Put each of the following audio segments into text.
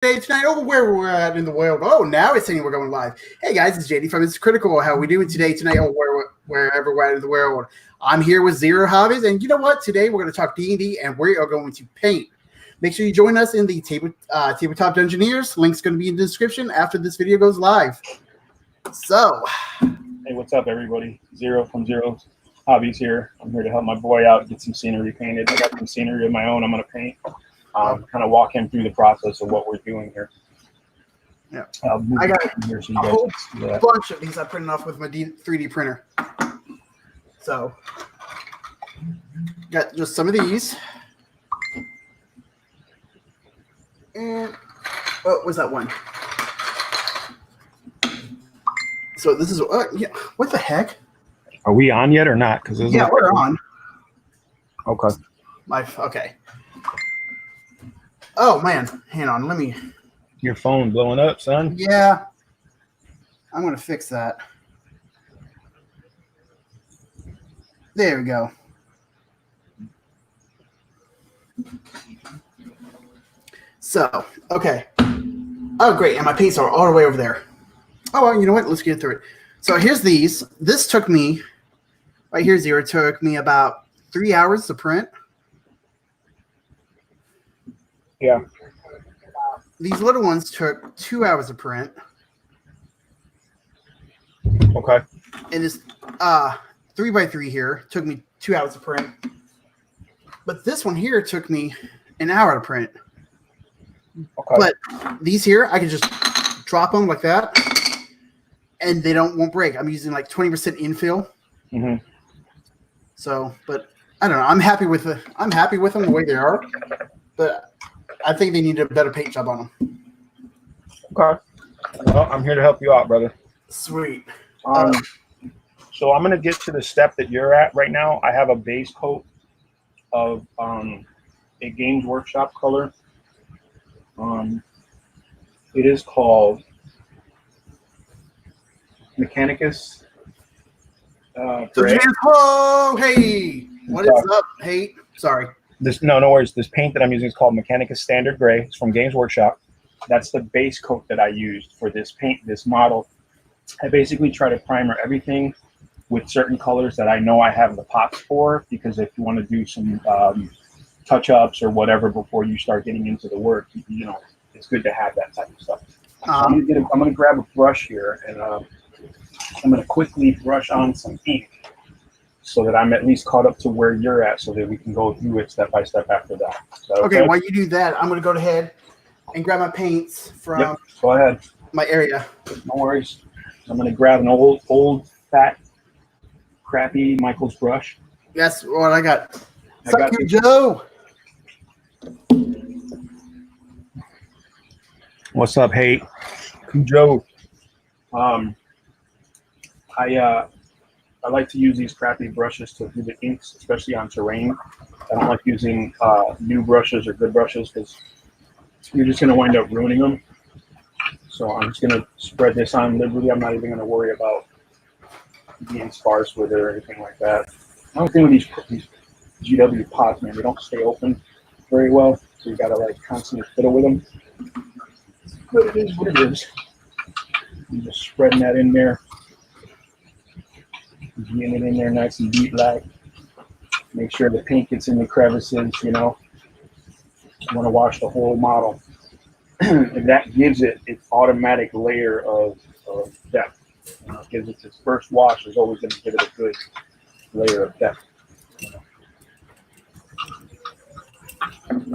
tonight. Oh, where we're at in the world. Oh, now it's saying we're going live. Hey guys, it's JD from It's Critical. How we doing today? Tonight, oh, wherever we're at in the world. I'm here with Zero Hobbies, and you know what? Today we're going to talk D&D, and we are going to paint. Make sure you join us in the Tabletop Dungeoneers. Link's going to be in the description after this video goes live. So, hey, what's up, everybody? Zero from Zero Hobbies here. I'm here to help my boy out get some scenery painted. I got some scenery of my own I'm going to paint. Kind of walk him through the process of what we're doing here. Yeah, I got here so a whole bunch of these I printed off with my 3D printer. So, got just some of these. And what was that one? So this is yeah. What the heck? Are we on yet or not? Because yeah, we're on. Okay. Okay. Oh man, hang on. Let me. Your phone blowing up, son. Yeah. I'm gonna fix that. There we go. So, okay. Oh, great. And my paints are all the way over there. Oh, well, you know what? Let's get through it. So here's these. This took me, right here, Zero, took me about 3 hours to print. Yeah. These little ones took 2 hours to print. Okay. And this 3x3 here took me 2 hours to print. But this one here took me an hour to print. Okay. But these here, I can just drop them like that, and they won't break. I'm using like 20% infill. Mm-hmm. So, but I don't know. I'm happy with them the way they are, but I think they need a better paint job on them. Okay. Well, I'm here to help you out, brother. Sweet. So I'm gonna get to the step that you're at right now. I have a base coat of a Games Workshop color. It is called Mechanicus Gray. Oh, hey, what is up? Hey, sorry. No worries. This paint that I'm using is called Mechanicus Standard Gray. It's from Games Workshop. That's the base coat that I used for this paint, this model. I basically try to primer everything with certain colors that I know I have the pots for, because if you want to do some touch-ups or whatever before you start getting into the work, you know, it's good to have that type of stuff. So I'm gonna grab a brush here, and I'm gonna quickly brush on some ink so that I'm at least caught up to where you're at, so that we can go through it step by step after that. Okay, while you do that, I'm gonna go ahead and grab my paints from Go ahead. my area. No worries. I'm gonna grab an old fat, crappy Michael's brush. That's what I got. I got you, Joe. What's up, hey, Joe? I like to use these crappy brushes to do the inks, especially on terrain. I don't like using new brushes or good brushes, because you're just going to wind up ruining them. So I'm just going to spread this on liberally. I'm not even going to worry about being sparse with it or anything like that. I don't think with these GW pots, man, they don't stay open very well, so you got to like constantly fiddle with them. But it is what it is. I'm just spreading that in there. Getting it in there nice and deep black. Make sure the paint gets in the crevices, you know. I want to wash the whole model. And that gives it its automatic layer of depth. You know, it gives it its first wash is always going to give it a good layer of depth. You know.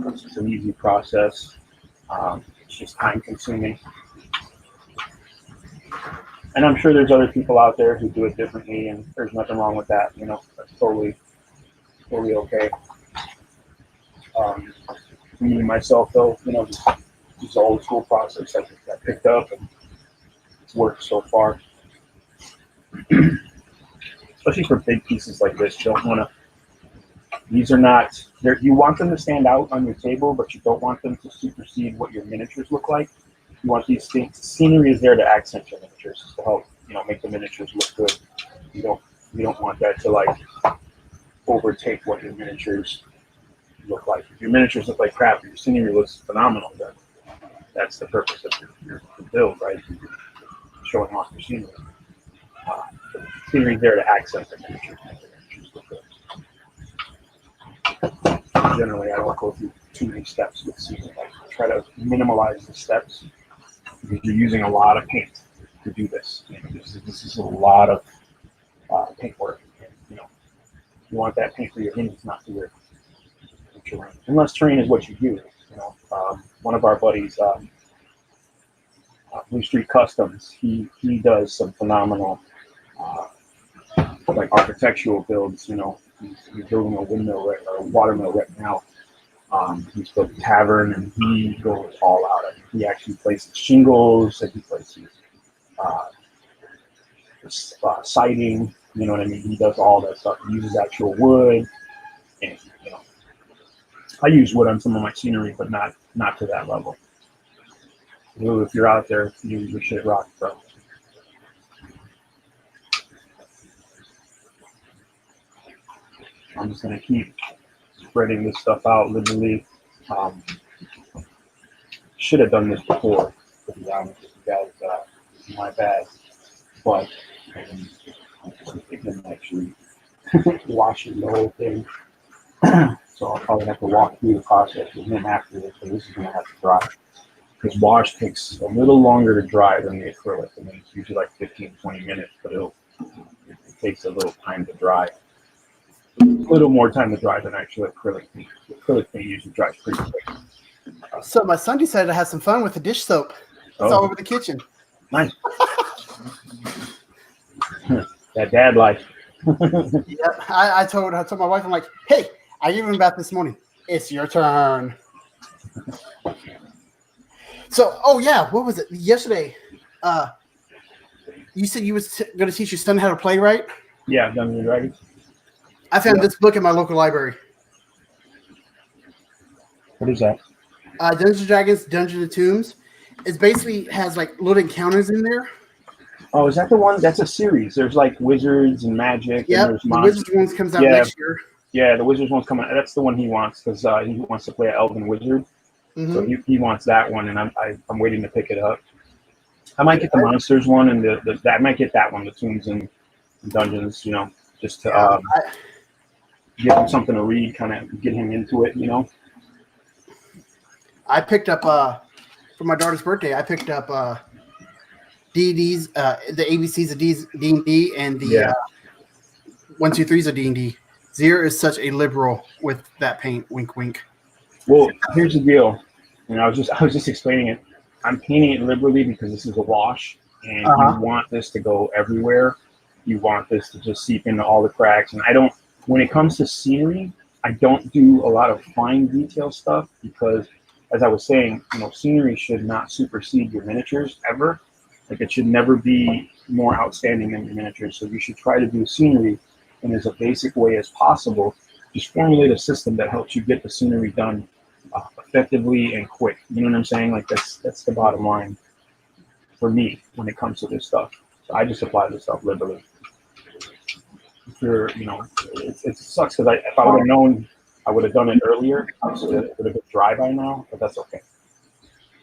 It's an easy process. It's just time consuming. And I'm sure there's other people out there who do it differently, and there's nothing wrong with that. You know, that's totally okay. Me, myself, though, you know, just the old school process I picked up, and it's worked so far. Especially for big pieces like this, you don't want to. These are not. You want them to stand out on your table, but you don't want them to supersede what your miniatures look like. You want these things. Scenery is there to accent your miniatures, to help, you know, make the miniatures look good. You don't want that to like overtake what your miniatures look like. If your miniatures look like crap, your scenery looks phenomenal, then That's the purpose of your build, right? Showing off your scenery. Scenery there to access the miniature. Generally, I don't go through too many steps with scenery. I try to minimize the steps because you're using a lot of paint to do this. This is a lot of paint work. And, you want that paint for your minis, not for your terrain. Unless terrain is what you do. One of our buddies, Blue Street Customs, he does some phenomenal like architectural builds. He's building a windmill or a watermill right now. He's built a tavern, and he goes all out. He actually places shingles, and he places siding. You know what I mean? He does all that stuff. He uses actual wood, and I use wood on some of my scenery, but not to that level. If you're out there, use your shit rock, bro. I'm just gonna keep spreading this stuff out liberally. Should have done this before, to be honest with you guys. My bad, but it can actually washing the whole thing. So I'll probably have to walk through the process with him after this, but this is gonna have to dry. Because wash takes a little longer to dry than the acrylic. I mean, it's usually like 15, 20 minutes, but it takes a little time to dry. A little more time to dry than actually acrylic paint. Acrylic paint usually dries pretty quick. So my son decided to have some fun with the dish soap. It's all over the kitchen. Nice. That dad life. Yeah, I told my wife, I'm like, hey, I gave him a bath this morning. It's your turn. So, what was it? Yesterday, you said you was going to teach your son how to play, right? Yeah, Dungeons and Dragons. I found this book in my local library. What is that? Dungeons and Dragons, Dungeons and Tombs. It basically has like little encounters in there. Oh, is that the one? That's a series. There's like wizards and magic. Yeah, the Wizards ones comes out next year. Yeah, the Wizards one's coming. That's the one he wants because he wants to play an Elven Wizard. Mm-hmm. So he wants that one, and I'm waiting to pick it up. I might get the Monsters one, and I might get that one, the Tombs and Dungeons. Just to give him something to read, kind of get him into it. I picked up for my daughter's birthday. I picked up D&D's, the ABCs of D&D, and the 1, 2, 3s of D&D. Zero is such a liberal with that paint. Wink, wink. Well, here's the deal, and I was just explaining it. I'm painting it liberally because this is a wash, and you want this to go everywhere. You want this to just seep into all the cracks. And when it comes to scenery, I don't do a lot of fine detail stuff because, as I was saying, scenery should not supersede your miniatures ever. Like it should never be more outstanding than your miniatures. So you should try to do scenery in as a basic way as possible. Just formulate a system that helps you get the scenery done effectively and quick. You know what I'm saying? Like that's the bottom line for me when it comes to this stuff. So I just apply this stuff liberally. It sucks because if I would have known, I would have done it earlier. So it would have been dry by now, but that's okay.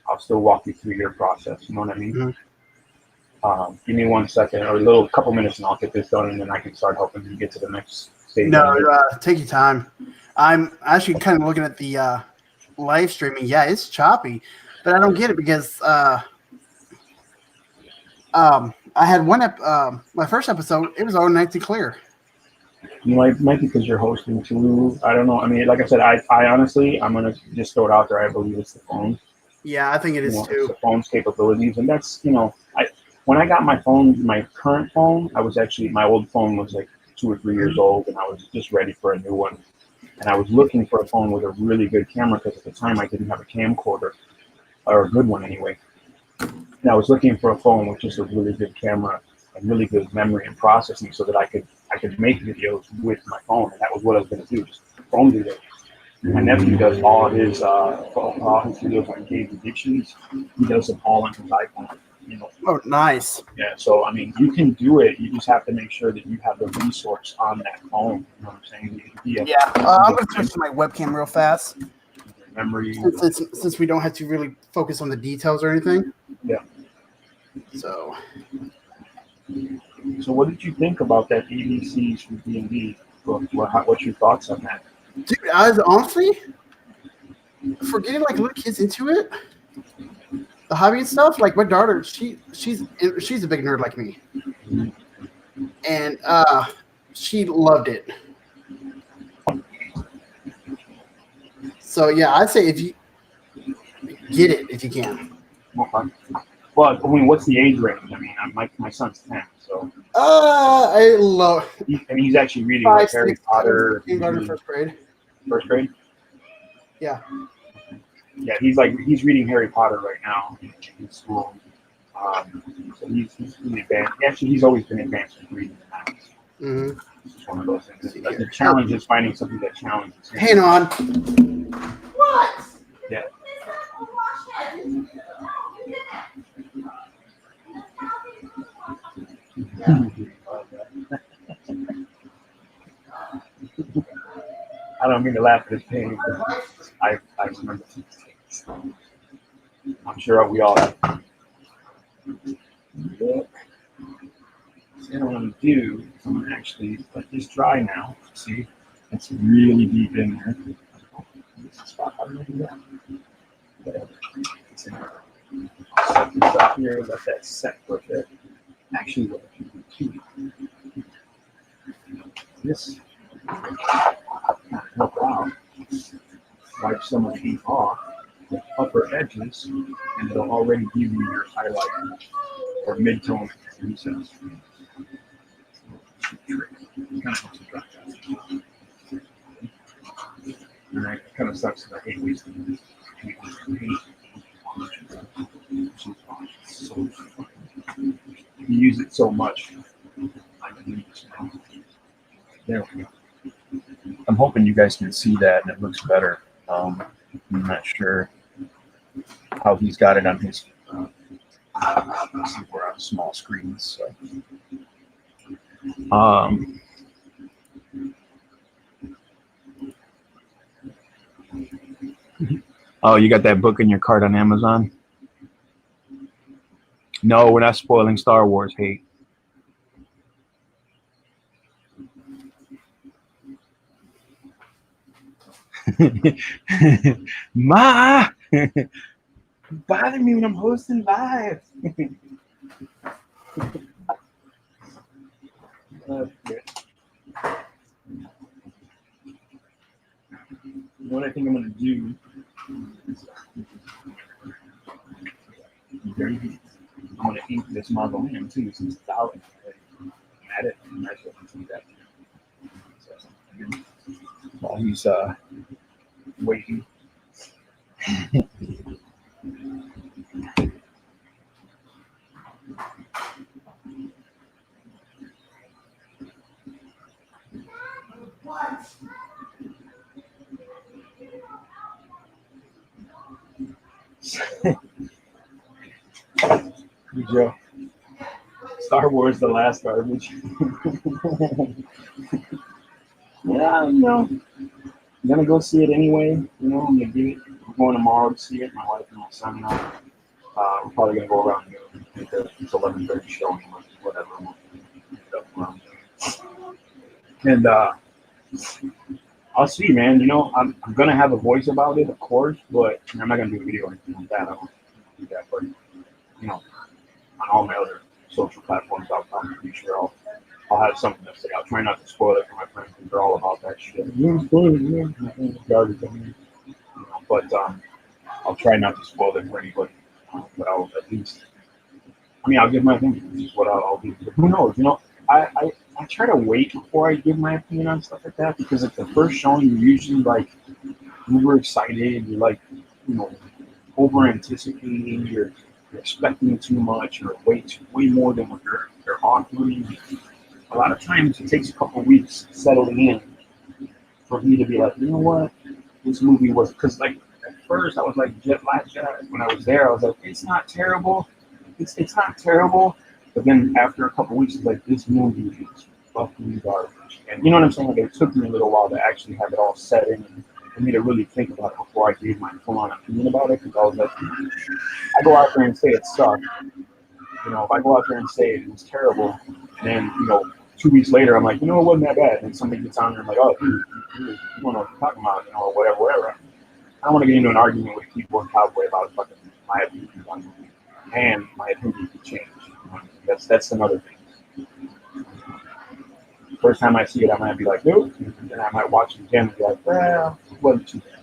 I'll still walk you through your process. You know what I mean? Mm-hmm. Give me 1 second or a couple minutes, and I'll get this done, and then I can start helping you get to the next stage. No, take your time. I'm actually kind of looking at the live streaming. Yeah, it's choppy, but I don't get it because I had my first episode. It was all nice and clear. You might be because you're hosting too. I don't know. I mean, like I said, I honestly, I'm gonna just throw it out there. I believe it's the phone. Yeah, I think it is too. It's the phone's capabilities, and that's when I got my phone, my current phone, my old phone was like 2 or 3 years old, and I was just ready for a new one. And I was looking for a phone with a really good camera because at the time I didn't have a camcorder, or a good one anyway. And I was looking for a phone with just a really good camera and really good memory and processing so that I could make videos with my phone, and that was what I was going to do, just phone videos. My nephew does all his videos on Games Addictions. He does them all on his iPhone. Oh, nice. Yeah, so I mean, you can do it. You just have to make sure that you have the resource on that phone. You know what I'm saying? I'm going to switch to my webcam real fast. memory. Since we don't have to really focus on the details or anything. Yeah. So what did you think about that ABCs for D&D book? What's your thoughts on that? Dude, I was honestly for getting like little kids into it, the hobby and stuff. Like my daughter, she's a big nerd like me, and she loved it. So yeah, I'd say if you get it, if you can. Okay. Well, I mean, what's the age range? I mean, my son's 10, so. I love. And he's actually reading 5, like Harry 6, Potter. kindergarten, first grade. First grade. Yeah. Yeah, he's reading Harry Potter right now in school. So he's really advanced. Actually, he's always been advanced with reading. Mm-hmm. It's just one of those things. Like the challenge is finding something that challenges him. Hang on. What? Yeah. I don't mean to laugh at his pain, but I remember. I'm sure we all have. Look. So what I'm going to do is I'm going to actually let this dry now. See, it's really deep in there. This is spot. How do I do that? It's in there. Set this up here. Let that set for a bit. Actually, what I can do too. This help out. Wipe some of these off the upper edges, and it'll already give you your highlight or mid-tone recess. Kind of helps you dry out. And that kind of sucks because I hate wasting paint. You use it so much. There we go. I'm hoping you guys can see that and it looks better. I'm not sure how he's got it on his. We're on small screens, so. Oh, you got that book in your cart on Amazon? No, we're not spoiling Star Wars hate. Ma, bother me when I'm hosting live. What I think I'm going to do is I'm going to ink this model in too, since it's out. At it, and I should see that. While he's waiting. What? Good job. Star Wars: The Last Garbage. Yeah, you know, I'm gonna go see it anyway. You know, I'm gonna do it. We're going tomorrow to see it. My wife and my son and I. We're probably gonna go around here. It's 11:30 showing, whatever. We'll pick it up around there. And I'll see, man. You know, I'm gonna have a voice about it, of course, but I'm not gonna do a video or anything like that. I don't do that, but you know, on all my other social platforms, I'm pretty sure I'll have something to say. I'll try not to spoil it for my friends because they're all about that shit. But I'll try not to spoil it for anybody. But I'll at least, I mean, I'll give my opinion. This is what I'll do. But who knows? You know, I try to wait before I give my opinion on stuff like that because at the first showing, you're usually like uber excited. You're like, you know, over anticipating. You're expecting too much or way more than what they're offering. A lot of times it takes a couple of weeks settling in for me to be like, you know what, this movie was, because like at first I was like Jet when I was there, I was like, it's not terrible, it's not terrible, but then after a couple of weeks, it's like this movie is fucking garbage, and you know what I'm saying? Like it took me a little while to actually have it all set in for me to really think about it before I gave my full-on opinion about it, because I was like, I go out there and say it sucked. You know, if I go out there and say it was terrible, and then, 2 weeks later, I'm like, it wasn't that bad. And somebody gets on there and I'm like, oh, dude, you don't know what you're talking about, or whatever. I don't want to get into an argument with people in Cowboy about fucking my opinion on movie. And my opinion can change. That's another thing. First time I see it, I might be like, nope. And then I might watch it again and be like, well, it wasn't too bad.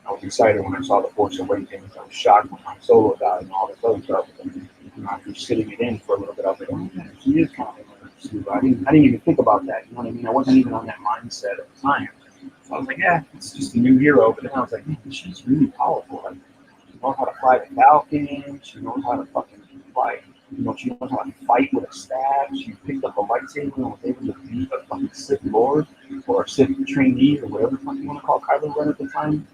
I was excited when I saw The Force Awakens. I was shocked when Han Solo died and all this other stuff. And, after sitting it in for a little bit, I was like, oh, man, he is kind of I didn't even think about that. You know what I mean? I wasn't even on that mindset at the time. So I was like, yeah, it's just a new hero. But then I was like, man, she's really powerful. Like, she knows how to fly the Falcon. She knows how to fucking fly. She knows how to fight with a staff. She picked up a lightsaber and was able to beat a fucking Sith Lord or a Sith trainee or whatever the fuck you want to call Kylo Ren at the time.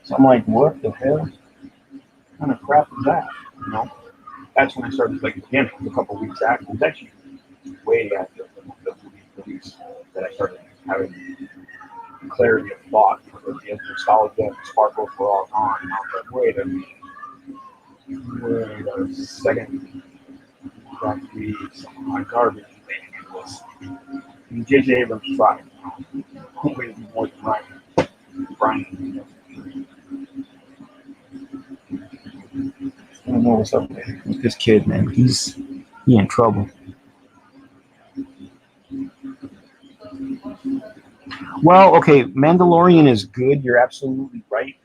So I'm like, what the hell? What kind of crap is that? That's when I started, like, again, a couple of weeks after. It was actually way after the movie release that I started having clarity of thought. The nostalgia and sparkles were all gone. And I was like, wait a second. Actually, some garbage thing it was. And J.J. Abrams tried. Way more than Brian. I don't know what's up with this kid, man. He in trouble. Well, okay, Mandalorian is good. You're absolutely right.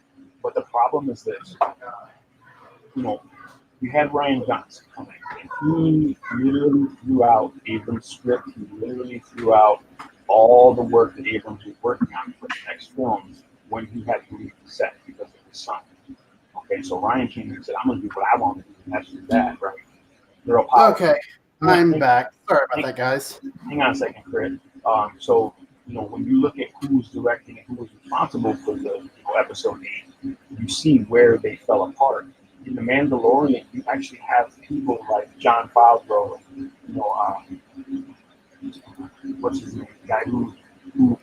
But the problem is this. You had Ryan Johnson coming, and he literally threw out Abrams' script. He literally threw out all the work that Abrams was working on for the next films when he had to leave the set because of his son. Okay, so Ryan came in and said, I'm going to do what I want to do, and that's do that, right? Girl power. Okay, I'm back. Sorry about that, guys. Hang on a second, Chris. So, when you look at who's directing and who was responsible for the episode 8, you see where they fell apart. In The Mandalorian, you actually have people like John Favreau, what's his name, the guy who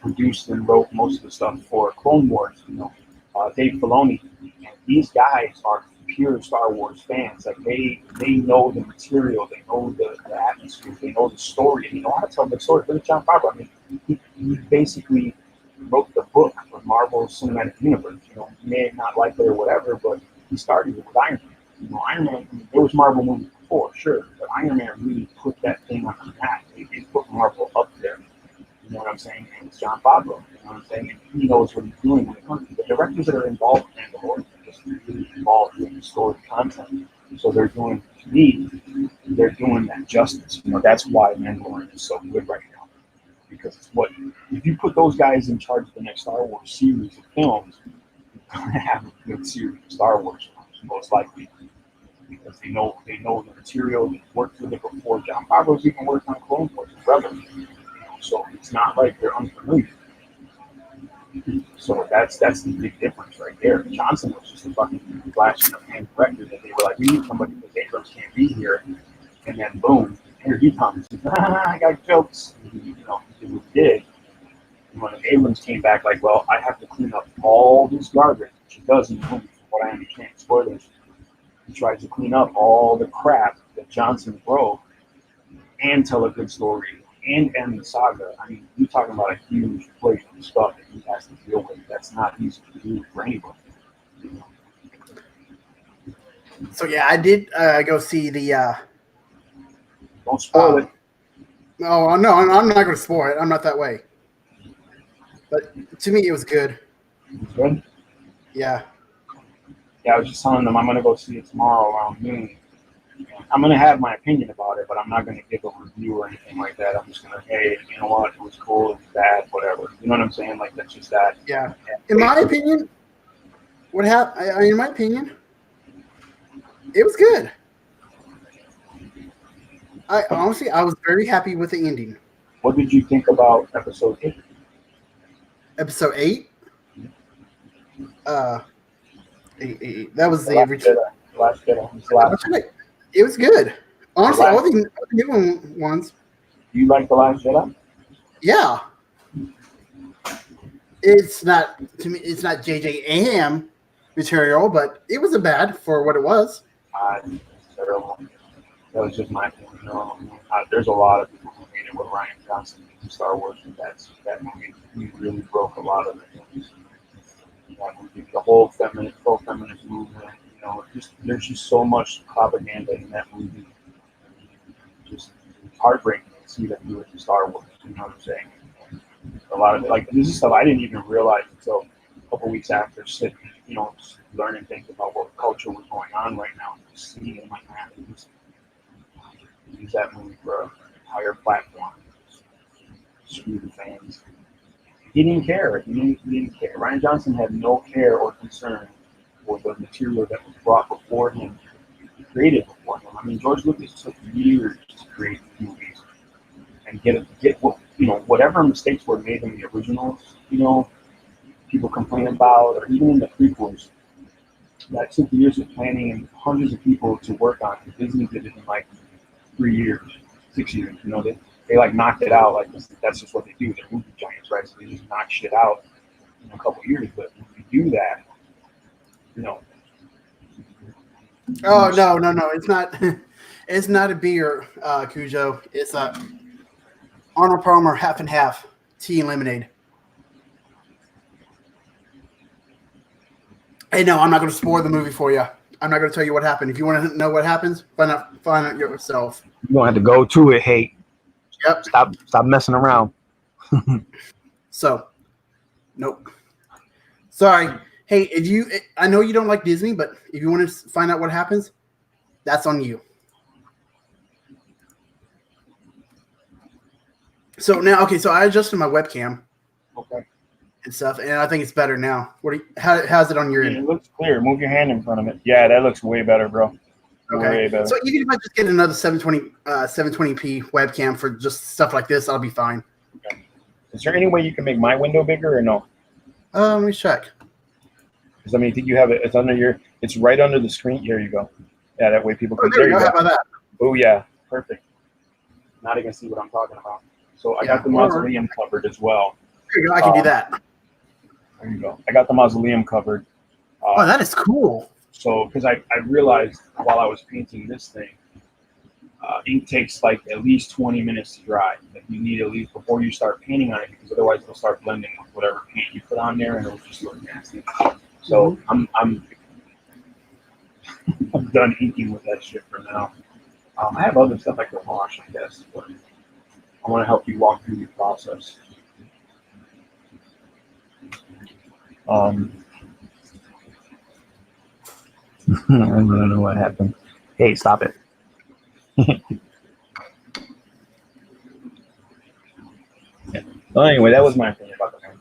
produced and wrote most of the stuff for Clone Wars, Dave Filoni. And these guys are pure Star Wars fans. Like, they know the material, they know the atmosphere, they know the story, and they know how to tell the story. Look at John Favreau. I mean, he basically wrote the book for Marvel's Cinematic Universe. You may not like it or whatever, but he started it with Iron Man. Iron Man, there was Marvel movies before, sure, but Iron Man really put that thing on the map. They put Marvel up there. You know what I'm saying? And it's John Favreau. You know what I'm saying? And he knows what he's doing when it comes to the directors that are involved in Mandalorian are just really involved in the story content. So they're doing, to me, they're doing that justice. That's why Mandalorian is so good right now. Because it's what, if you put those guys in charge of the next Star Wars series of films, you're going to have a good series of Star Wars films, most likely. Because they know the material, they've worked with it before. John Favreau's even worked on Clone Wars and Rebels. So it's not like they're unfamiliar. So that's the big difference right there. Johnson was just a fucking flash in the pan director that they were like, we need somebody because Abrams can't be here. And then boom, here he comes. I got jokes. And he did what he did. And when Abrams came back, like, well, I have to clean up all this garbage, which he does in the movie, from what I understand. Spoilers. He tries to clean up all the crap that Johnson broke and tell a good story and end the saga. I mean, you're talking about a huge plate of stuff that he has to deal with. That's not easy to do for anybody. So yeah, I did go see the. Don't spoil it. No, I'm not going to spoil it. I'm not that way. But to me, it was good. It's good? Yeah. Yeah, I was just telling them I'm going to go see it tomorrow around noon. I'm going to have my opinion about it, but I'm not going to give a review or anything like that. I'm just going to, hey, you know what, it was cool, it was bad, whatever. You know what I'm saying? Like, that's just that. Yeah. In my opinion, in my opinion, it was good. I was very happy with the ending. What did you think about episode 8? Episode 8? 8. That was the original. Last Jedi. It was good. Honestly, all the new ones. Do you like The Last Jedi? Yeah. It's not to me. It's not J.J. Ahem material, but it wasn't bad for what it was. Terrible. That was just my opinion. There's a lot of people who made it with Ryan Johnson in Star Wars, and that movie he really broke a lot of the things. The whole pro-feminist movement. There's just so much propaganda in that movie. Just heartbreaking to see them do it to Star Wars. You know what I'm saying? A lot of it, this is stuff I didn't even realize until a couple weeks after sitting, just learning things about what culture was going on right now. Just seeing it, like, man, just use that movie for a higher platform. Screw the fans. He didn't care. He didn't care. Ryan Johnson had no care or concern for the material that was brought before him, created before him. I mean, George Lucas took years to create movies and get what whatever mistakes were made in the originals. People complain about, or even in the prequels. That took years of planning and hundreds of people to work on. Disney did it in like 3 years, 6 years. They like knocked it out. Like that's just what they do. They're movie giants, right? So they just knock shit out in a couple of years. But when you do that, Oh no! It's not. It's not a beer, Cujo. It's a Arnold Palmer half and half tea and lemonade. Hey, no, I'm not going to spoil the movie for you. I'm not going to tell you what happened. If you want to know what happens, find out yourself. You don't have to go to it. Hey, yep. Stop messing around. So, nope. Sorry. Hey, I know you don't like Disney, but if you want to find out what happens, that's on you. So now, okay, so I adjusted my webcam. Okay. And stuff, and I think it's better now. How's it on your end? It looks clear. Move your hand in front of it. Yeah, that looks way better, bro. Okay. Way better. So even if I just get another 720p webcam for just stuff like this, I'll be fine. Okay. Is there any way you can make my window bigger or no? Let me check. Because I think you have it. It's under it's right under the screen. Here you go. Yeah, that way people can. There you go. How about that? Oh yeah, perfect. Now they can see what I'm talking about. So I got the mausoleum covered as well. There you go. I can do that. There you go. I got the mausoleum covered. Oh, that is cool. So, because I realized while I was painting this thing, ink takes like at least 20 minutes to dry. Like you need at least before you start painting on it, because otherwise it'll start blending with whatever paint you put on there, and it'll just look nasty. So I'm done inking with that shit for now. I have other stuff I can wash, I guess, but I want to help you walk through the process. I don't know what happened. Hey, stop it. Yeah. Well, anyway, that was my opinion about the movie.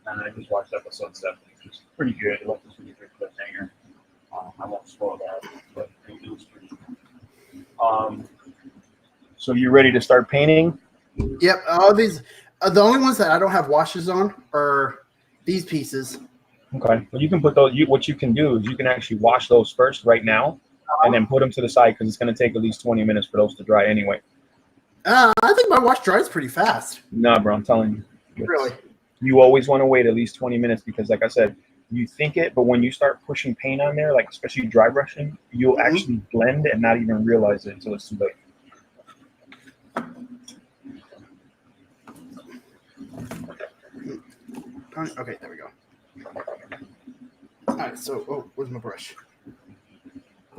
And I just watched episode 7. It was pretty good. It left us with a good cliffhanger. I won't spoil that, but it was pretty good. So you ready to start painting? Yep. All these, the only ones that I don't have washes on are these pieces. Okay. Well, you can put those. What you can do is you can actually wash those first right now, and then put them to the side because it's going to take at least 20 minutes for those to dry anyway. I think my wash dries pretty fast. Nah, bro, I'm telling you. Really? You always want to wait at least 20 minutes because, like I said, you think it, but when you start pushing paint on there, like especially dry brushing, you'll actually blend and not even realize it until it's too late. Okay, there we go. All right, so, where's my brush?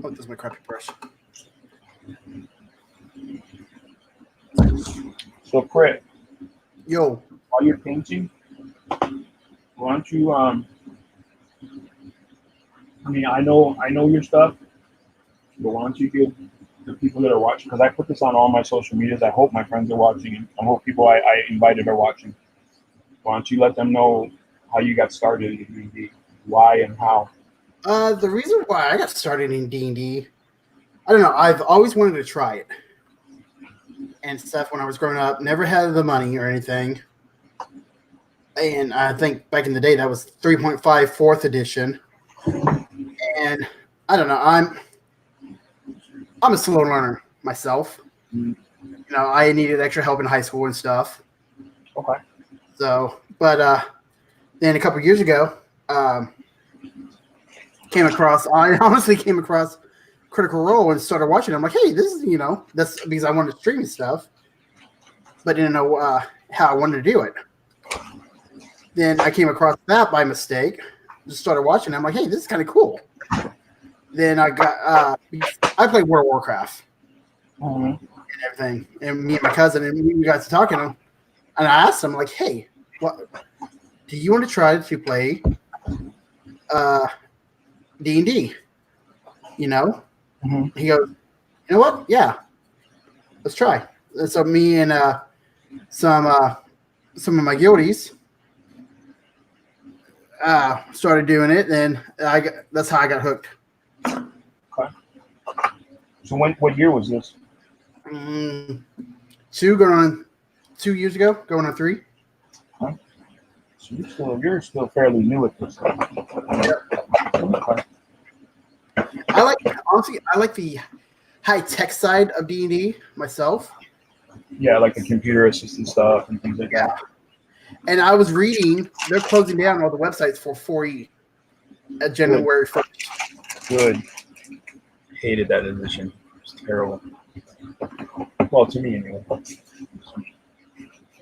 Oh, this is my crappy brush. So, Crit. Yo. While you're painting, why don't you, I know your stuff, but why don't you give the people that are watching, because I put this on all my social medias, I hope my friends are watching, and I hope people I invited are watching. Why don't you let them know how you got started in D&D, why and how? The reason why I got started in D&D, I don't know, I've always wanted to try it and stuff when I was growing up. Never had the money or anything. And I think back in the day that was 3.5 4th edition. And I don't know, I'm a slow learner myself. You know, I needed extra help in high school and stuff. Okay. So, but then a couple years ago, I honestly came across Critical Role and started watching it. I'm like, hey, this is, that's because I wanted to stream stuff, but didn't know how I wanted to do it. Then I came across that by mistake, just started watching it. I'm like, hey, this is kind of cool. Then I I played World of Warcraft and everything, and me and my cousin, and we got to talking, and I asked him, like, hey, what do you want to try to play D&D? He goes, you know what? Yeah, let's try. And so me and some of my guildies started doing it, and that's how I got hooked. Okay. So what year was this? 2 years ago, going on 3. Okay. So you're still fairly new at this stuff. Okay. I like the high tech side of D&D myself. Yeah, like the computer assisted stuff and things like that. And I was reading, they're closing down all the websites for 4E at January 1st. Good. Hated that edition. It's terrible. Well, to me anyway.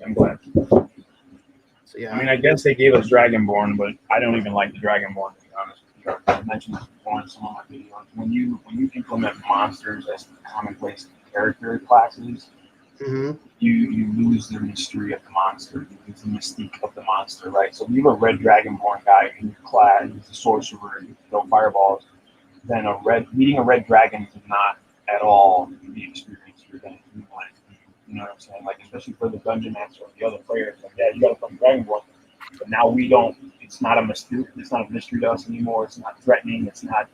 I'm glad. So yeah. I mean, I guess they gave us Dragonborn, but I don't even like the Dragonborn, to be honest. I mentioned this before in some of my videos. When you implement monsters as commonplace character classes, you lose the mystery of the monster. You lose the mystique of the monster, right? So if you have a red Dragonborn guy in your class, he's a sorcerer, you throw fireballs, then meeting a red dragon is not at all the experience you're going to want it to be. You know what I'm saying? Like, especially for the dungeon master or the other players, like, yeah, you got to play Dragonborn. But now we don't. It's not a mystery. It's not a mystery to us anymore. It's not threatening. It's not. I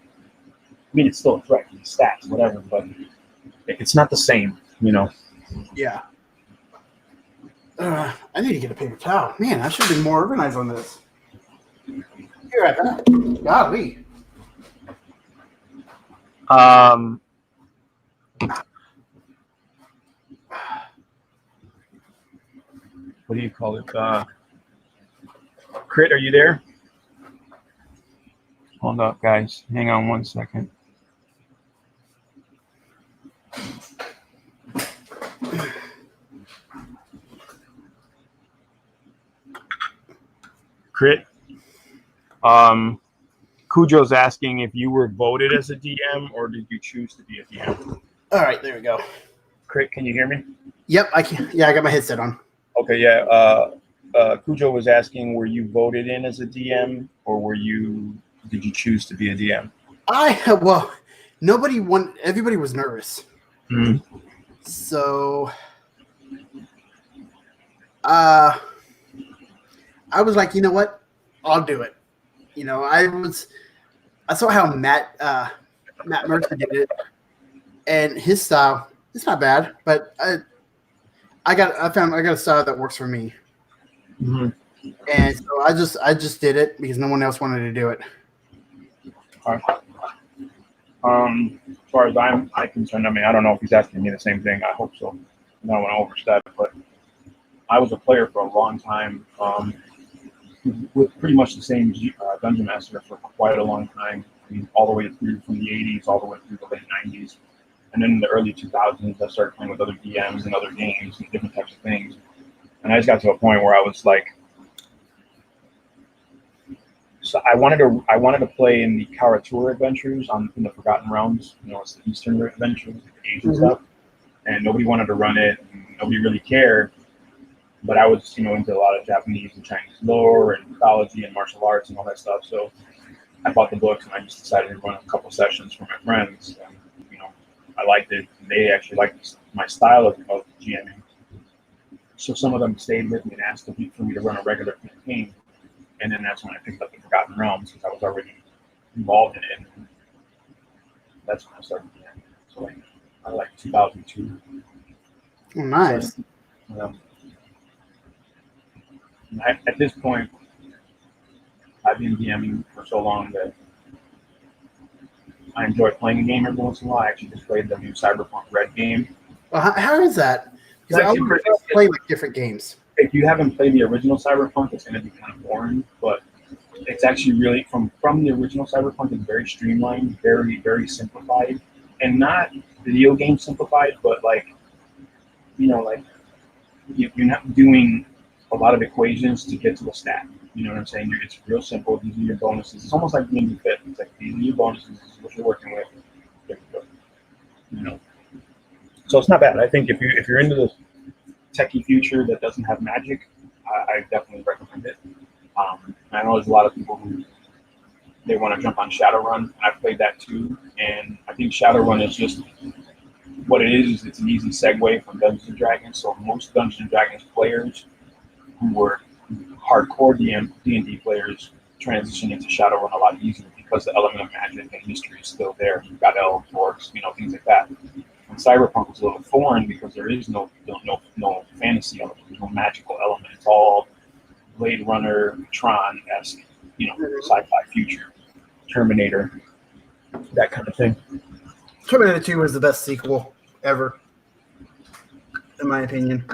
mean, it's still a threat. Stats, whatever, but it's not the same. Yeah. I need to get a paper towel. Man, I should have been more organized on this. Here at that. Golly. What do you call it? Crit, are you there? Hold up, guys. Hang on one second. Crit. Cujo's asking if you were voted as a DM or did you choose to be a DM? All right, there we go. Crit, can you hear me? Yep, I can. Yeah, I got my headset on. Okay, yeah. Cujo was asking, were you voted in as a DM or did you choose to be a DM? Everybody was nervous. So I was like, you know what? I'll do it. I saw how Matt Mercer did it, and his style, it's not bad, but I got a style that works for me. And so I just did it because no one else wanted to do it. As far as I'm concerned, I mean, I don't know if he's asking me the same thing. I hope so. I don't want to overstep, but I was a player for a long time with pretty much the same dungeon master for quite a long time. I mean, all the way through from the 80s, all the way through the late 90s. And then in the early 2000s, I started playing with other DMs and other games and different types of things. And I just got to a point where I was like, so I wanted to play in the Karatur adventures in the Forgotten Realms. It's the Eastern adventures, the Asian stuff. And nobody wanted to run it. And nobody really cared. But I was, into a lot of Japanese and Chinese lore and mythology and martial arts and all that stuff. So I bought the books and I just decided to run a couple sessions for my friends. And, I liked it. They actually liked my style of GMing. So some of them stayed with me and asked for me to run a regular campaign. And then that's when I picked up the Forgotten Realms because I was already involved in it. And that's when I started GMing. So I like 2002. Oh, nice. So, at this point, I've been DMing for so long that I enjoy playing a game every once in a while. I actually just played the new Cyberpunk Red game. Well, how is that? Because I always play like different games. if you haven't played the original Cyberpunk, it's going to be kind of boring, but it's actually really from the original Cyberpunk. It's very streamlined, very very simplified, and not video game simplified, but like like you're not doing a lot of equations to get to a stat. You know what I'm saying? It's real simple. These are your bonuses. It's almost like D&D Fit. It's like these are your bonuses. This is what you're working with. There you go. So it's not bad. I think if you're into the techie future that doesn't have magic, I definitely recommend it. I know there's a lot of people who they want to jump on Shadowrun. I've played that too, and I think Shadowrun is just what it is. It's an easy segue from Dungeons and Dragons. So most Dungeons and Dragons players who were hardcore D&D players transition into Shadowrun a lot easier because the element of magic and mystery is still there. You've got elves, orcs, things like that. And Cyberpunk was a little foreign because there is no fantasy element. There's no magical element. It's all Blade Runner, Tron-esque, sci-fi future, Terminator, that kind of thing. Terminator 2 was the best sequel ever, in my opinion.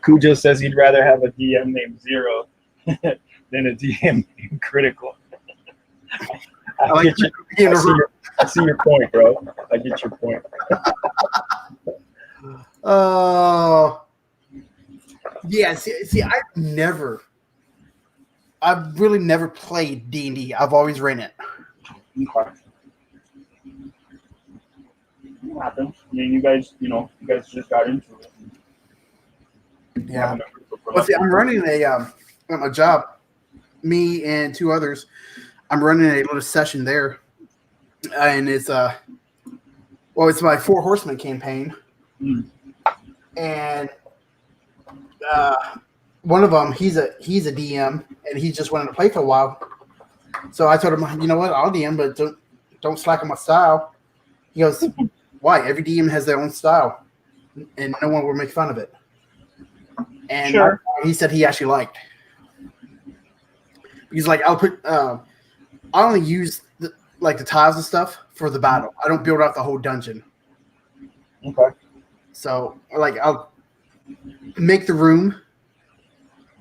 Cujo says he'd rather have a DM named Zero than a DM named Critical. I see your point, bro. I get your point. Yeah. See, I've really never played D&D. I've always ran it. Okay. It happens. I mean, you guys just got into it. Yeah. Well, see, I'm running a job. Me and two others. I'm running a little session there, and it's my Four Horsemen campaign, and one of them he's a DM, and he just wanted to play for a while. So I told him, you know what, I'll DM, but don't slack on my style. He goes, why? Every DM has their own style, and no one will make fun of it. And sure. He said he actually liked. He's like, I only use the tiles and stuff for the battle. I don't build out the whole dungeon. Okay. So I'll make the room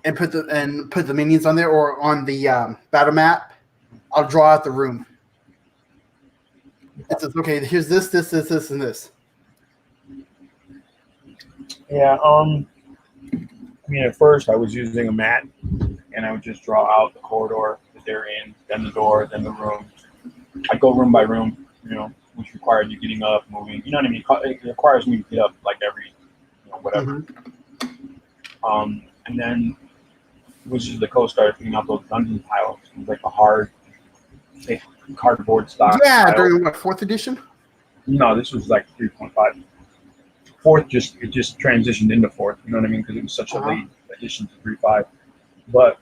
and put the minions on there, or on the battle map. I'll draw out the room. It says, okay, here's this, and this. Yeah. I mean, at first I was using a mat, and I would just draw out the corridor that they're in, then the door, then the room. I'd go room by room, which required you getting up, moving. You know what I mean? It requires me to get up like every, whatever. Mm-hmm. And then Wizards of the Coast started picking up those dungeon tiles. It was like a hard, cardboard stock. Yeah, tile. during what, 4th edition? No, this was like 3.5. 4th it just transitioned into 4th. You know what I mean? Because it was such a late addition to 3.5. But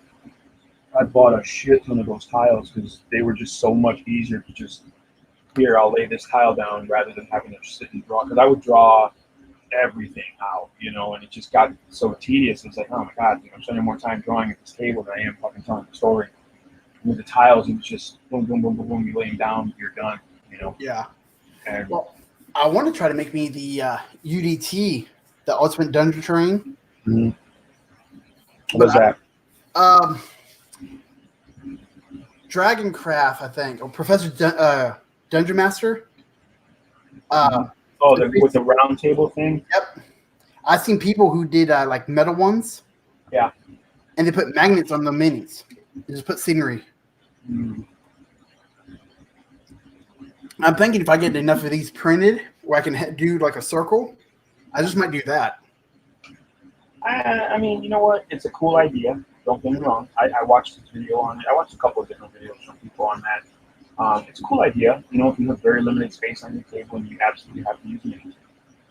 I bought a shit ton of those tiles because they were just so much easier to just, here, I'll lay this tile down rather than having to sit and draw. Because I would draw everything out, and it just got so tedious. It's like, oh my God, I'm spending more time drawing at this table than I am fucking telling the story. With the tiles, it was just boom, boom, boom, boom, boom, you lay them down, you're done, Yeah. And, well, I want to try to make me the UDT, the Ultimate Dungeon Terrain. Mm-hmm. What is that? Dragoncraft, I think, or Professor Dungeon Master. With the round table thing? Yep. I've seen people who did like metal ones. Yeah. And they put magnets on the minis. They just put scenery. Mm. I'm thinking if I get enough of these printed where I can do like a circle, I just might do that. I mean, you know what? It's a cool idea. Don't get me wrong. I watched this video on it. I watched a couple of different videos from people on that. It's a cool idea. If you have very limited space on your table and you absolutely have to use it.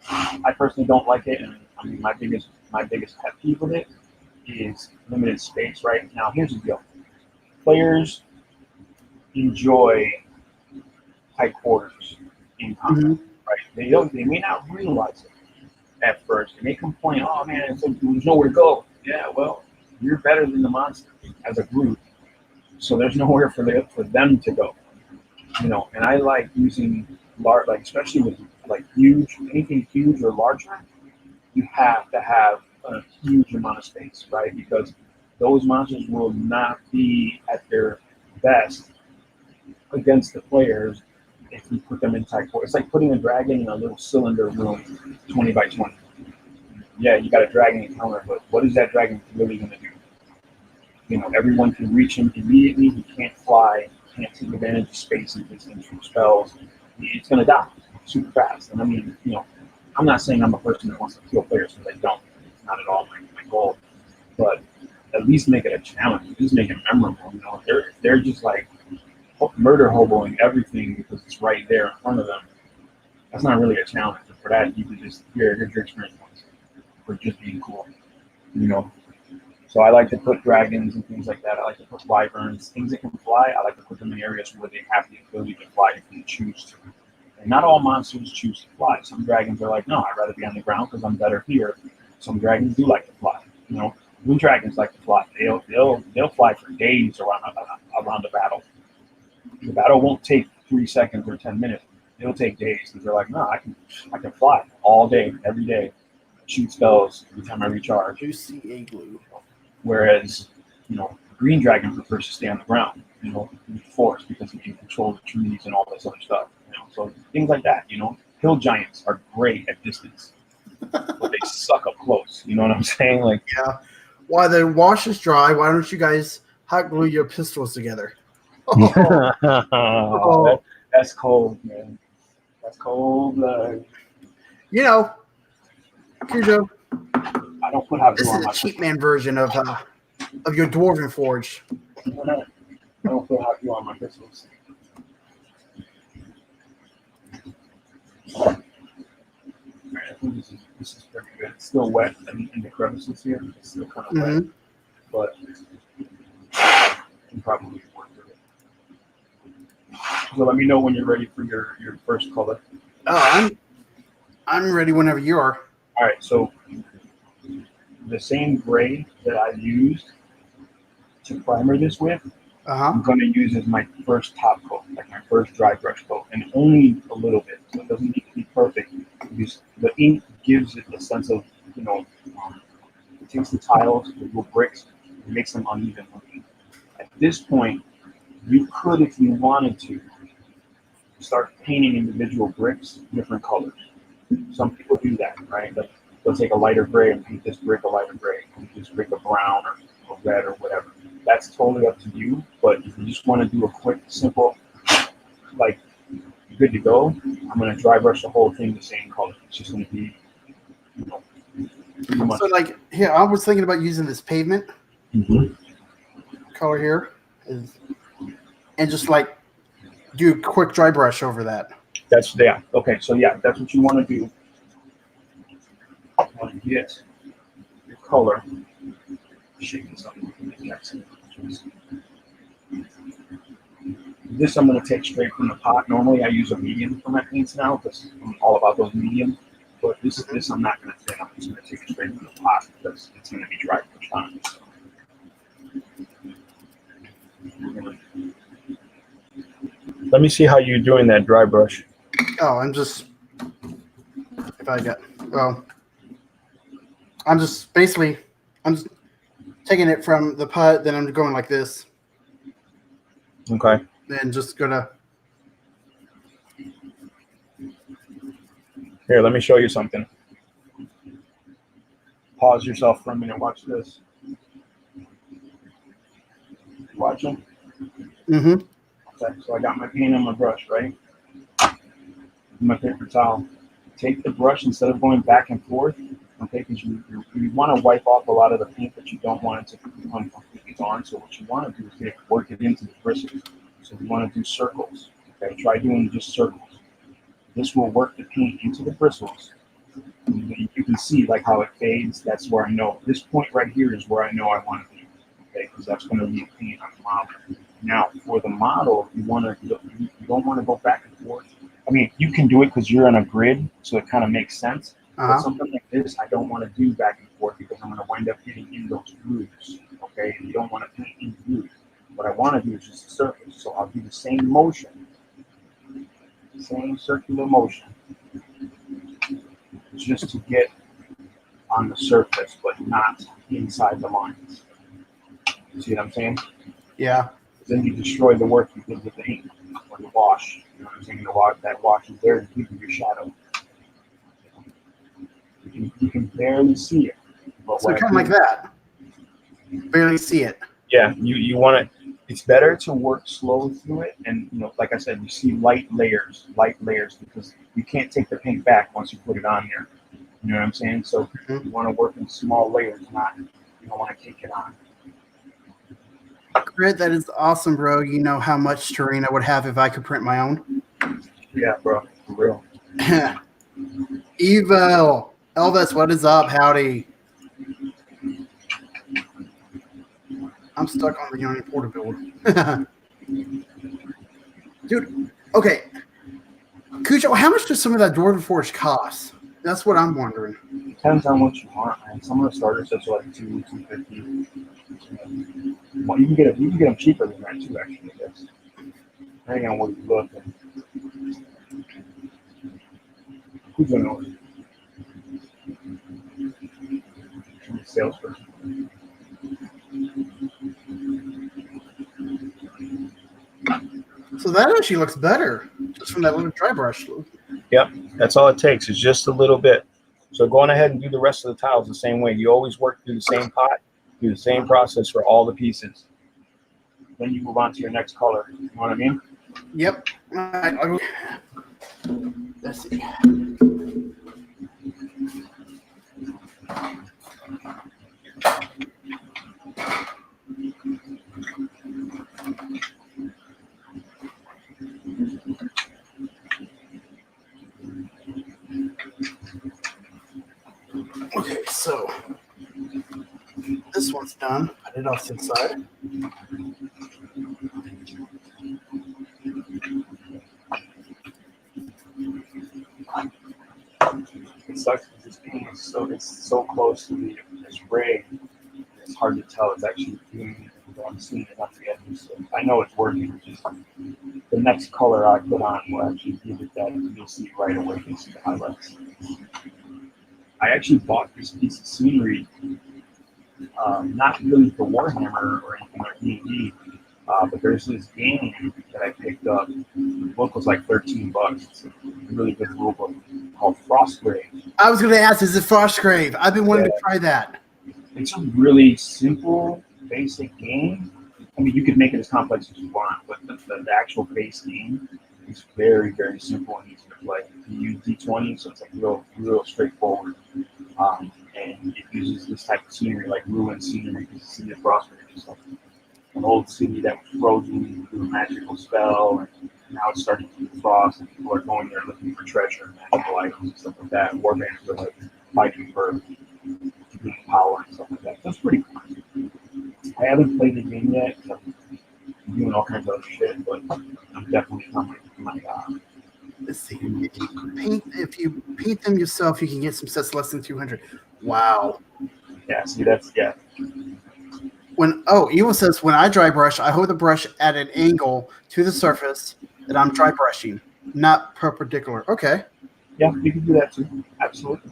I personally don't like it, and I mean my biggest pet peeve with it is limited space. Right now, here's the deal: players enjoy tight quarters in combat. Right? They may not realize it at first. They may complain, "Oh man, there's nowhere to go." Yeah, well, you're better than the monster as a group, so there's nowhere for them to go. And I like using large, like especially with like huge, anything huge or larger, you have to have a huge amount of space, right? Because those monsters will not be at their best against the players if you put them in type 4. It's like putting a dragon in a little cylinder room, 20 by 20. Yeah, you got a dragon encounter, but what is that dragon really going to do? Everyone can reach him immediately. He can't fly, can't take advantage of space and distance from spells. It's going to die super fast. And I mean, I'm not saying I'm a person that wants to kill players because I don't. It's not at all my goal. But at least make it a challenge. At least make it memorable. They're just like murder hoboing everything because it's right there in front of them. That's not really a challenge. For that, you can just here's your experience points for just being cool. So I like to put dragons and things like that. I like to put wyverns, things that can fly. I like to put them in areas where they have the ability to fly if they choose to. And not all monsters choose to fly. Some dragons are like, no, I'd rather be on the ground because I'm better here. Some dragons do like to fly. Blue dragons like to fly. They'll fly for days around the battle. The battle won't take 3 seconds or 10 minutes. It'll take days because they're like, no, I can fly all day, every day, shoot spells every time I recharge. Juicy igloo. Whereas, green dragon prefers to stay on the ground, in the forest because he can control the trees and all this other stuff. So things like that. Hill giants are great at distance, but they suck up close. You know what I'm saying? Like, yeah. While the wash is dry, why don't you guys hot glue your pistols together? Oh, that's cold, man. That's cold blood. Cujo, I don't put hot this glue on is a my cheap man version of your dwarven forge. I don't put hot glue on my pistols. Alright, I think this is pretty good. It's still wet in the crevices here. It's still kind of wet, but can probably work with it. So let me know when you're ready for your first color. Oh, I'm ready whenever you are. All right, so the same gray that I used to primer this with, I'm going to use as my first top coat, like my first dry brush coat, and only a little bit. So it doesn't need to be perfect. Because the ink gives it a sense of, it takes the tiles, the little bricks, and makes them uneven. At this point, you could, if you wanted to, start painting individual bricks different colors. Some people do that, right? They'll take a lighter gray and paint this brick a lighter gray, paint this brick a brown or red or whatever. That's totally up to you. But if you just want to do a quick, simple, like, good to go, I'm going to dry brush the whole thing the same color. It's just going to be, pretty much. So, like, here, I was thinking about using this pavement color here, and just like do a quick dry brush over that. Okay, so that's what you want to do. You want to get your color. Shaking something. This I'm going to take straight from the pot. Normally I use a medium for my paints now because I'm all about those medium. But this I'm not going to thin. I'm just going to take it straight from the pot because it's going to be dry for time. Let me see how you're doing that dry brush. Oh, I'm just taking it from the pot, then I'm going like this. Okay. Then just gonna. Here, let me show you something. Pause yourself for a minute. Watch this. Watching? Okay, So I got my paint on my brush, right? My paper towel. Take the brush instead of going back and forth, okay? Because you want to wipe off a lot of the paint, but you don't want it to become completely gone. So what you want to do is work it into the bristles. So you want to do circles. Okay, try doing just circles. This will work the paint into the bristles. You can see like how it fades. That's where I know. This point right here is where I know I want to be. Okay, because that's going to be paint on the model. Now for the model, you don't want to go back and forth. I mean, you can do it because you're on a grid, so it kind of makes sense. But something like this, I don't want to do back and forth because I'm going to wind up getting in those grooves. Okay, and you don't want to paint in grooves. What I want to do is just a surface. So I'll do the same motion, same circular motion just to get on the surface, but not inside the lines. You see what I'm saying? Yeah. Then you destroy the work you did with the ink or the wash. You know what I'm saying? The wash, that wash is there to keep your shadow. You can barely see it. But So kind of like that. Barely see it. Yeah, you want to. It's better to work slow through it, and like I said, you see light layers, because you can't take the paint back once you put it on there. You know what I'm saying? So you want to work in small layers, you don't want to take it on. Grit, that is awesome, bro. You know how much terrain I would have if I could print my own? Yeah, bro, for real. Evil. Elvis, what is up? Howdy. I'm stuck on the Union Porter build. Dude, okay. Cujo, how much does some of that Dwarven Forge cost? That's what I'm wondering. Depends on what you want, man. Some of the starter sets are like $250. Well, you can get them cheaper than that too, actually. I guess. Depending on where you look. Who's gonna know? Salesperson. So that actually looks better just from that little dry brush. Yep, that's all it takes. It's just a little bit. So go on ahead and do the rest of the tiles the same way. You always work through the same pot, do the same process for all the pieces. Then you move on to your next color. You know what I mean? Yep. Let's see. Okay, so this one's done. Put it off to the side. It sucks because this paint is so close to the spray. It's hard to tell. It's actually doing it. I'm seeing it on the edges. So I know it's working. Just the next color I put on will actually give it that. You'll see it right away. You'll see the highlights. I actually bought this piece of scenery, not really for Warhammer or anything like D&D, but there's this game that I picked up. The book was like $13. It's a really good rule book called Frostgrave. I was going to ask, is it Frostgrave? I've been wanting to try that. It's a really simple, basic game. I mean, you could make it as complex as you want, but the actual base game is very, very simple and easy to play. You use D20, so it's like real straightforward. And it uses this type of scenery, like ruined scenery, because the city of Frostgrave is like an old city that was frozen through a magical spell, and now it's starting to defrost, and people are going there looking for treasure, magical items, and stuff like that. Warbands are like fighting for power and stuff like that. So it's pretty fun. I haven't played the game yet. I'm doing all kinds of other shit, but I'm definitely coming. Let's see. If you paint them yourself, you can get some sets less than 200. Wow. Yeah. See, that's Evil says when I dry brush, I hold the brush at an angle to the surface that I'm dry brushing, not perpendicular. Okay. Yeah, you can do that too. Absolutely.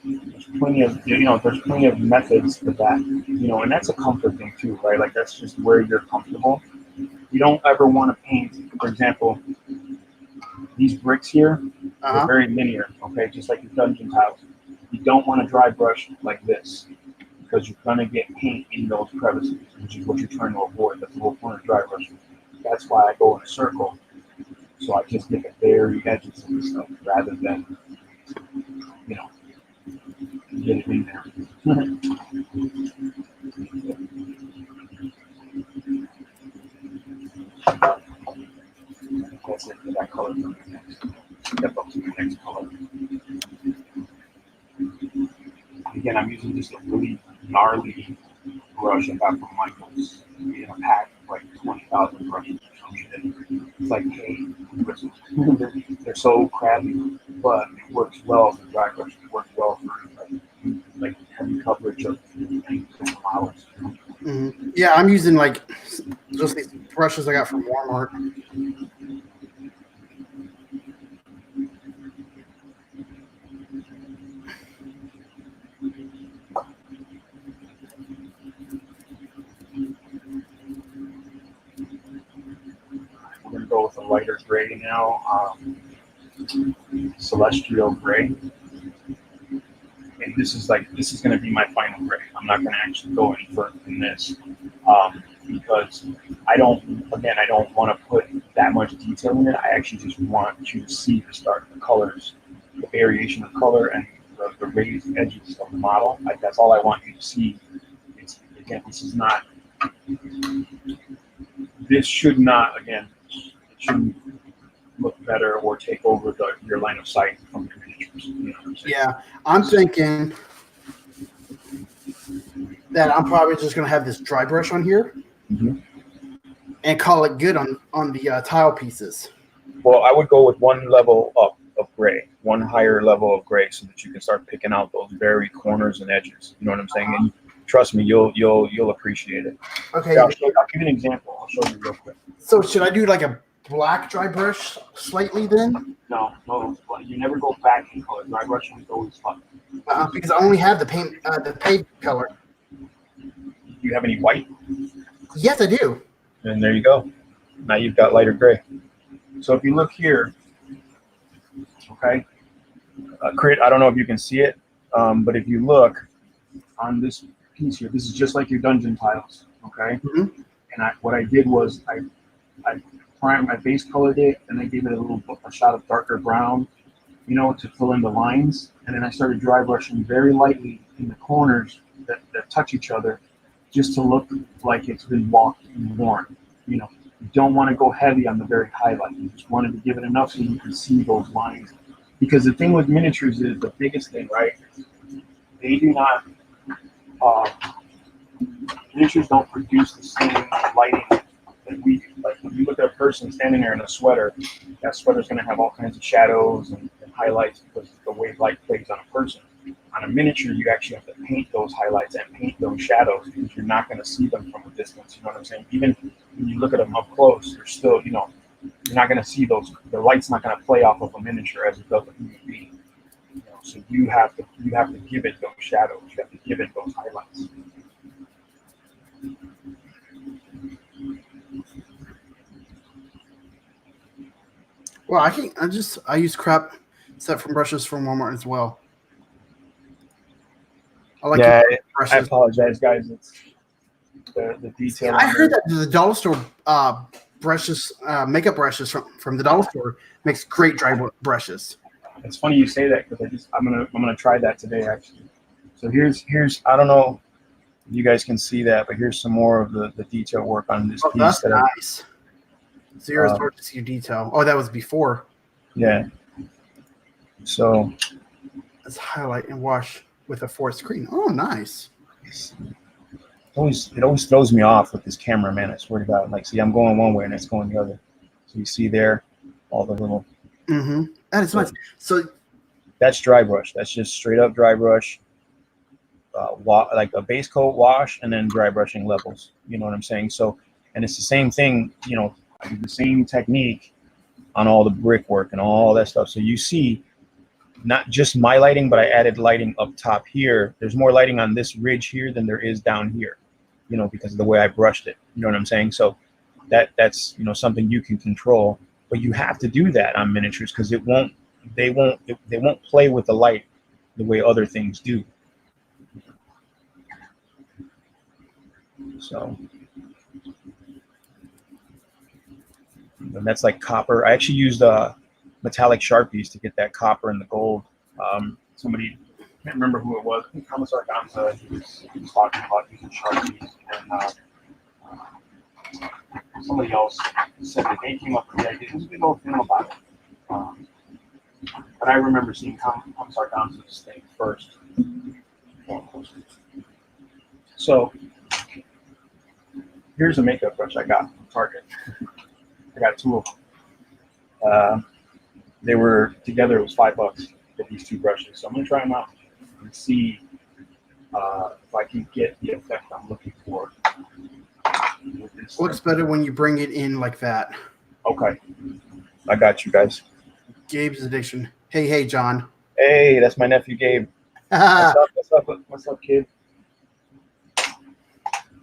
There's plenty of methods for that. And that's a comfort thing too, right? Like that's just where you're comfortable. You don't ever want to paint, for example, these bricks here are very linear, okay, just like your dungeon tiles. You don't want to dry brush like this because you're going to get paint in those crevices, which is what you're trying to avoid. That's the whole point of dry brushing. That's why I go in a circle, so I just get the very edges of the stuff rather than, get it in there. That's it for that color. Step up to the next color. Again, I'm using just a really gnarly brush I got from Michael's in a pack of like 20,000 brushes or something. It's like, hey, bristles. They're so crabby, but it works well for dry brush. It works well for like heavy coverage of flowers. Mm-hmm. Yeah, I'm using like just these brushes I got from Walmart. lighter gray now, celestial gray. And this is going to be my final gray. I'm not going to actually go any further than this because I don't want to put that much detail in it. I actually just want you to see the colors, the variation of color, and the raised edges of the model. That's all I want you to see. This should not, again, it shouldn't look better or take over your line of sight from your miniatures. You know what I'm saying? Yeah, I'm thinking that I'm probably just going to have this dry brush on here and call it good on the tile pieces. Well, I would go with one level up of gray, one higher level of gray, so that you can start picking out those very corners and edges. You know what I'm saying? And trust me, you'll appreciate it. Okay. Yeah, I'll give you an example. I'll show you real quick. So should I do like a black dry brush slightly then? No, you never go back in color. Dry brushing is always fun. Because I only have the paint color. Do you have any white? Yes, I do. And there you go. Now you've got lighter gray. So if you look here, okay, Crit, I don't know if you can see it, but if you look on this piece here, this is just like your dungeon tiles, okay? Mm-hmm. And what I did was I primed, I base colored it, and I gave it a shot of darker brown, to fill in the lines. And then I started dry brushing very lightly in the corners that touch each other, just to look like it's been walked and worn. You don't want to go heavy on the very highlight. You just wanted to give it enough so you can see those lines. Because the thing with miniatures is the biggest thing, right? They do not, miniatures don't produce the same lighting that we do. Like when you look at a person standing there in a sweater, that sweater's going to have all kinds of shadows and highlights because of the way light plays on a person. On a miniature, you actually have to paint those highlights and paint those shadows because you're not going to see them from a distance. You know what I'm saying? Even when you look at them up close, you're still, you're not going to see those. The light's not going to play off of a miniature as it does a human being. So you have to give it those shadows. You have to give it those highlights. Well, I use crap set from brushes from Walmart as well. I apologize, guys. It's the detail. Yeah, I heard that the dollar store brushes, makeup brushes from the dollar store makes great dry brushes. It's funny you say that because I'm gonna try that today actually. So here's I don't know if you guys can see that, but here's some more of the detail work on this piece. That's nice. Zero's hard to see your detail. Oh, that was before. Yeah. So let's highlight and wash with a fourth screen. Oh, nice. It always throws me off with this camera, man. I swear to God. Like, see, I'm going one way and it's going the other. So you see there, all the little. Mm-hmm. That is nice. So that's dry brush. That's just straight up dry brush. Like a base coat wash and then dry brushing levels. You know what I'm saying? So, and it's the same thing. I do the same technique on all the brickwork and all that stuff. So you see. Not just my lighting, but I added lighting up top here. There's more lighting on this ridge here than there is down here, because of the way I brushed it. You know what I'm saying? So that's something you can control, but you have to do that on miniatures because they won't play with the light the way other things do. So, and that's like copper. I actually used metallic Sharpies to get that copper and the gold. Somebody, I can't remember who it was. I think Commissar Gonza, he was talking about using Sharpies, and somebody else said that they came up with the idea. There's a big old film about it. But I remember seeing Commissar Gonza's thing first. So here's a makeup brush I got from Target. I got two of them. They were together. It was $5 for these two brushes. So I'm gonna try them out and see if I can get the effect I'm looking for. Looks better when you bring it in like that. Okay, I got you guys. Gabe's addiction. Hey, John. Hey, that's my nephew Gabe. What's up, kid?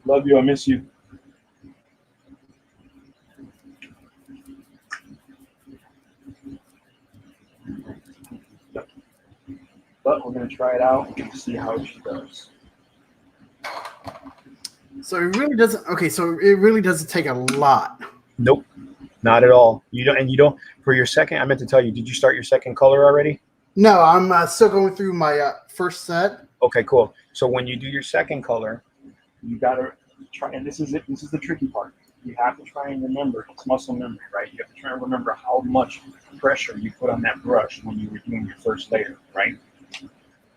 Love you. I miss you. but we're going to try it out and see how she does. So it really doesn't. Okay, so it really doesn't take a lot. Nope, not at all. You don't, and you don't. For your second, I meant to tell you. Did you start your second color already? No, I'm still going through my first set. Okay, cool. So when you do your second color, you gotta try, and this is it. This is the tricky part. You have to try and remember. It's muscle memory, right? You have to try and remember how much pressure you put on that brush when you were doing your first layer, right?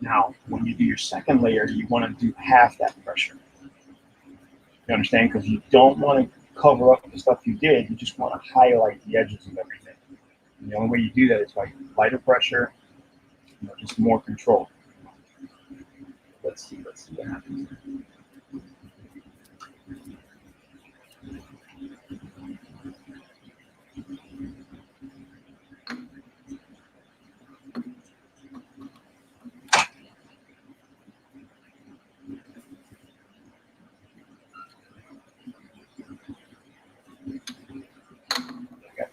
Now, when you do your second layer, you want to do half that pressure. You understand? Because you don't want to cover up the stuff you did. You just want to highlight the edges of everything. And the only way you do that is by lighter pressure, just more control. Let's see what happens.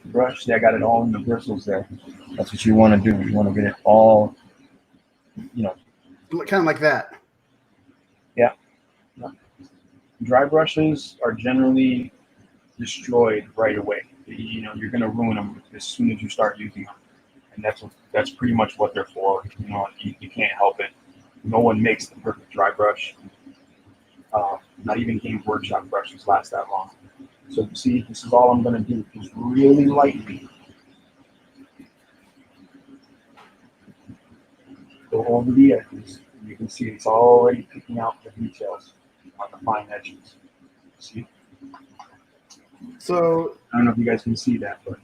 Brush. See, I got it all in the bristles there. That's what you want to do. You want to get it all, Kind of like that. Yeah. Dry brushes are generally destroyed right away. You're going to ruin them as soon as you start using them, and that's pretty much what they're for. You can't help it. No one makes the perfect dry brush. Not even Games Workshop brushes last that long. So see, this is all I'm going to do, just really lightly go over the edges. You can see it's already picking out the details on the fine edges. See? So I don't know if you guys can see that, but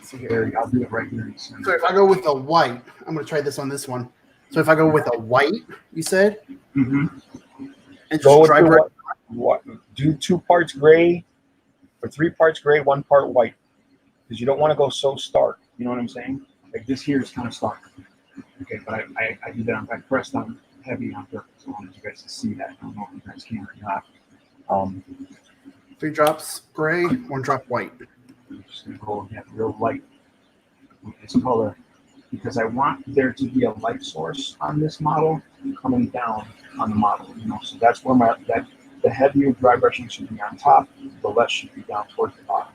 here, I'll do it right here in the center. So if I go with a white, I'm going to try this on this one. So if I go with a white, you said? Mm-hmm. And just dry brush. Do 2 parts gray, or 3 parts gray, 1 part white, because you don't want to go so stark. You know what I'm saying? Like this here is kind of stark. Okay, but I did that. I pressed on heavy on purpose. I wanted you guys to see that. I don't know if you guys can or not. 3 drops gray, 1 drop white. I'm just gonna go real light with this color because I want there to be a light source on this model coming down on the model. So that's where the heavier dry brushing should be on top, the less should be down towards the bottom.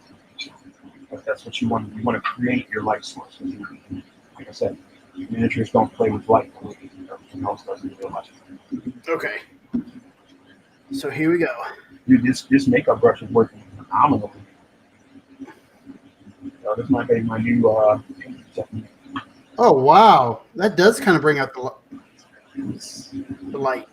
But that's what you want. You want to create your light source. Like I said, miniatures don't play with light. Everything else doesn't do much. Okay. So here we go. Dude, this makeup brush is working phenomenally. This might be my new technique. Oh, wow. That does kind of bring out the light.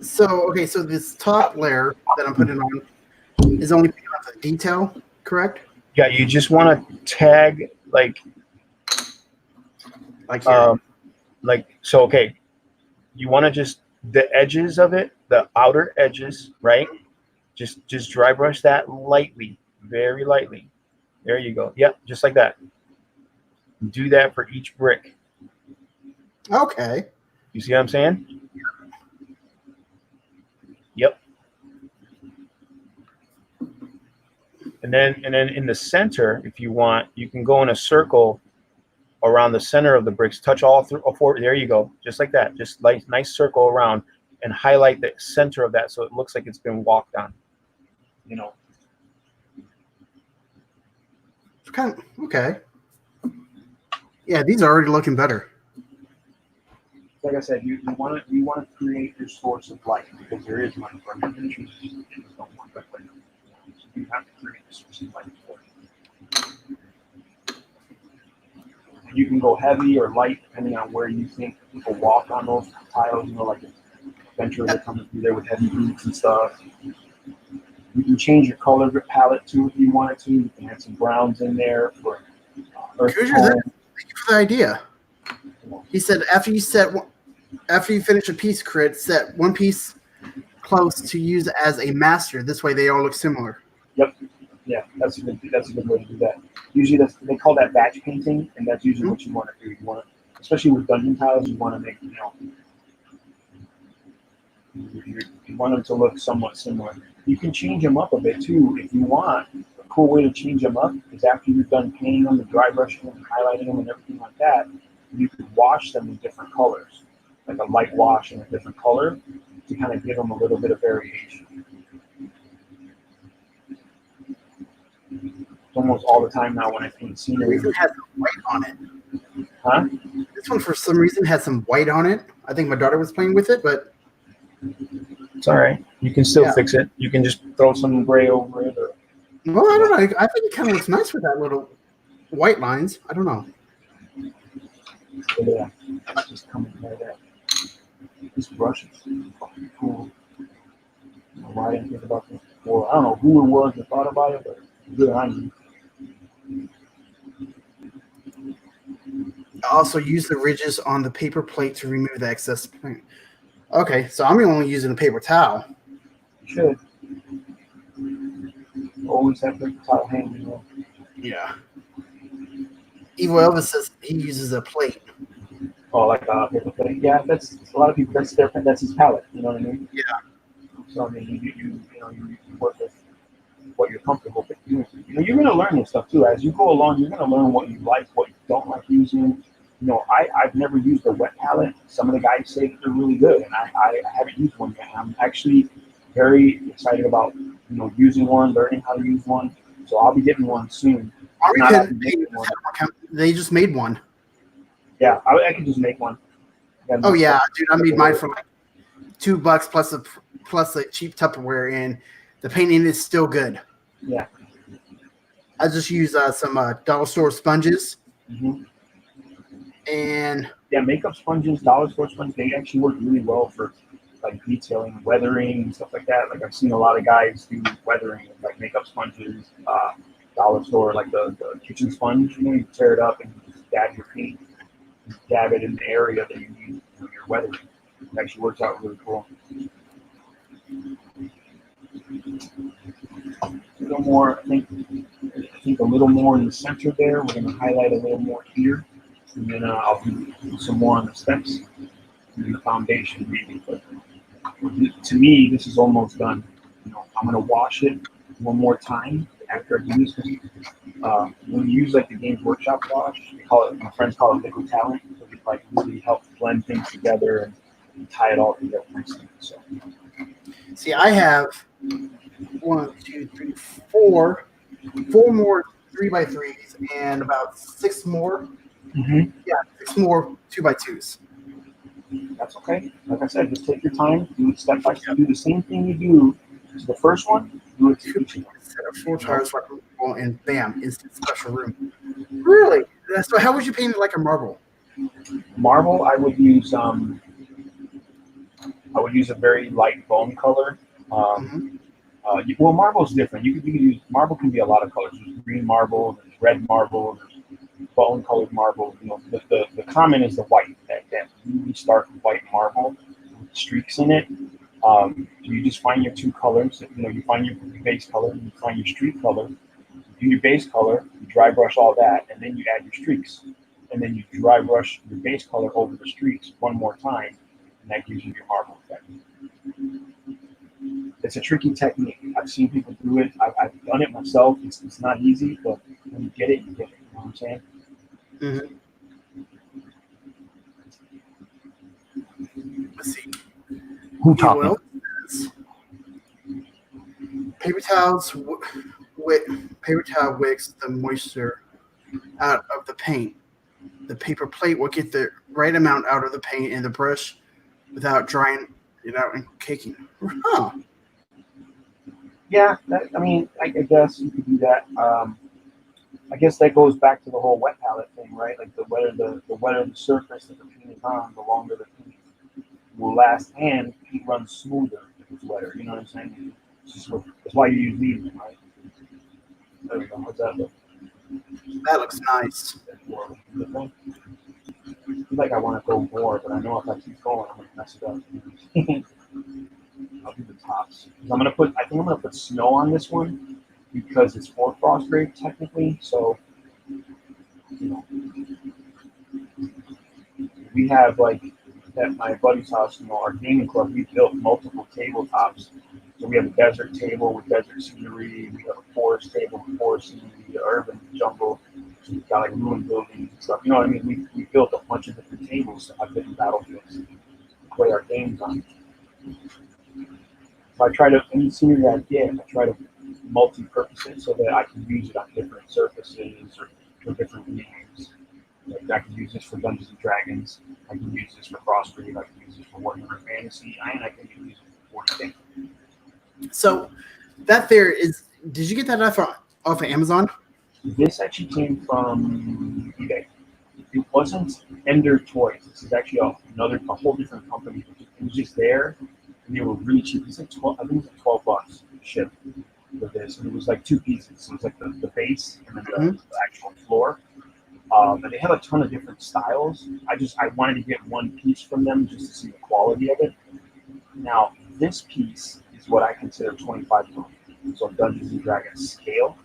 So, okay, so this top layer that I'm putting on is only picking up the detail, correct? Yeah, you just want to tag like here. So. Okay, you want to just the edges of it, the outer edges, right? Just dry brush that lightly, very lightly. There you go. Yep, just like that. Do that for each brick. Okay. You see what I'm saying? Yep. And then in the center, if you want, you can go in a circle around the center of the bricks, touch all 4. There you go. Just like that. Just like nice circle around and highlight the center of that so it looks like it's been walked on. Kind of, okay. Yeah, these are already looking better. Like I said, you want to create your source of light because there is one for miniatures. You don't want that light. You have to create a source of light for it. And you can go heavy or light depending on where you think people walk on those tiles. Like adventure, they're coming through there with heavy boots and stuff. You can change your color palette too if you wanted to. You can add some browns in there for earth tone. Thank you for the idea. He said after you finish a piece crit, set 1 piece close to use as a master. This way they all look similar. Yep. Yeah, that's a good way to do that. Usually they call that batch painting, and that's usually what you want to do. You want to especially with dungeon tiles, you want to make, you want them to look somewhat similar. You can change them up a bit too if you want. A cool way to change them up is after you've done painting them and dry brushing them and highlighting them and everything like that, you could wash them in different colors, like a light wash in a different color to kind of give them a little bit of variation. It's almost all the time now when I paint scenery. This one has some white on it. Huh? This one, for some reason, has some white on it. I think my daughter was playing with it, but it's all right. You can still fix it. You can just throw some gray over it. Or, well, I don't know. I think it kind of looks nice with that little white lines. I don't know. So yeah, it's just coming like that. This brush is fucking cool. I don't know why I didn't think about this before. I don't know who it was that thought about it, but good on you. Also, use the ridges on the paper plate to remove the excess paint. Okay, so I'm only using a paper towel. You should. Always have paper towel hanging. Yeah. Evil Elvis says he uses a plate. Oh, like a paper plate. Yeah, that's a lot of people. That's his palette. You know what I mean? Yeah. So I mean, you work with what you're comfortable with. You're going to learn this stuff too. As you go along, you're going to learn what you like, what you don't like using. I've never used a wet palette. Some of the guys say that they're really good, and I haven't used one yet. I'm actually very excited about using one, learning how to use one. So I'll be getting one soon. They just made one. Yeah, I could just make one. Oh yeah, dude! I made mine for like $2 plus a cheap Tupperware, and the painting is still good. Yeah. I just use some dollar store sponges. Mm-hmm. And yeah, makeup sponges, dollar store sponges, they actually work really well for like detailing, weathering, and stuff like that. Like I've seen a lot of guys do weathering with like makeup sponges, dollar store, like the kitchen sponge. You tear it up and you just dab your paint, dab it in the area that you need when you're weathering. It actually works out really cool. A little more, I think a little more in the center there. We're going to highlight a little more here. And then I'll do some more on the steps and the foundation maybe. But to me, this is almost done. I'm going to wash it one more time after I do this. When you use like the Games Workshop wash, my friends call it liquid talent. So it like really helps blend things together and tie it all together nicely. So, see, I have 1, 2, 3, 4 more 3x3s and about 6 more. Mm-hmm. Yeah, 6 more 2x2s. That's okay. Like I said, just take your time, do it step by step. Do the same thing you do to the first one, do it to each one. Set up 4 tires and bam, instant special room. Really? So how would you paint it like a marble? Marble, I would use a very light bone color. Well, marble is different. You could use marble can be a lot of colors. There's green marble, there's red marble, there's bone colored marble. The common is the white. That really stark white marble with streaks in it. You just find your 2 colors. You find your base color, and you find your streak color. You do your base color, you dry brush all that, and then you add your streaks. And then you dry brush your base color over the streaks one more time, and that gives you your marble effect. It's a tricky technique. I've seen people do it. I've done it myself. It's not easy, but when you get it, you get it. You know what I'm saying? Mm-hmm. Let's see. Who talking? Paper towel wicks the moisture out of the paint. The paper plate will get the right amount out of the paint in the brush without drying it out and caking. Huh. Yeah, I guess you could do that. I guess that goes back to the whole wet palette thing, right? Like the wetter the surface that the paint is on, the longer the paint will last, and paint runs smoother if it's wetter. You know what I'm saying? That's why you use leaves, right? There we go. How's that look? That looks nice. I feel like I want to go more, but I know if I keep going, I'm gonna mess it up. I'll do the tops. I think I'm gonna put snow on this one because it's for frost grade technically. So, we have like at my buddy's house, our gaming club, we built multiple tabletops. So we have a desert table with desert scenery, we have a forest table with forest scenery, urban jungle, so we've got like ruined buildings and stuff. You know what I mean? We built a bunch of different tables to have different battlefields to play our games on. So I try to, any scenery I get, I try to multi-purpose it so that I can use it on different surfaces or for different games. Like I can use this for Dungeons and Dragons. I can use this for Crossbreed. I can use this for Warhammer Fantasy, and I can use it for 40K. So that there is. Did you get that off of Amazon? This actually came from eBay. It wasn't Ender Toys. This is actually a whole different company. It was just there, and they were really cheap. It was like 12. I think it was like $12 shipped with this, and it was like two pieces. So it was like the base and then the actual floor. And they have a ton of different styles. I wanted to get one piece from them just to see the quality of it. Now, this piece is what I consider 25 million. So Dungeons and Dragons scale.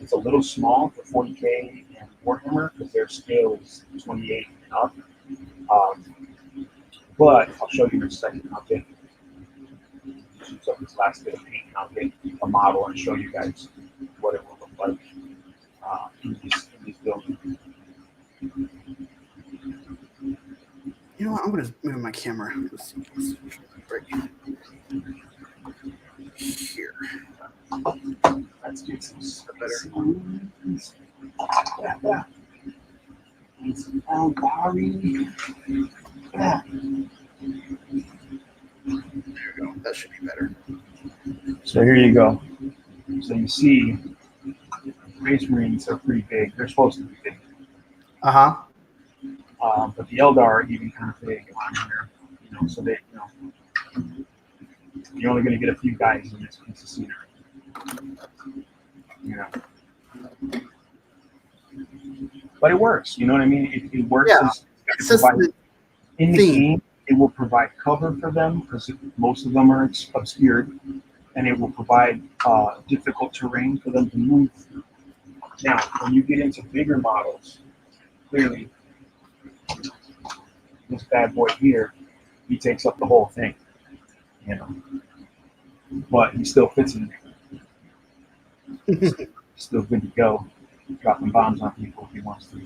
It's a little small for 40K and Warhammer because their scale is 28 and up. But I'll show you in a second. I'll get this last bit of paint and I'll get a model and show you guys what it will look like in this building. You know what? I'm going to move my camera. Right here. Let's get some Better. Yeah. Yeah. There we go. That should be better. So here you go. So you see, Space Marines are pretty big. They're supposed to be big. But the Eldar are even kind of big on here. So they, you're only going to get a few guys in this piece of scenery. But it works. You know what I mean? It works. Yeah. It's just in the game, it will provide cover for them because most of them are obscured, and it will provide difficult terrain for them to move through. Now, when you get into bigger models, clearly, this bad boy here, he takes up the whole thing, but he still fits in there. Still good to go, dropping bombs on people if he wants to.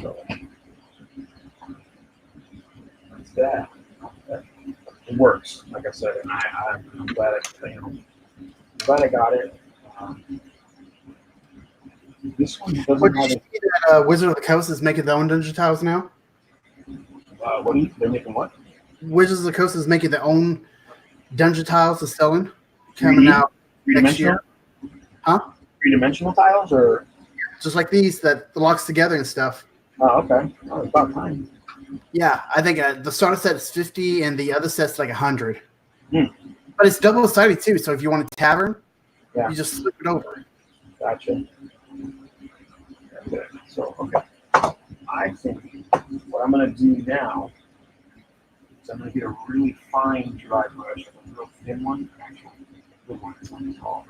So, that's that. It works, like I said, and I'm glad I got it. This one doesn't have it. Wizard of the Coast is making their own dungeon tiles now. They're making what? Wizards of the Coast is making their own dungeon tiles to selling, coming out next year. Huh? 3-dimensional tiles, or just like these that locks together and stuff. Oh, okay. Oh, it's about time. Yeah, I think the starter set is 50 and the other set's like 100. But it's double-sided too, so if you want a tavern, you just flip it over. Gotcha. Okay. So, I think what I'm going to do now is I'm going to get a really fine dry brush, a real thin one, actually, good one, it's not tall.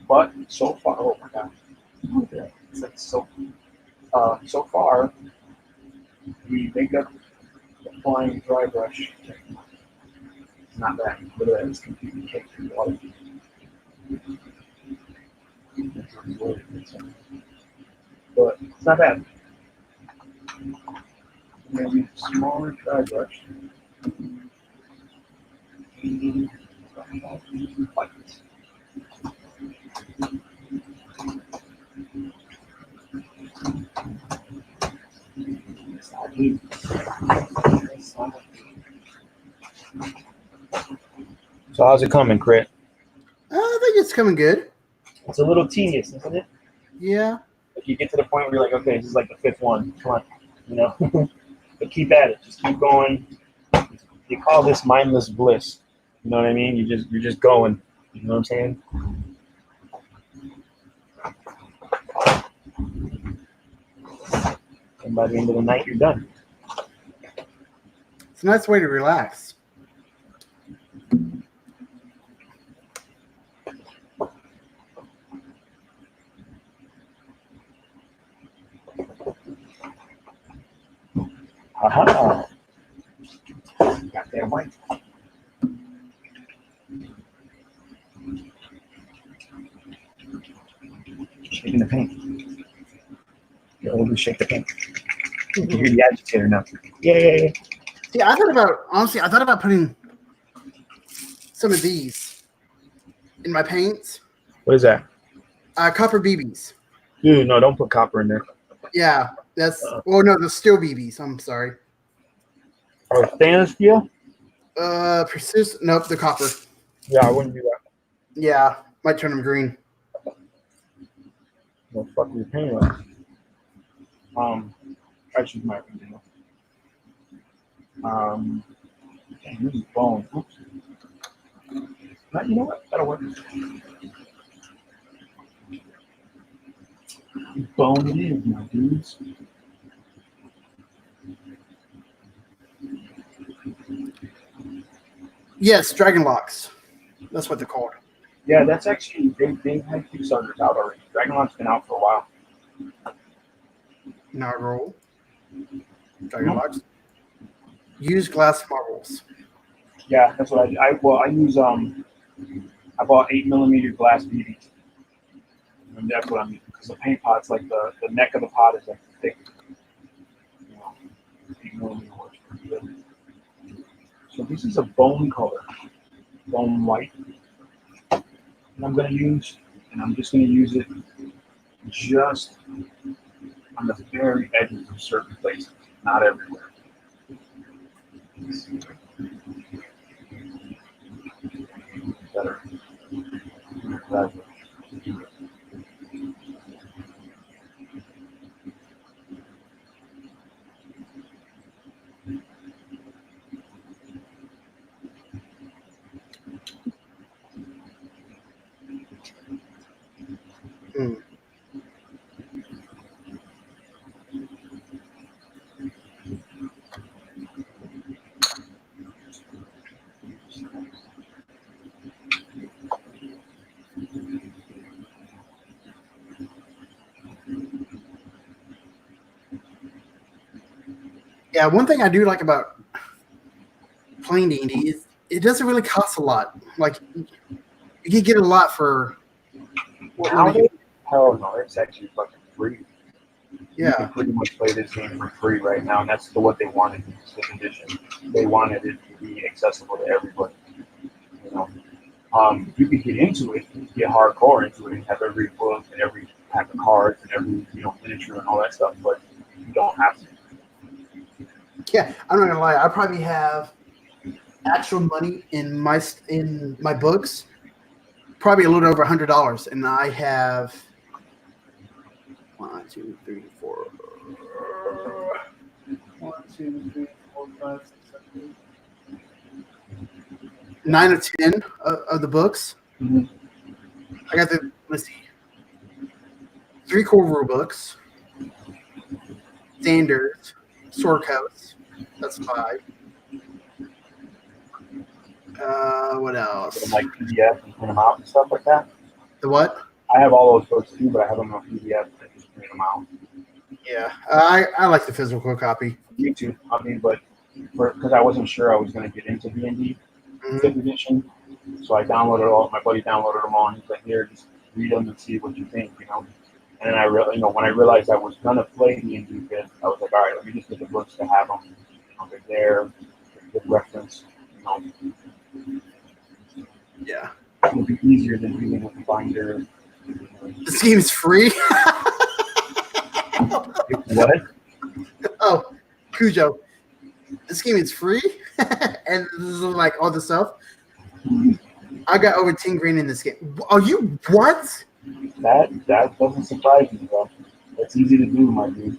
But so far, oh my god, it's like so far, we make up the flying dry brush. It's not bad. Look at that, it's completely caked in water. But it's not bad. Maybe a smaller dry brush. Like this. So how's it coming, Crit? I think it's coming good. It's a little tedious, isn't it? Yeah. If you get to the point where you're like, okay, this is like the fifth one. Come on, But keep at it. Just keep going. They call this mindless bliss. You know what I mean? You're just going. You know what I'm saying? And by the end of the night, you're done. It's a nice way to relax. Aha. Got that white. Shaking the paint. You always shake the paint. You can hear the agitator now. Yay! See, I thought about putting some of these in my paints. What is that? Copper BBs. Dude, no, don't put copper in there. Yeah, that's. Oh no, the steel BBs. I'm sorry. Or stainless steel? Persist. Nope, the copper. Yeah, I wouldn't do that. Yeah, might turn them green. Well, fuck your paint on. I choose my opinion. This is bone. Oops. You know what? That'll work. Bone it is, my dudes. Yes, Dragon Locks. That's what they're called. Yeah, that's actually they had Kickstarters out already. Dragonlock's been out for a while. Narrow. Dragon Locks. Use glass marbles. Yeah, that's what I use I bought 8mm glass BBs. And that's what I'm using because the paint pot's like the neck of the pot is like thick. 8mm works pretty good. So this is a bone color, bone white. And I'm just gonna use it just on the very edges of certain places, not everywhere. Better. Yeah, one thing I do like about playing D&D is it doesn't really cost a lot. Like you can get a lot for. Nowadays, hell no, it's actually fucking free. Yeah. You can pretty much play this game for free right now, and that's what they wanted in this edition. They wanted it to be accessible to everybody. You know, you could get into it, get hardcore into it, and have every book and every pack of cards and every miniature and all that stuff, but you don't have to. Yeah, I'm not gonna lie. I probably have actual money in my books, probably a little over $100, and I have 1, 2, 3, 4. 1, 2, 3, 4, 5, 6, 7, 8. 9 or 10 of the books. Mm-hmm. I got the 3 core rule books, standards, sword coats. That's 5. What else? Like PDF and print them out and stuff like that. The what? I have all those books too, but I have them on PDF and just print them out. Yeah, I like the physical copy. Me too. I mean, but because I wasn't sure I was going to get into D&D 5th edition, so I downloaded all. My buddy downloaded them all, and he's like, "Here, just read them and see what you think," And then when I realized I was gonna play D&D 5th, I was like, "All right, let me just get the books to have them. They're there, good reference. Yeah, It'll be easier than reading with the binder." this game is free. What? Oh, Cujo. This game is free, and this is like all the stuff. I got over 10 grand in this game. Are you what? That doesn't surprise me, bro. That's easy to do, my dude.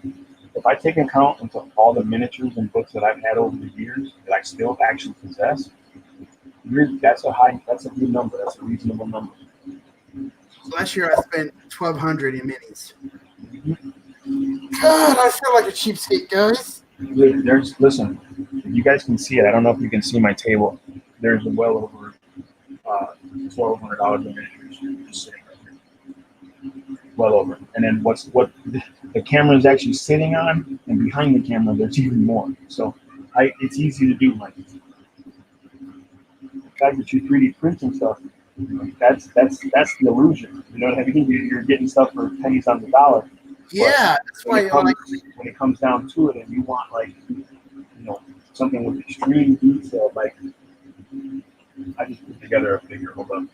If I take account into all the miniatures and books that I've had over the years that I still actually possess, that's a good number. That's a reasonable number. Last year I spent $1,200 in minis. God, I feel like a cheapskate, guys. Listen, you guys can see it. I don't know if you can see my table. There's well over $1,200 in miniatures just sitting right here. Well over. And then what the camera is actually sitting on, and behind the camera there's even more. So it's easy to do. Like the fact that you 3D printing stuff, that's the illusion. You know what I mean? You're getting stuff for pennies on the dollar. Yeah, that's why when it comes down to it, and you want like something with extreme detail, like I just put together a figure. Hold up.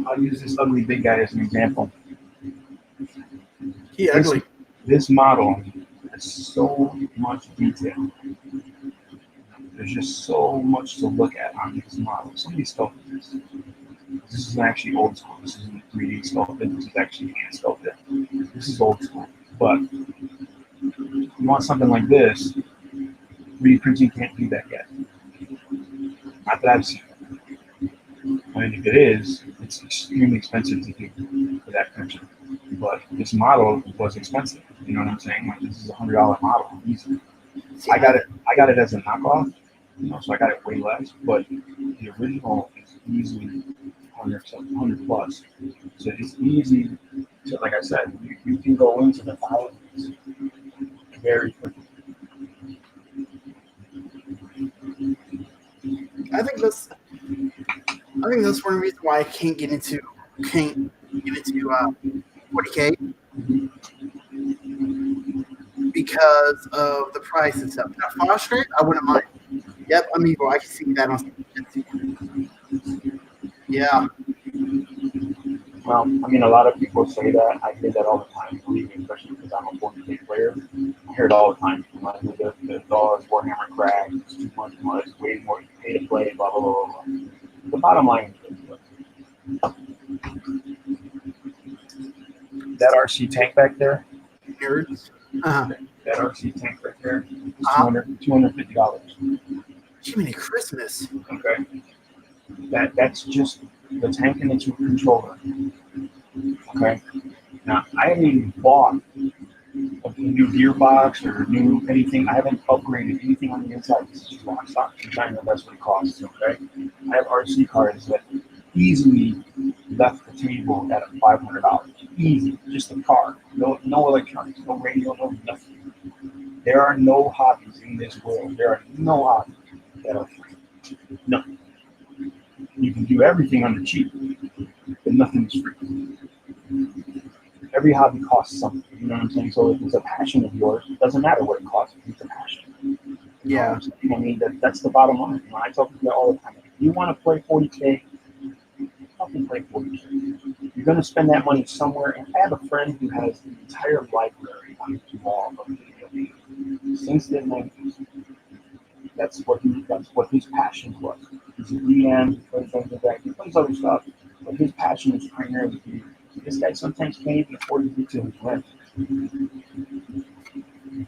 I'll use this ugly big guy as an example. He ugly. This model has so much detail. There's just so much to look at on this model. Somebody sculpted this. This is actually old school. This isn't 3D sculpted. This is actually hand sculpted. This is old school. But you want something like this, 3D printing can't do that yet. Not that I've seen. I mean, if it is, it's extremely expensive to do for that printer. But this model was expensive. You know what I'm saying? Like this is $100 model. Easy. I got it as a knockoff, so I got it way less. But the original is easily 100 plus. So it's easy to, like I said, you can go into the thousands very quickly. I think that's one reason why I can't get into 40K, because of the price and stuff. Now, Foster, I wouldn't mind. Yep, I'm evil. I can see that on. Yeah. Well, I mean, a lot of people say that. I hear that all the time, believe me, especially because I'm a 40K player. I hear it all the time. Like, the dogs, Warhammer crack, it's too much money, it's way more pay to play, blah, blah, blah, blah. The bottom line is that RC tank back there. Nerds. That RC tank right there is $250. Jiminy Christmas. Okay. That's just the tank and its controller. Okay. Now I haven't even bought a new gearbox or new anything. I haven't upgraded anything on the inside. This is just lock, stock, and shine. That's what it costs. Okay. I have RC cards that easily left the table at $500. Easy, just a car. No electronics, no radio, no nothing. There are no hobbies in this world. There are no hobbies that are free. No. You can do everything on the cheap, but nothing is free. Every hobby costs something. You know what I'm saying? So if it's a passion of yours, it doesn't matter what it costs. It's a passion. Yeah. I mean, that's the bottom line. I tell people all the time. If you want to play 40K, fucking play 40K. You're going to spend that money somewhere. And I have a friend who has the entire library on his wall of video games since the 90s. That's what his passion was. He's a DM, he plays things like that, he plays other stuff, but his passion is primarily video. This guy sometimes can't even afford to get to his rent,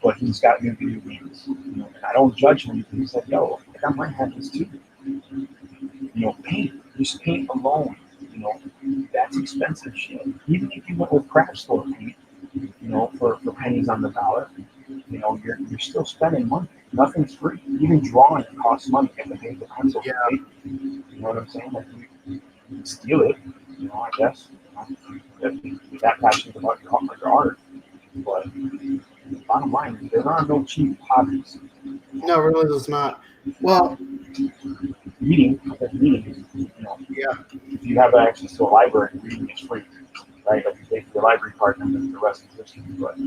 but he's got new video games. And I don't judge him. He's like, yo, I might have this too. Paint. Just paint alone. That's expensive shit. Even if you went with craft store paint, for pennies on the dollar, you're still spending money. Nothing's free. Even drawing costs money. You have to pay the pencil. Yeah. You know what I'm saying? Like you steal it. I guess. If you're that passionate about your art, but bottom line, there are no cheap hobbies. No, really, there's not. Well, reading, yeah. If you have access to a library, reading is free, right? Like you pay for your library card and then the rest is free. But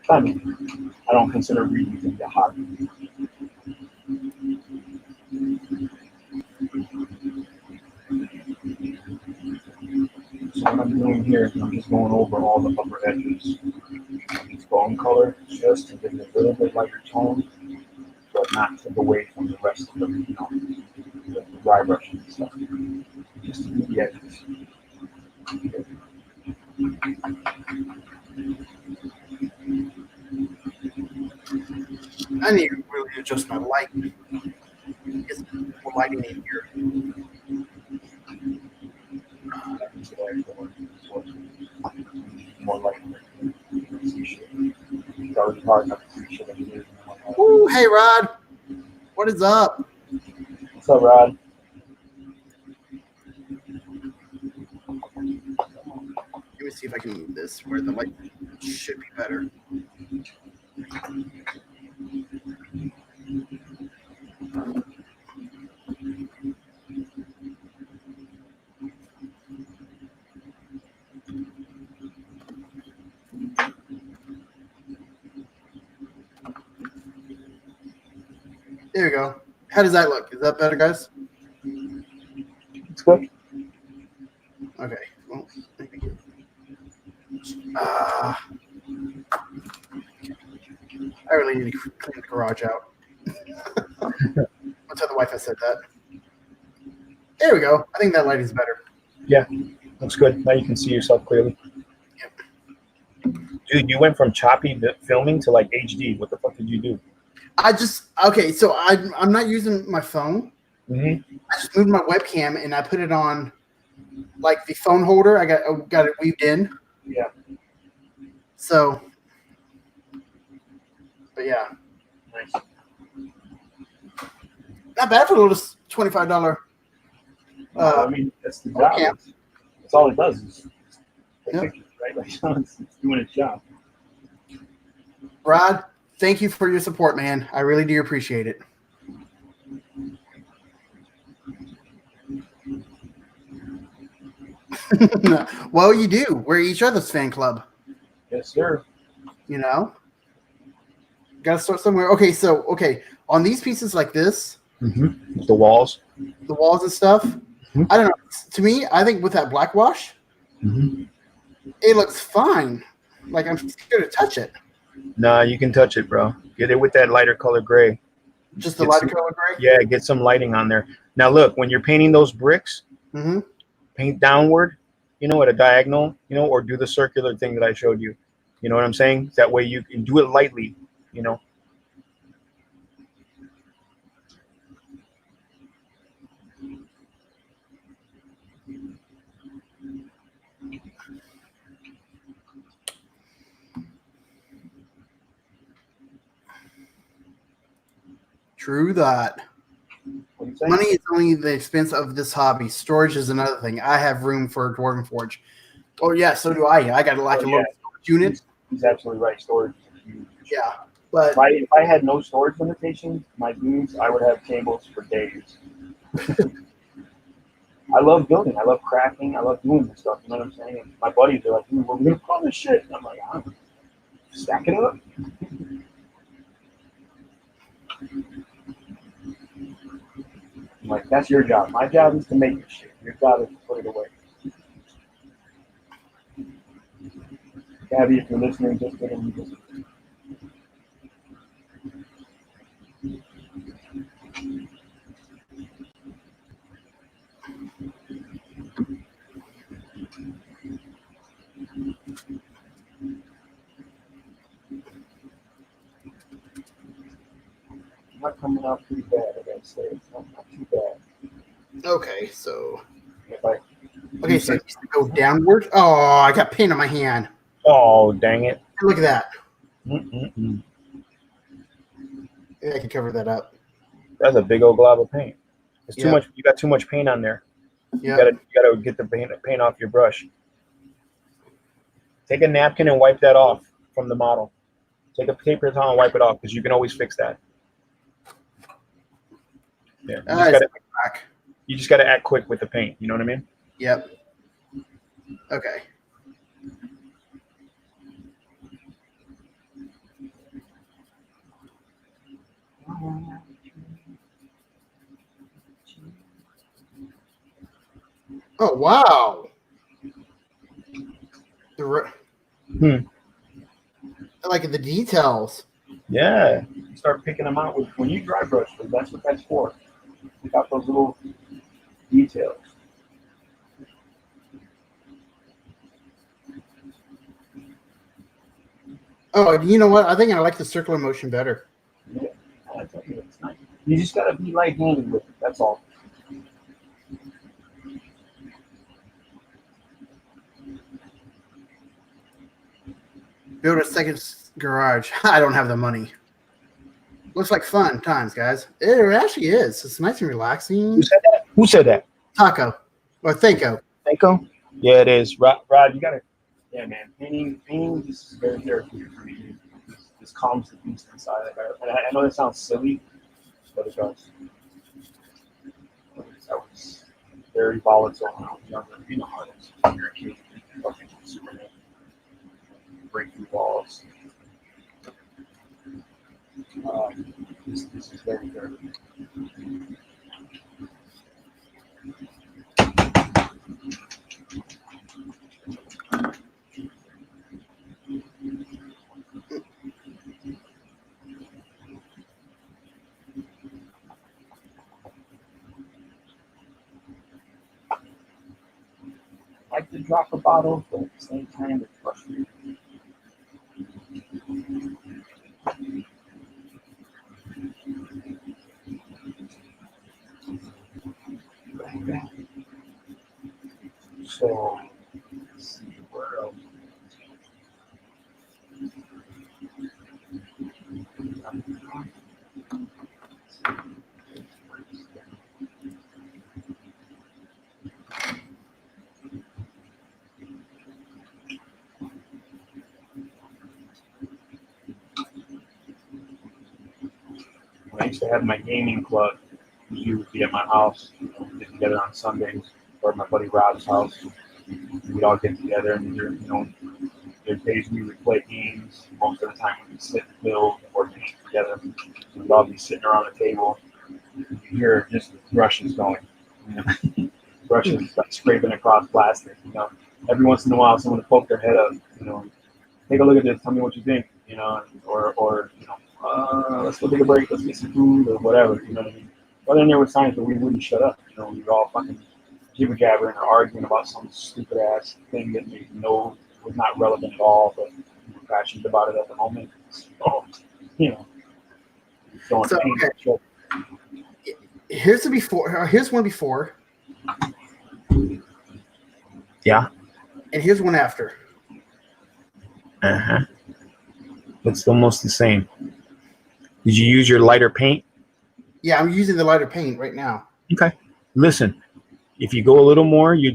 I mean, I don't consider reading to be a hobby. So what I'm doing here is I'm just going over all the upper edges. It's bone color just to give it a little bit lighter tone, but not take away from the rest of the dry brushing and stuff. Just to do the edges. I need to really adjust my lighting. Get more lighting in here. light. You can see shit. It's already hard enough to see shit every day. Ooh, hey Rod, what is up? What's up, Rod? Let me see if I can move this where the light should be better. There we go. How does that look? Is that better, guys? It's good. Okay. Well, I really need to clean the garage out. I'll tell the wife I said that. There we go. I think that light is better. Yeah, looks good. Now you can see yourself clearly. Yep. Dude, you went from choppy filming to like HD. What the fuck did you do? Okay, so I'm not using my phone. Mm-hmm. I just moved my webcam and I put it on like the phone holder. I got it weaved in. Yeah. So, but yeah, Nice. not bad for a little $25. I mean, that's the job. Yeah. That's all it does is take Yep. pictures, right? Like, it's doing its job. Rod, thank you for your support, man. I really do appreciate it. Well, you do. We're each other's fan club. Yes, sir. You know? Got to start somewhere. Okay, on these pieces like this, Mm-hmm. The walls. the walls and stuff, Mm-hmm. I don't know. To me, I think with that black wash, Mm-hmm. it looks fine. Like I'm scared to touch it. Nah, you can touch it, bro. Get it with that lighter color gray. Just the Get light some- color gray? Yeah, get some lighting on there. Now, look, when you're painting those bricks, Mm-hmm. paint downward, at a diagonal, or do the circular thing that I showed you. You know what I'm saying? That way you can do it lightly, Mm-hmm. True that. What do you think? Money is only the expense of this hobby. Storage is another thing. I have room for a Dwarven Forge. Oh yeah, so do I. I got a little storage unit. He's absolutely right. Storage is huge. Yeah, but If I had no storage limitations, my dudes, I would have tables for days. I love building. I love crafting. I love doing this stuff. You know what I'm saying? And my buddies are like, "Dude, we're gonna put on this shit." And I'm like, stack it up. I'm like, that's your job. My job is to make this shit. Your job is to put it away. Gabby, if you're listening, just get in. Not coming out pretty bad, I gotta say. It's not too bad. okay, so If I, okay, so it needs to go downward. Oh, I got paint on my hand. oh, dang it. Look at that. Mm-mm-mm. Yeah, I can cover that up. That's a big old glob of paint. It's too Yep. much. You got too much paint on there. Yeah. You gotta get the paint off your brush. Take a napkin and wipe that off from the model. Take a paper towel and wipe it off because you can always fix that. Yeah. You just gotta act quick with the paint. You know what I mean? Yep. Okay. Oh wow. I like the details. Yeah. Start picking them out when you dry brush. Because that's what that's for. Pick out those little details. Oh, you know what? I think I like the circular motion better. Yeah. I tell you, it's nice. You just gotta be light-handed with it. That's all. Build a second garage. I don't have the money. Looks like fun times, guys. It actually is. It's nice and relaxing. Who said that? Who said that? Taco or Thinko. Thinko? Yeah, it is. Rod, you gotta. Yeah, man. Painting. This is very therapeutic for me. This calms the beast inside. I know that sounds silly, but it does. I was very volatile when I was younger. You know how it is. When you're a kid, you fucking Superman. Break through walls. This is very therapeutic. I like to drop a bottle, but at the same time, it's frustrating. So, let's see, where else? When I used to have my gaming club, we would be at my house, get together on Sundays, or at my buddy Rob's house. We'd all get together, and there's days we would play games. Most of the time, we'd sit and build or paint together. So we'd all be sitting around a table. You hear just brushes going, brushes like scraping across plastic. Every once in a while, someone would poke their head up. Take a look at this. Tell me what you think. Or let's go take a break. Let's get some food or whatever. You know what I mean? But then there were times where we wouldn't shut up. We were all fucking jibber jabbering or arguing about some stupid ass thing that was not relevant at all, but we were passionate about it at the moment. So, So, here's the before. Here's one before. Yeah. And here's one after. It's almost the same. Did you use your lighter paint? Yeah, I'm using the lighter paint right now. Okay. Listen, if you go a little more, you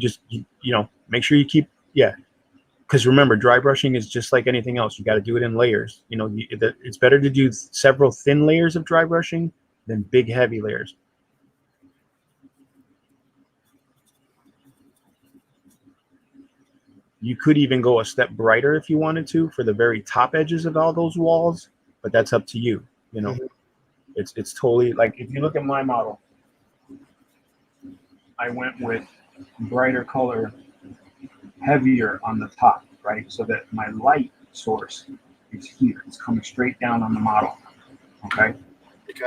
make sure you keep, because remember, dry brushing is just like anything else. You got to do it in layers. It's better to do several thin layers of dry brushing than big, heavy layers. You could even go a step brighter if you wanted to for the very top edges of all those walls, but that's up to you. It's totally like, if you look at my model, I went with brighter color, heavier on the top, right? So that my light source is here. It's coming straight down on the model. Okay.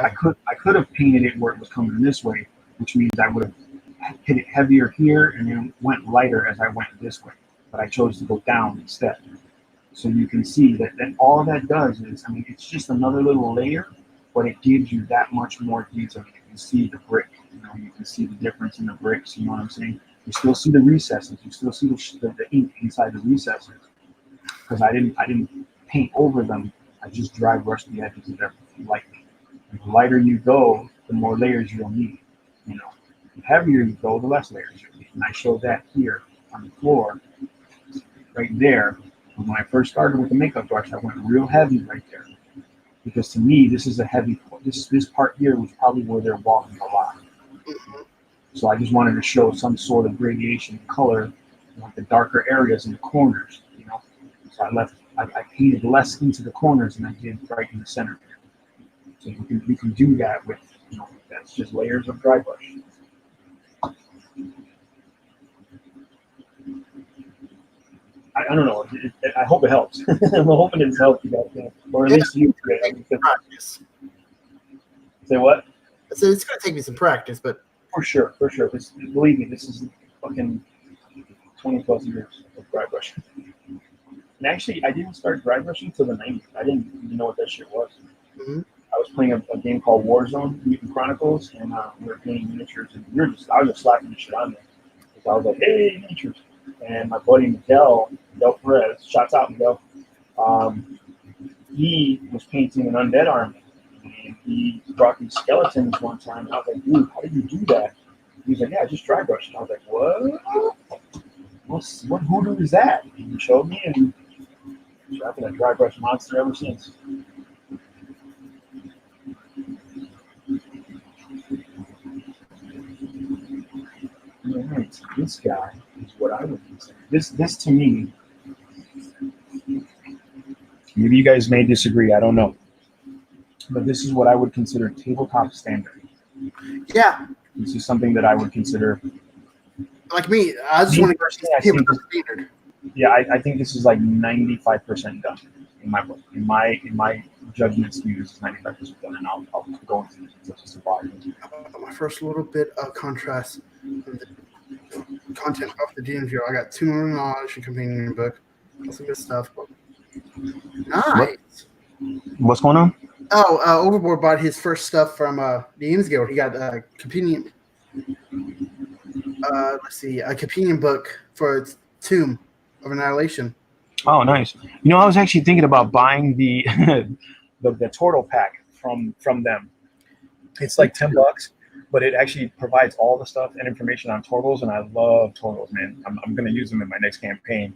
I could have painted it where it was coming this way, which means I would have hit it heavier here and then went lighter as I went this way. But I chose to go down instead. So you can see that all that does is, it's just another little layer, but it gives you that much more detail. You can see the brick, you can see the difference in the bricks, you know what I'm saying? You still see the recesses, you still see the ink inside the recesses. Because I didn't paint over them, I just dry brushed the edges of everything lightly. And the lighter you go, the more layers you'll need. The heavier you go, the less layers you'll need. And I showed that here on the floor, right there. When I first started with the makeup brush, I went real heavy right there. Because to me, this is a heavy, this part here was probably where they're walking a lot. So I just wanted to show some sort of gradation of color, like the darker areas in the corners, So I painted less into the corners than I did right in the center. So you can do that with, that's just layers of dry brush. I don't know. I hope it helps. I'm hoping it's helped you guys, or at least you. Practice. Say what? So it's going to take me some practice, but for sure. Believe me, this is fucking 20 plus years of dry brushing. And actually, I didn't start dry brushing until the 90s. I didn't even know what that shit was. Mm-hmm. I was playing a game called Warzone, Mutant Chronicles, and we were painting miniatures, and I was just slapping the shit on there. Because I was like, hey, miniatures. And my buddy Miguel Perez, shouts out Miguel, He was painting an undead army, and he brought these skeletons one time. And I was like, dude, how did you do that? He was like, yeah, I just dry brushed. I was like, what? What voodoo is that? And he showed me, and I've been a dry brush monster ever since. All right, this guy is what I would consider. This to me, maybe you guys may disagree, I don't know. But this is what I would consider tabletop standard. Yeah. This is something that I would consider. Like me, I just want to go tabletop standard. Yeah, I think this is like 95% done in my book. In my judgment views, it's 95% done, and I'll go into the details as to why. My first little bit of contrast of the content of the D&D. I got 2 more knowledge and companion book. Some good stuff. Nice. What's going on? Oh, Overboard bought his first stuff from DM's Guild. He got a companion. Let's see, a companion book for Tomb of Annihilation. Oh, nice. You know, I was actually thinking about buying the the turtle pack from them. It's like $10, but it actually provides all the stuff and information on turtles, and I love turtles, man. I'm going to use them in my next campaign.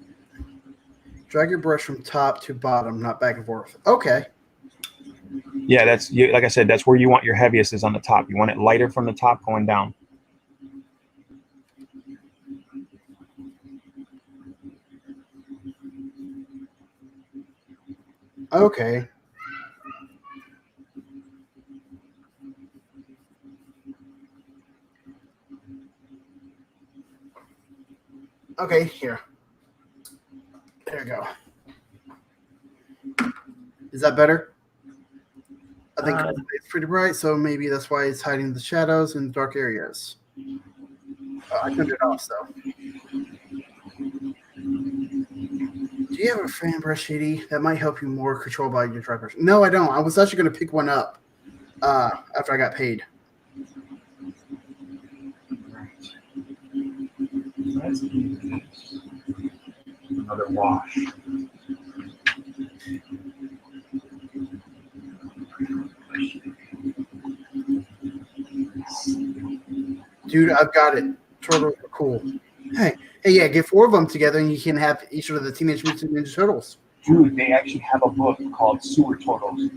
Drag your brush from top to bottom, not back and forth. Okay. Yeah, that's like I said. That's where you want your heaviest is on the top. You want it lighter from the top going down. Okay. Okay, here. There you go. Is that better? I think it's pretty bright, so maybe that's why it's hiding the shadows in dark areas. I turned it off, so. Do you have a fan brush, Shady? That might help you more control by your dry brush. No, I don't. I was actually going to pick one up after I got paid. Let's do another wash. Dude, I've got it. Turtles are cool. Hey, yeah, get 4 of them together and you can have each of the Teenage Mutant Ninja Turtles. Dude, they actually have a book called Sewer Turtles.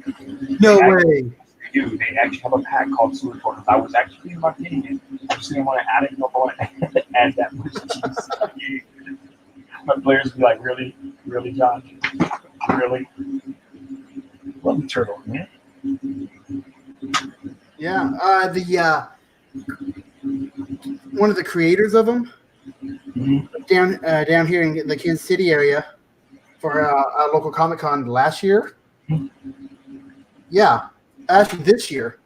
No way. Dude, they actually have a pack called Sewer Turtles. I was actually thinking about getting it. I just didn't want to add it. I want to add that much cheese. My players be like, really? Really, Josh? Really? Love the turtles, man. Yeah, one of the creators of them down here in the Kansas City area for a local Comic-Con last year. Yeah, actually this year,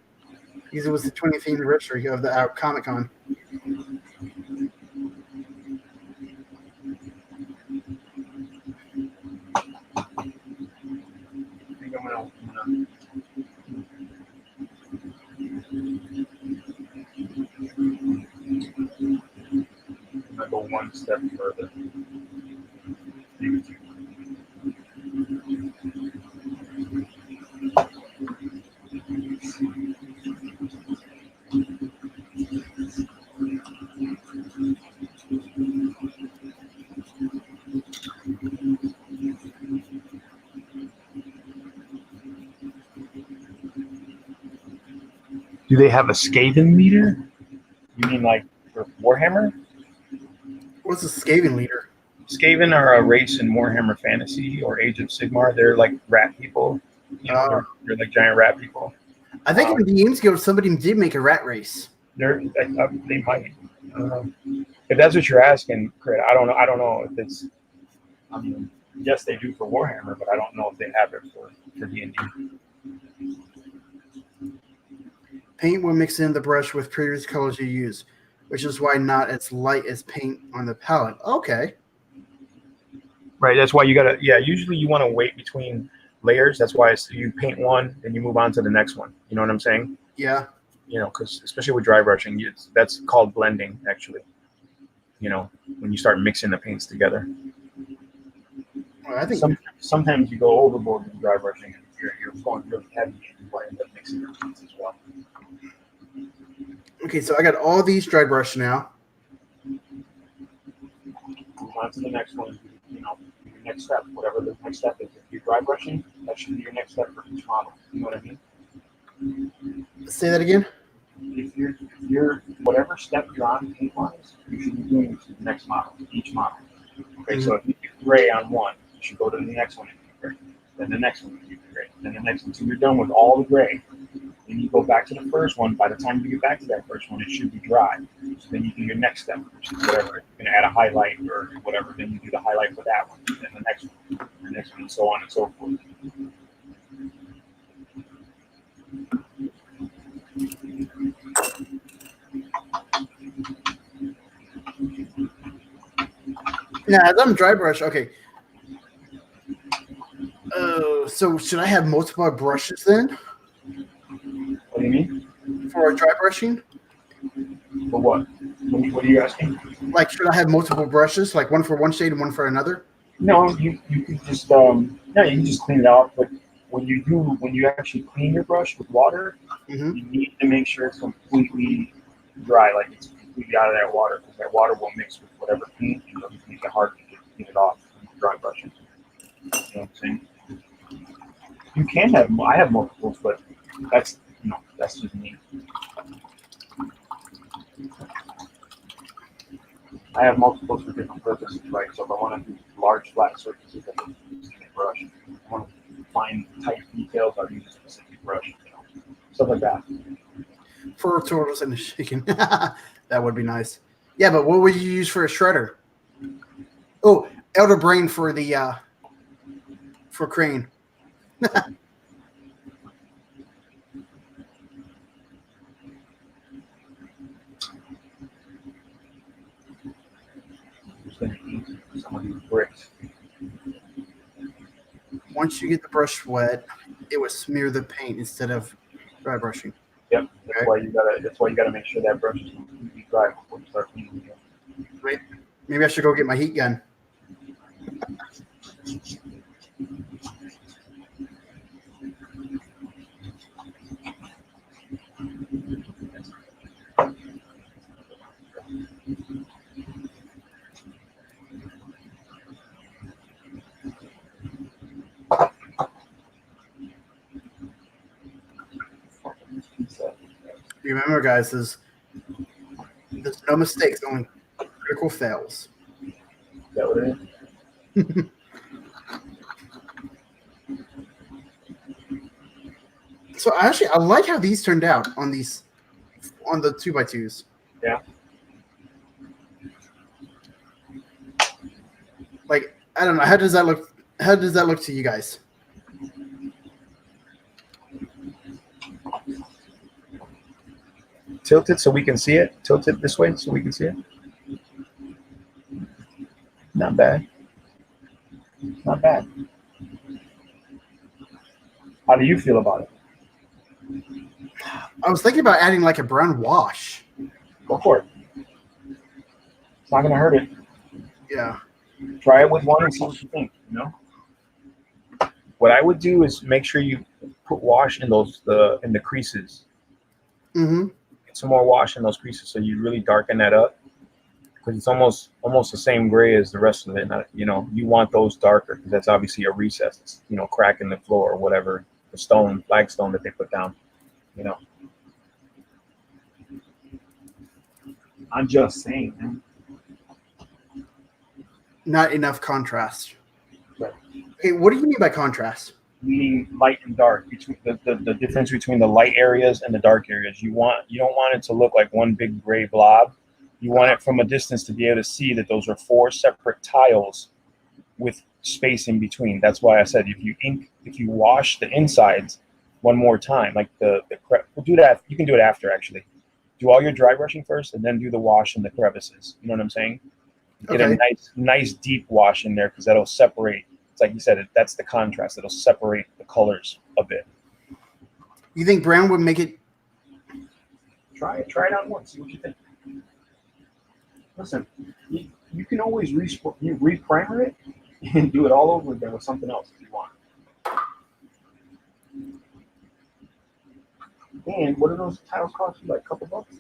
because it was the 20th anniversary of the Comic-Con. I go one step further. Do they have a Skaven leader? You mean like for Warhammer? What's a Skaven leader? Skaven are a race in Warhammer Fantasy or Age of Sigmar. They're like rat people. You know, they're like giant rat people. I think in the Games Guild somebody did make a rat race. They might. If that's what you're asking, Crit, I don't know. I don't know if it's. I mean, yes, they do for Warhammer, but I don't know if they have it for D&D. Paint will mix in the brush with previous colors you use, which is why not as light as paint on the palette. Okay. Right. That's why you gotta. Yeah. Usually you want to wait between layers. That's why you paint one, then you move on to the next one. You know what I'm saying? Yeah. You know, because especially with dry brushing, that's called blending, actually. You know, when you start mixing the paints together. Well, I think Sometimes you go overboard with dry brushing and you're going really heavy and you end up mixing your paints as well. okay. So I got all these dry brushed now. Move on to the next one. You know, your next step, whatever the next step is. If you're dry brushing, that should be your next step for each model. You know what I mean? Say that again. If you're whatever step you're on paint wise, you should be doing to the next model, each model. Okay, so if you get gray on one, you should go to the next one and do gray. Then the next one and do gray. Then the next one. So you're done with all the gray. Then you go back to the first one. By the time you get back to that first one, it should be dry. So then you do your next step, which is whatever. You're gonna add a highlight or whatever. Then you do the highlight for that one. Then the next one, the next one, and so on and so forth. Now, as I'm dry brush, okay. So should I have multiple brushes then What do you mean? for dry brushing? For what? What are you asking? Like, should I have multiple brushes, like one for one shade and one for another? No, you can just you can just clean it out. But when you actually clean your brush with water, Mm-hmm. you need to make sure it's completely dry, like it's completely out of that water, because that water will mix with whatever paint and it'll make it hard to clean it off from dry brushing. You know what I'm saying? You can have, I have multiples, but that's just me. I have multiples for different purposes, right? So if I want to do large flat surfaces, I can use a specific brush. If I want to find tight details, I'll use a specific brush. You know, stuff like that. For turtles and chicken. That would be nice. Yeah, but what would you use for a shredder? Oh, Elder Brain for the for Crane. Just going to use some of these bricks. Once you get the brush wet, it will smear the paint instead of dry brushing. Yep, that's why you gotta make sure that brush is completely dry before you start cleaning it. Wait, maybe I should go get my heat gun. Remember, guys, there's no mistakes, only critical fails. Is that what it is? So I like how these turned out on the 2x2s. Yeah. Like, I don't know, how does that look? How does that look to you guys? Tilt it so we can see it. Tilt it this way so we can see it. Not bad. Not bad. How do you feel about it? I was thinking about adding like a brown wash. Go for it. It's not going to hurt it. Yeah. Try it with one and see what you think. You know. What I would do is make sure you put wash in in the creases. Mm-hmm. Get some more wash in those creases so you really darken that up, because it's almost the same gray as the rest of it. You know, you want those darker because that's obviously a recess. It's, you know, crack in the floor or whatever, the flagstone that they put down. You know. I'm just saying, man. Not enough contrast. Right. Okay, what do you mean by contrast? Meaning light and dark, between the difference between the light areas and the dark areas. You don't want it to look like one big gray blob. You want it from a distance to be able to see that those are 4 separate tiles with space in between. That's why I said if you wash the insides one more time, like we'll do that. You can do it after, actually. Do all your dry brushing first and then do the wash in the crevices. You know what I'm saying? Get a nice deep wash in there, because that'll separate. It's like you said, that's the contrast. It'll separate the colors a bit. You think brown would make it? Try it out once. See what you think. Listen, you can always re-primer it, and do it all over again with something else if you want. And what do those tiles cost you? Like a couple bucks?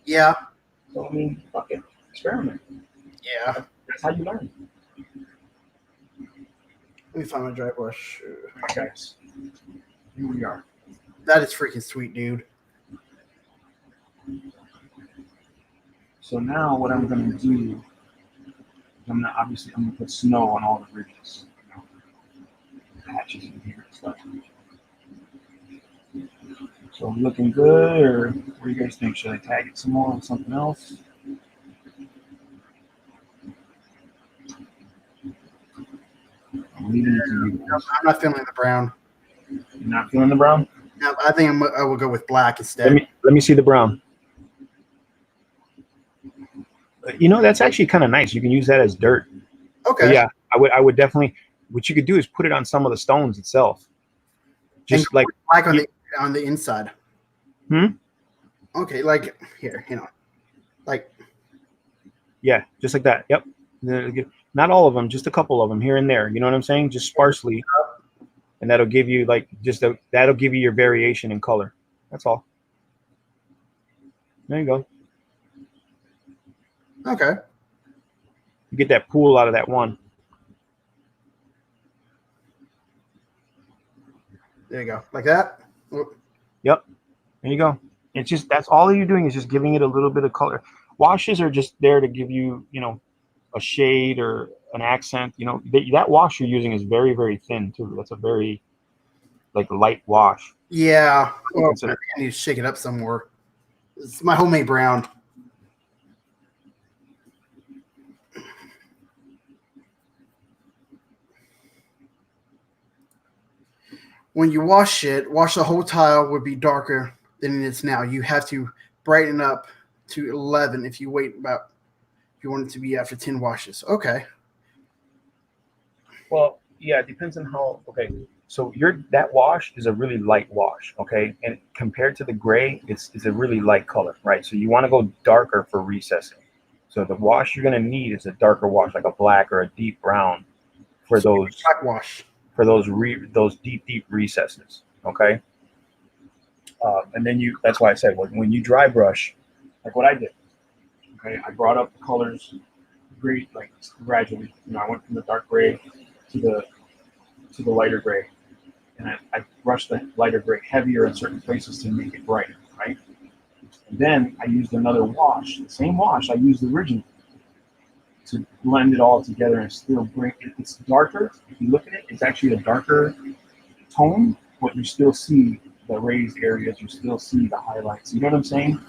Yeah. So I mean, fuck it, experiment. Yeah. That's how you learn. Let me find my dry brush. All right, guys, here we are. That is freaking sweet, dude. So now what I'm gonna do, I'm gonna put snow on all the ridges, you know, patches in here and stuff. So looking good, or what do you guys think? Should I tag it some more with something else? I'm leaving it to you. I'm not feeling the brown. You're not feeling the brown? No, I think I will go with black instead. Let me see the brown. You know, that's actually kind of nice. You can use that as dirt. Okay. But yeah, I would definitely. What you could do is put it on some of the stones itself. Just and like black on the inside. Hmm. Okay, like here, like. Yeah, just like that. Yep. Not all of them, just a couple of them here and there. You know what I'm saying? Just sparsely, and that'll give you like that'll give you your variation in color. That's all. There you go. Okay. You get that pool out of that one. There you go, like that. Yep. There you go. It's just that's all you're doing is just giving it a little bit of color. Washes are just there to give you, a shade or an accent. That wash you're using is very, very thin too. That's a very light wash. Yeah. Well, I need to shake it up some more. It's my homemade brown. When you wash the whole tile would be darker than it is now. You have to brighten up to 11 if you want it to be after 10 washes. Okay. Well, yeah, it depends on how. Okay, so that wash is a really light wash. Okay, and compared to the gray, it's a really light color, right? So you want to go darker for recessing. So the wash you're gonna need is a darker wash, like a black or a deep brown, for those black wash. For those deep recesses. Okay. And then that's why I said when you dry brush, like what I did. Okay, I brought up the colors, gradually. I went from the dark gray to the lighter gray, and I brushed the lighter gray heavier in certain places to make it brighter, right? And then I used another wash, the same wash I used originally, to blend it all together and still bring it. It's darker. If you look at it, it's actually a darker tone, but you still see the raised areas. You still see the highlights. You know what I'm saying?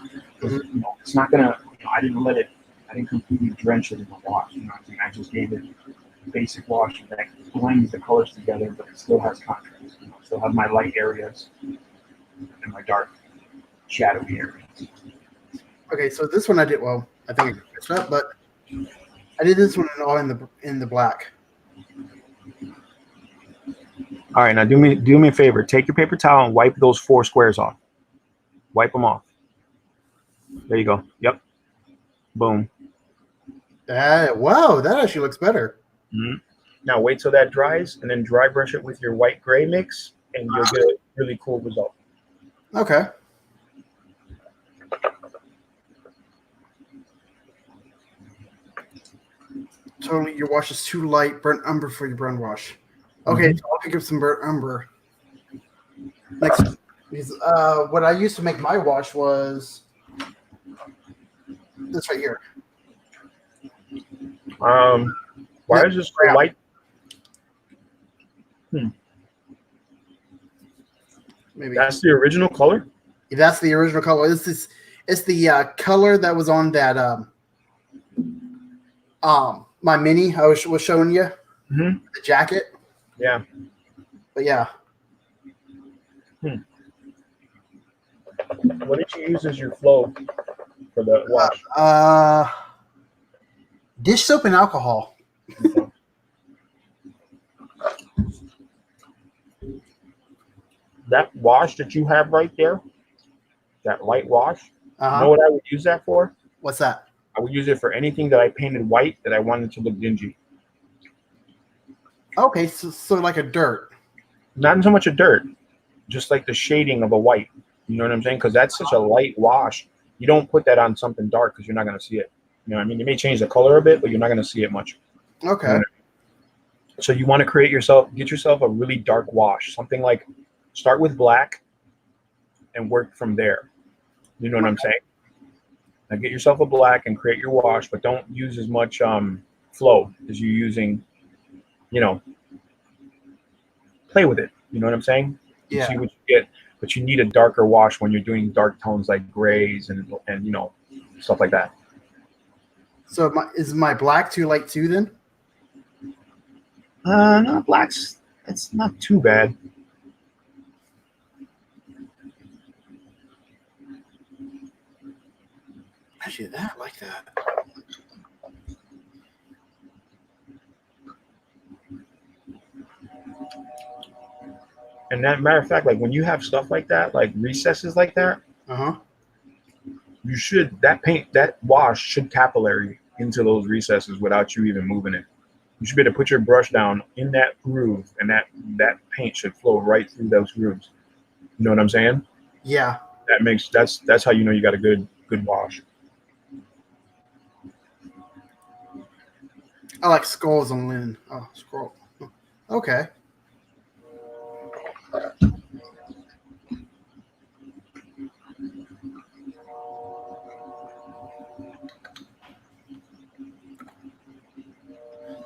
It's not gonna. I didn't completely drench it in the wash. You know what I'm saying? I just gave it a basic wash that blends the colors together, but it still has contrast. Still have my light areas and my dark, shadowy areas. Okay, so this one I did well. I think I messed up, but I did this one all in the black. All right, now do me a favor. Take your paper towel and wipe those 4 squares off. Wipe them off. There you go. Yep. Boom. Wow, that actually looks better. Mm-hmm. Now wait till that dries, and then dry brush it with your white gray mix, and you'll get a really cool result. Okay. So your wash is too light, burnt umber for your brown wash. Okay, so I'll pick up some burnt umber. Next, because what I used to make my wash was this right here. Why is this so light? Maybe that's the original color. Yeah, that's the original color. It's the color that was on that my mini I was showing you. Mm-hmm. The jacket. Yeah. But yeah. What did you use as your flow for the wash? Dish soap and alcohol. Okay. That wash that you have right there, that light wash, you know what I would use that for? What's that? I would use it for anything that I painted white that I wanted to look dingy. Okay, so like a dirt. Not so much a dirt, just like the shading of a white. You know what I'm saying? Because that's such a light wash. You don't put that on something dark because you're not going to see it. You know what I mean? You may change the color a bit, but you're not going to see it much. Okay. You know what I mean? So you want to get yourself a really dark wash. Something like start with black and work from there. You know what I'm saying? Now get yourself a black and create your wash, but don't use as much flow as you're using, you know, play with it. You know what I'm saying? Yeah. See what you get, but you need a darker wash when you're doing dark tones like grays and you know, stuff like that. So is my black too light too then? No, black's, it's not too bad. Actually, that like that. And that matter of fact, like when you have stuff like that, like recesses like that, you should that wash should capillary into those recesses without you even moving it. You should be able to put your brush down in that groove, and that paint should flow right through those grooves. You know what I'm saying? Yeah. That's how you know you got a good wash. I like skulls on linen. Oh, scroll. Okay.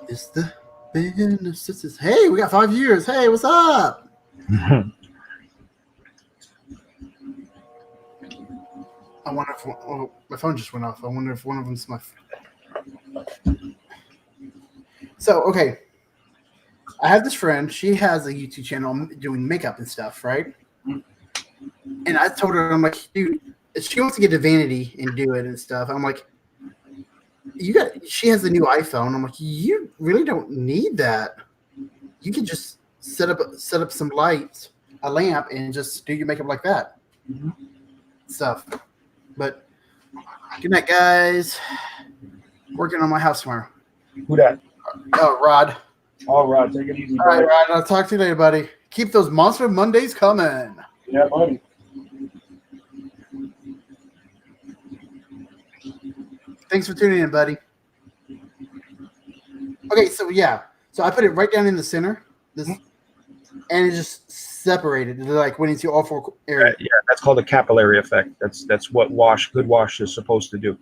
Is the business? Hey, we got 5 years. Hey, what's up? I wonder if my phone just went off. I wonder if one of them's my. So okay, I have this friend. She has a YouTube channel doing makeup and stuff, right? And I told her, I'm like, dude, she wants to get to Vanity and do it and stuff. I'm like, she has a new iPhone. I'm like, you really don't need that. You can just set up some lights, a lamp, and just do your makeup like that. Stuff. But good night, guys. Working on my house tomorrow. Who that? Oh, Rod. Oh, Rod, take it easy. All right, Rod. I'll talk to you later, buddy. Keep those Monster Mondays coming. Yeah, buddy. Thanks for tuning in, buddy. Okay, so yeah. So I put it right down in the center. And it just separated. It like went into all four areas. Yeah, that's called a capillary effect. That's what good wash is supposed to do.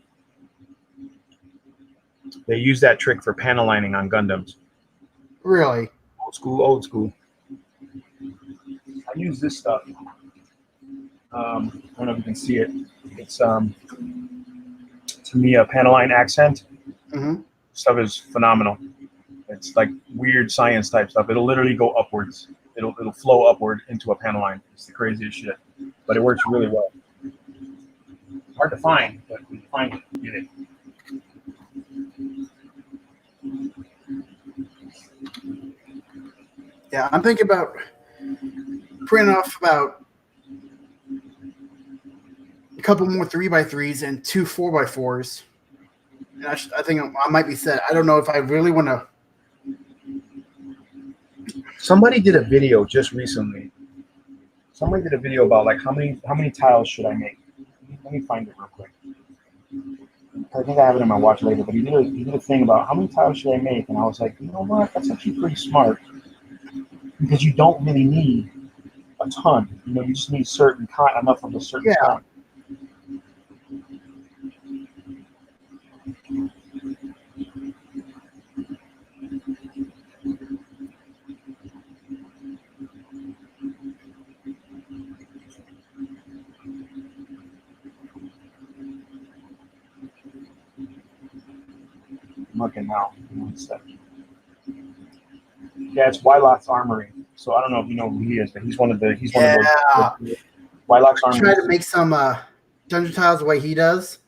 They use that trick for panel lining on Gundams. Really? Old school. I use this stuff. I don't know if you can see it. It's to me a panel line accent. Stuff is phenomenal. It's like weird science type stuff. It'll literally go upwards. It'll flow upward into a panel line. It's the craziest shit, but it works really well. Hard to find, but when you find it, you get it. Yeah, I'm thinking about printing off about a couple more 3x3s and 2 4x4s. And I think I might be set. I don't know if I really want to. Somebody did a video just recently. Somebody did a video about like how many tiles should I make. Let me find it real quick. I think I have it in my watch later, but he did a thing about how many tiles should I make, and I was like, you know what? That's actually pretty smart because you don't really need a ton. You know, you just need enough of a certain kind. I'm looking now. One second. Yeah, it's Wylock's Armory. So I don't know if you know who he is, but he's one of those. Wylock's Armory. Try to make some dungeon tiles the way he does.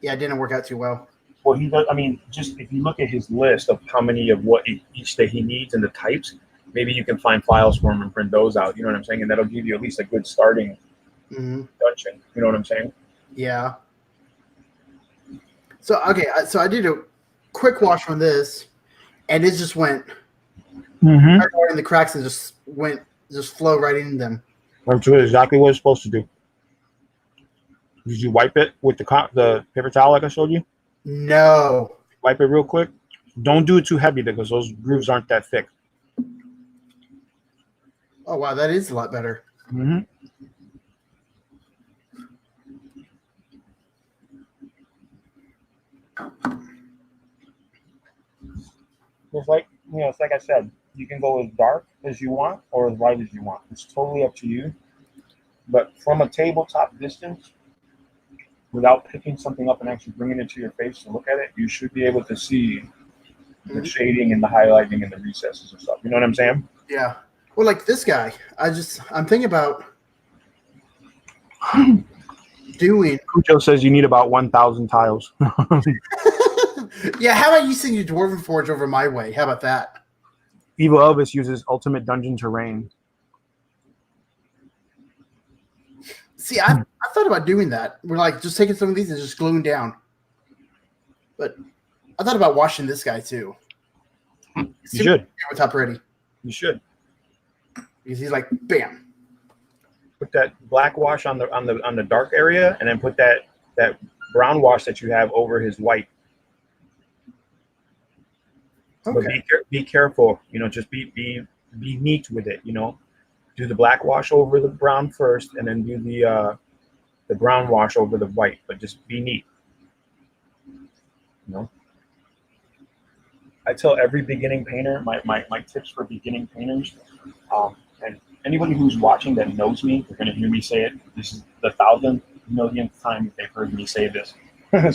Yeah, it didn't work out too well. Well, he does. I mean, just if you look at his list of how many of what each that he needs and the types, maybe you can find files for him and print those out. You know what I'm saying? And that'll give you at least a good starting dungeon. You know what I'm saying? Yeah. So okay, so I did a quick wash on this, and it just went right in the cracks and just flow right in them. That's exactly what it's supposed to do. Did you wipe it with the paper towel like I showed you? No. Wipe it real quick. Don't do it too heavy because those grooves aren't that thick. Oh wow, that is a lot better. Mm-hmm. It's like, it's like I said, you can go as dark as you want or as light as you want. It's totally up to you. But from a tabletop distance, without picking something up and actually bringing it to your face to look at it, you should be able to see the shading and the highlighting and the recesses and stuff. You know what I'm saying? Yeah. Well, like this guy, I'm thinking about doing. Cujo says you need about 1,000 tiles. Yeah, how about you send your Dwarven Forge over my way? How about that? Evil Elvis uses Ultimate Dungeon Terrain. See, I thought about doing that. We're like just taking some of these and just gluing down. But I thought about washing this guy too. You should. Top ready. You should. Because he's like, bam. Put that black wash on the dark area, and then put that brown wash that you have over his white. Okay. But be careful. Just be neat with it. Do the black wash over the brown first, and then do the brown wash over the white. But just be neat. I tell every beginning painter my tips for beginning painters, and anybody who's watching that knows me, they're going to hear me say it. This is the 1,000th millionth time that they've heard me say this,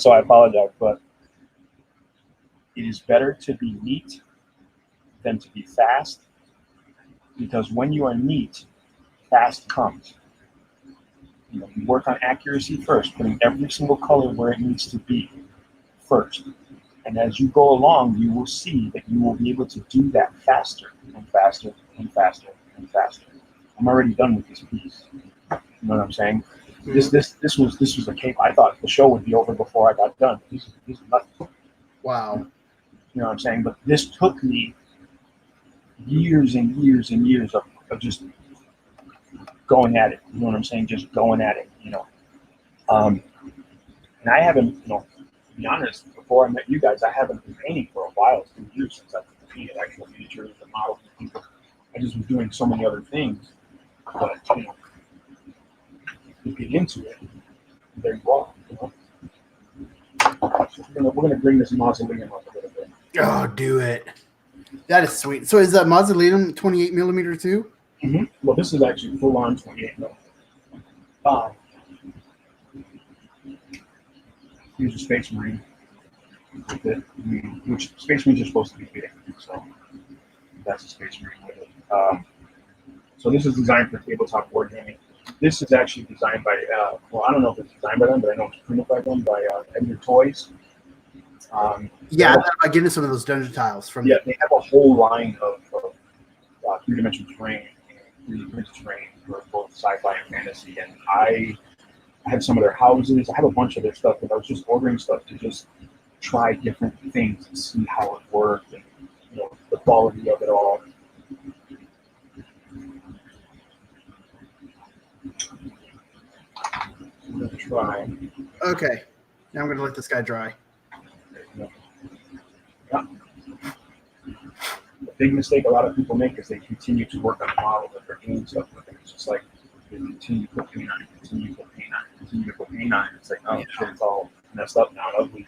so I apologize. But it is better to be neat than to be fast, because when you are neat, fast comes. You work on accuracy first, putting every single color where it needs to be first. And as you go along, you will see that you will be able to do that faster and faster and faster and faster. I'm already done with this piece. You know what I'm saying? Mm-hmm. This was a cape. I thought the show would be over before I got done. This is nothing. Wow. You know what I'm saying? But this took me years and years and years of just going at it. You know what I'm saying? Just going at it. And I haven't, to be honest, before I met you guys, I haven't been painting for a while. It's been years since I've painted actual miniatures and models and people. I just was doing so many other things. But, to get into it, there you are. So we're gonna bring this mausoleum up a little bit. Oh, do it. That is sweet. So is that mausoleum 28 millimeter too? Mm-hmm. Well, this is actually full on 28 millimeter. Use a Space Marine with it, which Space Marines are supposed to be big, so that's a Space Marine with it. So this is designed for tabletop wargaming. This is actually designed by, I don't know if it's designed by them, but I know it's printed by them, by Edgar Toys. Yeah, I thought about getting some of those dungeon tiles from. Yeah, they have a whole line of three-dimensional terrain, 3D printed terrain for both sci-fi and fantasy, and I had some of their houses. I have a bunch of their stuff, but I was just ordering stuff to just try different things and see how it worked and the quality of it all. I'm gonna try. Okay, now I'm gonna let this guy dry. Yeah. The big mistake a lot of people make is they continue to work on a model that they're doing stuff with. It's just like they continue to put paint on it, continue to put paint on it, continue to put paint on it. It's like, oh shit, it's all messed up now, ugly.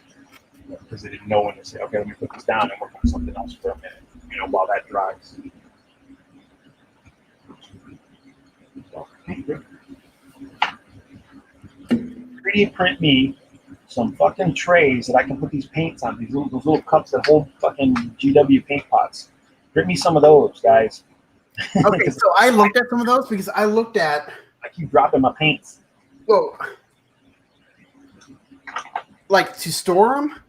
Because they didn't know when to say, okay, let me put this down and work on something else for a minute, while that dries. So, 3D print me some fucking trays that I can put these paints on, those little cups that hold fucking GW paint pots. Print me some of those, guys. Okay, so I looked at some of those because I keep dropping my paints. Whoa. Like to store them?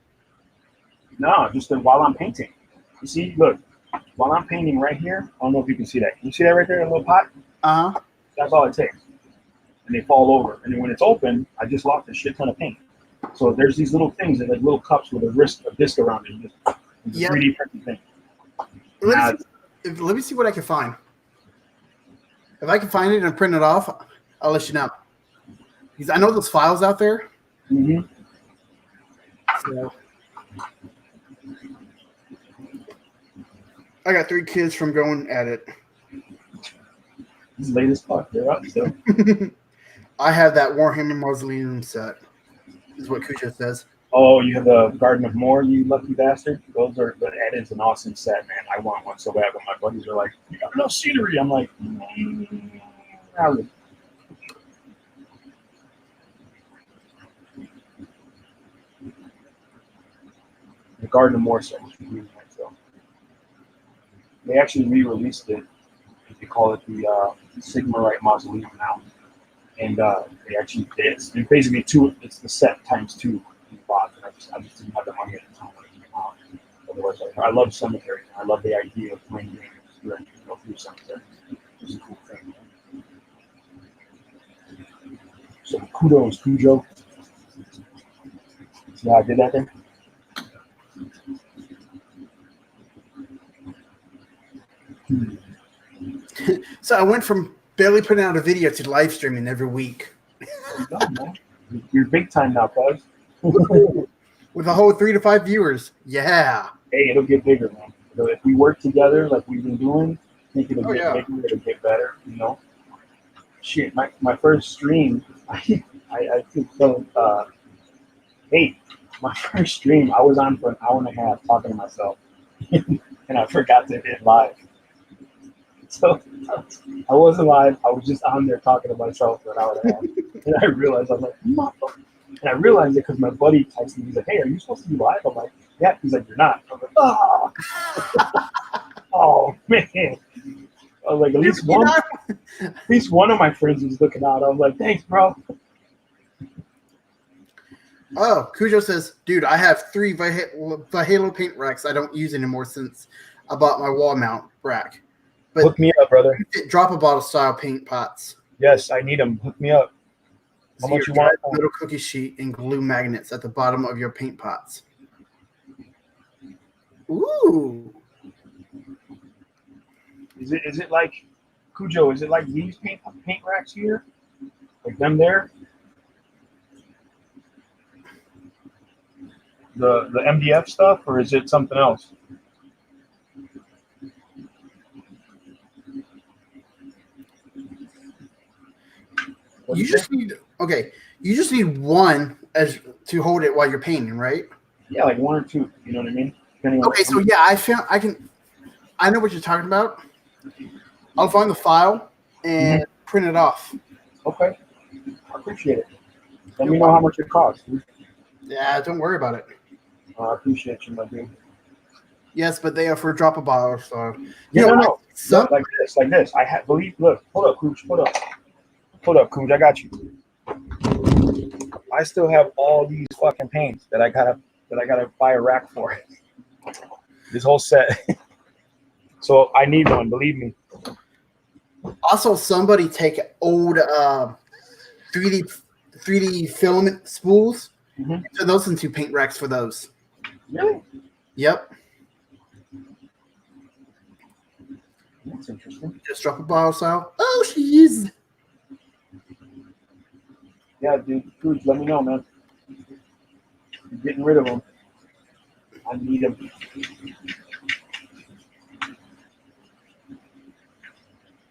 No, just while I'm painting. You see, look, while I'm painting right here, I don't know if you can see that. Can you see that right there in a little pot? Uh-huh. That's all it takes. And they fall over. And then when it's open, I just lost a shit ton of paint. So there's these little things, that like little cups with a disc around it. It's a 3D printing thing. Let me see what I can find. If I can find it and print it off, I'll let you know. Because I know those files out there. Mm-hmm. So I got 3 kids from going at it. This is latest part. They're up still. I have that Warhammer Mausoleum set. Is what Kucha says. Oh, you have the Garden of Moor, you lucky bastard. That is an awesome set, man. I want one so bad, but my buddies are like, "You got no scenery." I'm like, The Garden of Moor set was really nice, though. They actually re-released it. They call it the Sigmarite Mausoleum now, and it's basically it's the set times 2. Box, and I just didn't have the money at the time when it came out. Otherwise, I love cemetery. I love the idea of playing games where you can go through cemetery. It's a cool thing. So kudos, Cujo. See how I did that there? So I went from barely putting out a video to live streaming every week. You're big time now, cuz. With a whole 3 to 5 viewers. Yeah. Hey, it'll get bigger, man. If we work together like we've been doing, I think it'll get bigger, it'll get better, you know? Shit, my first stream, I think so, my first stream, I was on for an hour and a half talking to myself. And I forgot to hit live. So I wasn't live, I was just on there talking to myself for an hour and a half. And I realized, I'm like, motherfucker. And I realized it because my buddy texted me. He's like, "Hey, are you supposed to be live?" I'm like, "Yeah." He's like, "You're not." I'm like, "Oh, oh man." I was like, at least one of my friends was looking out. I was like, "Thanks, bro." Oh, Cujo says, "Dude, I have 3 Valhalla paint racks I don't use anymore since I bought my wall mount rack. But Hook me up, brother. Drop a bottle style paint pots. Yes, I need them. Hook me up. How much you want? Little cookie sheet and glue magnets at the bottom of your paint pots. Ooh. Is it like Cujo? Is it like these paint racks here? Like them there? The MDF stuff, or is it something else? You just need one as to hold it while you're painting, right? Yeah, like 1 or 2. You know what I mean? Okay, so yeah, I know what you're talking about. I'll find the file and print it off. Okay, I appreciate it. Let me know how much it costs. Dude. Yeah, don't worry about it. I appreciate you, my dude. Yes, but they are for a drop of bottle. So no. Like this. Look, hold up, Cooch. Hold up, Cooch. I got you. I still have all these fucking paints that I gotta buy a rack for. This whole set. So I need one, believe me. Also, somebody take old 3D filament spools and turn those into paint racks for those. Really? Yep. That's interesting. Just drop a bottle style. Oh, she's. Yeah, dude. Cooch, let me know, man. I'm getting rid of them. I need them.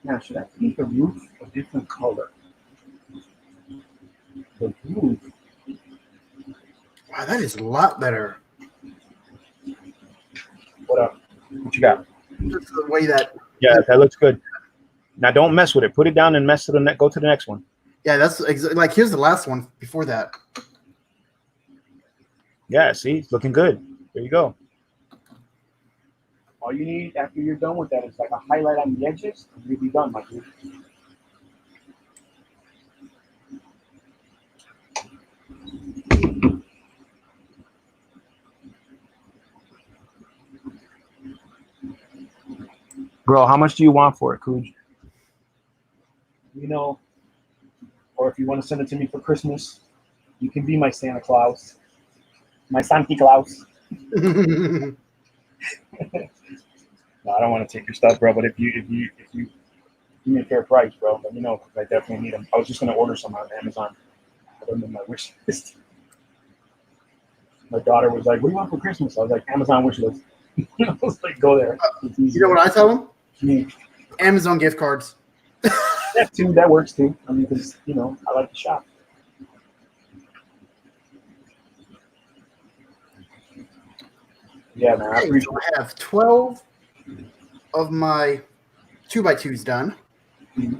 Now, should I paint the roof a different color? The roof. Wow, that is a lot better. What up? What you got? Just the way that. Yeah, that looks good. Now, don't mess with it. Put it down and go to the next one. Yeah, that's like here's the last one before that. Yeah, see, it's looking good. There you go. All you need after you're done with that is like a highlight on the edges, and you'll be done, my dude. Bro, how much do you want for it, Cooch? You know, or if you want to send it to me for Christmas, You can be my Santa Claus. My Santa Claus. No, I don't want to take your stuff, bro. But if you give me a fair price, bro, let me know, because I definitely need them. I was just gonna order some on Amazon. Put them in my wish list. My daughter was like, "What do you want for Christmas?" I was like, "Amazon wish list." I was like, "Go there." You know what I tell them? Me. Amazon gift cards. That too. That works too. I mean, because I like to shop. Yeah, man. I Okay, appreciate so I have 12 of my 2x2s done. it.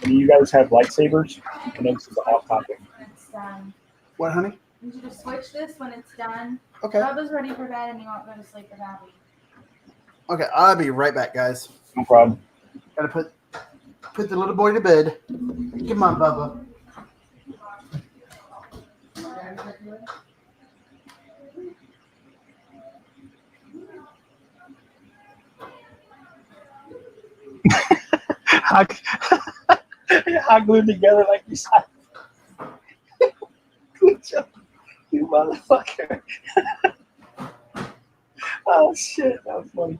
Do you guys have lightsabers? I know this is off topic. It's done. What, honey? You need to switch this when it's done. Okay. Bubba's ready for bed and you won't go to sleep with Abby. Okay, I'll be right back, guys. No problem. Gotta put the little boy to bed. Come on, Bubba. Hot glued together like you said. Good job, you motherfucker. Oh shit, that was funny.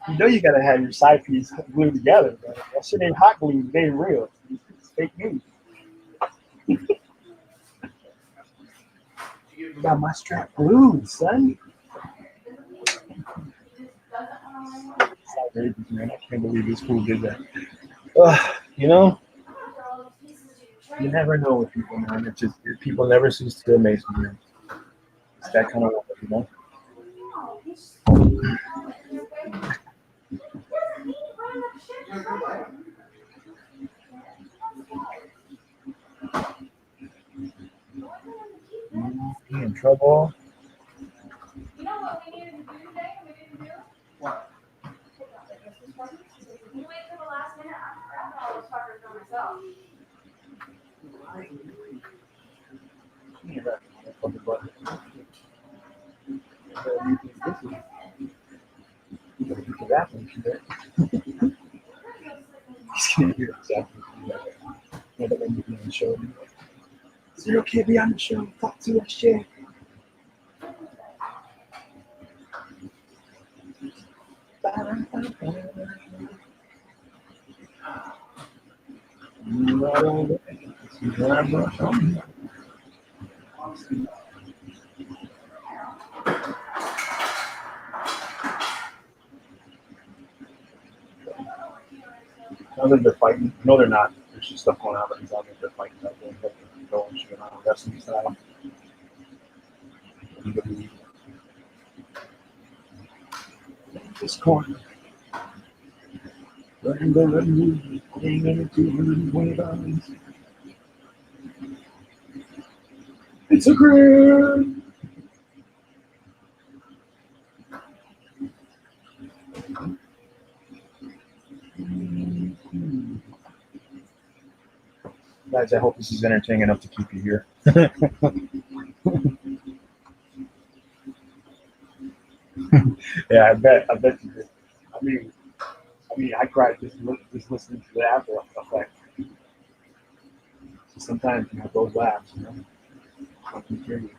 You know you gotta have your side piece glued together, bro. That shit ain't hot glued, it ain't real. It's fake news. You got my strap glued, son. It's outrageous, man. I can't believe this fool did that. You never know with people, man. It's just people never cease to amaze me, man. It's that kind of world, He in trouble. You know what we needed to do today and we didn't do? What? You wait till the last minute. I'm grabbing all those fuckers for myself. Zero can't be on the show. Talk to that shit. Sounds like they're fighting. No, they're not. There's just stuff going on, but it sounds like they're fighting. Going shit around wrestling style. This corner. Running the revenue, paying in $220. It's a grand. Guys, I hope this is entertaining enough to keep you here. Yeah, I bet you did. I mean, I cried just listening to the after effect. So sometimes those laughs, I can hear you.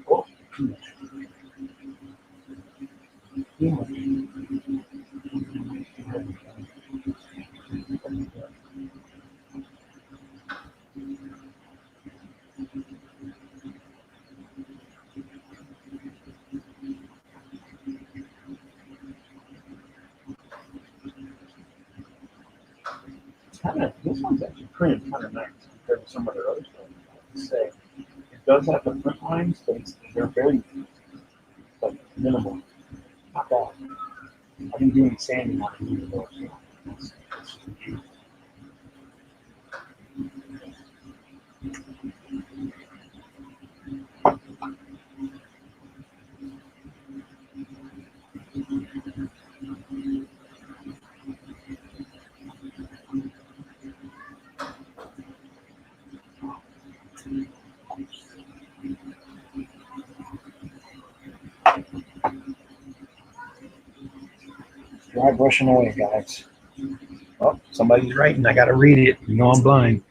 Oh. Yeah. This one's actually pretty kind of nice compared to some of their other stuff. I have to say, it does have the print lines, but they're very minimal. Not bad. I've been doing sanding on it before, so it's Dry brushing away, guys. Oh, somebody's writing. I gotta read it. You know I'm blind.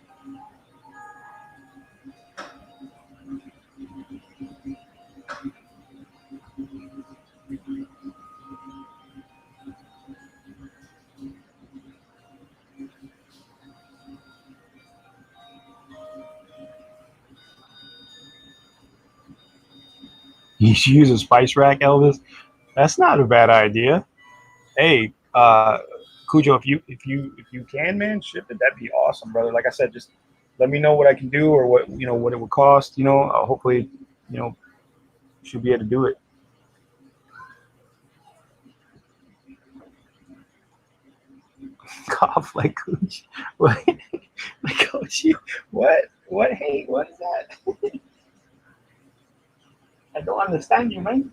You should use a spice rack, Elvis. That's not a bad idea. Hey, Cujo, if you can, man, ship it. That'd be awesome, brother. Like I said, just let me know what I can do or what what it would cost. Hopefully, should be able to do it. Cough like Cujo. What? Like Cujo? What? Hey, what is that? I don't understand you, man.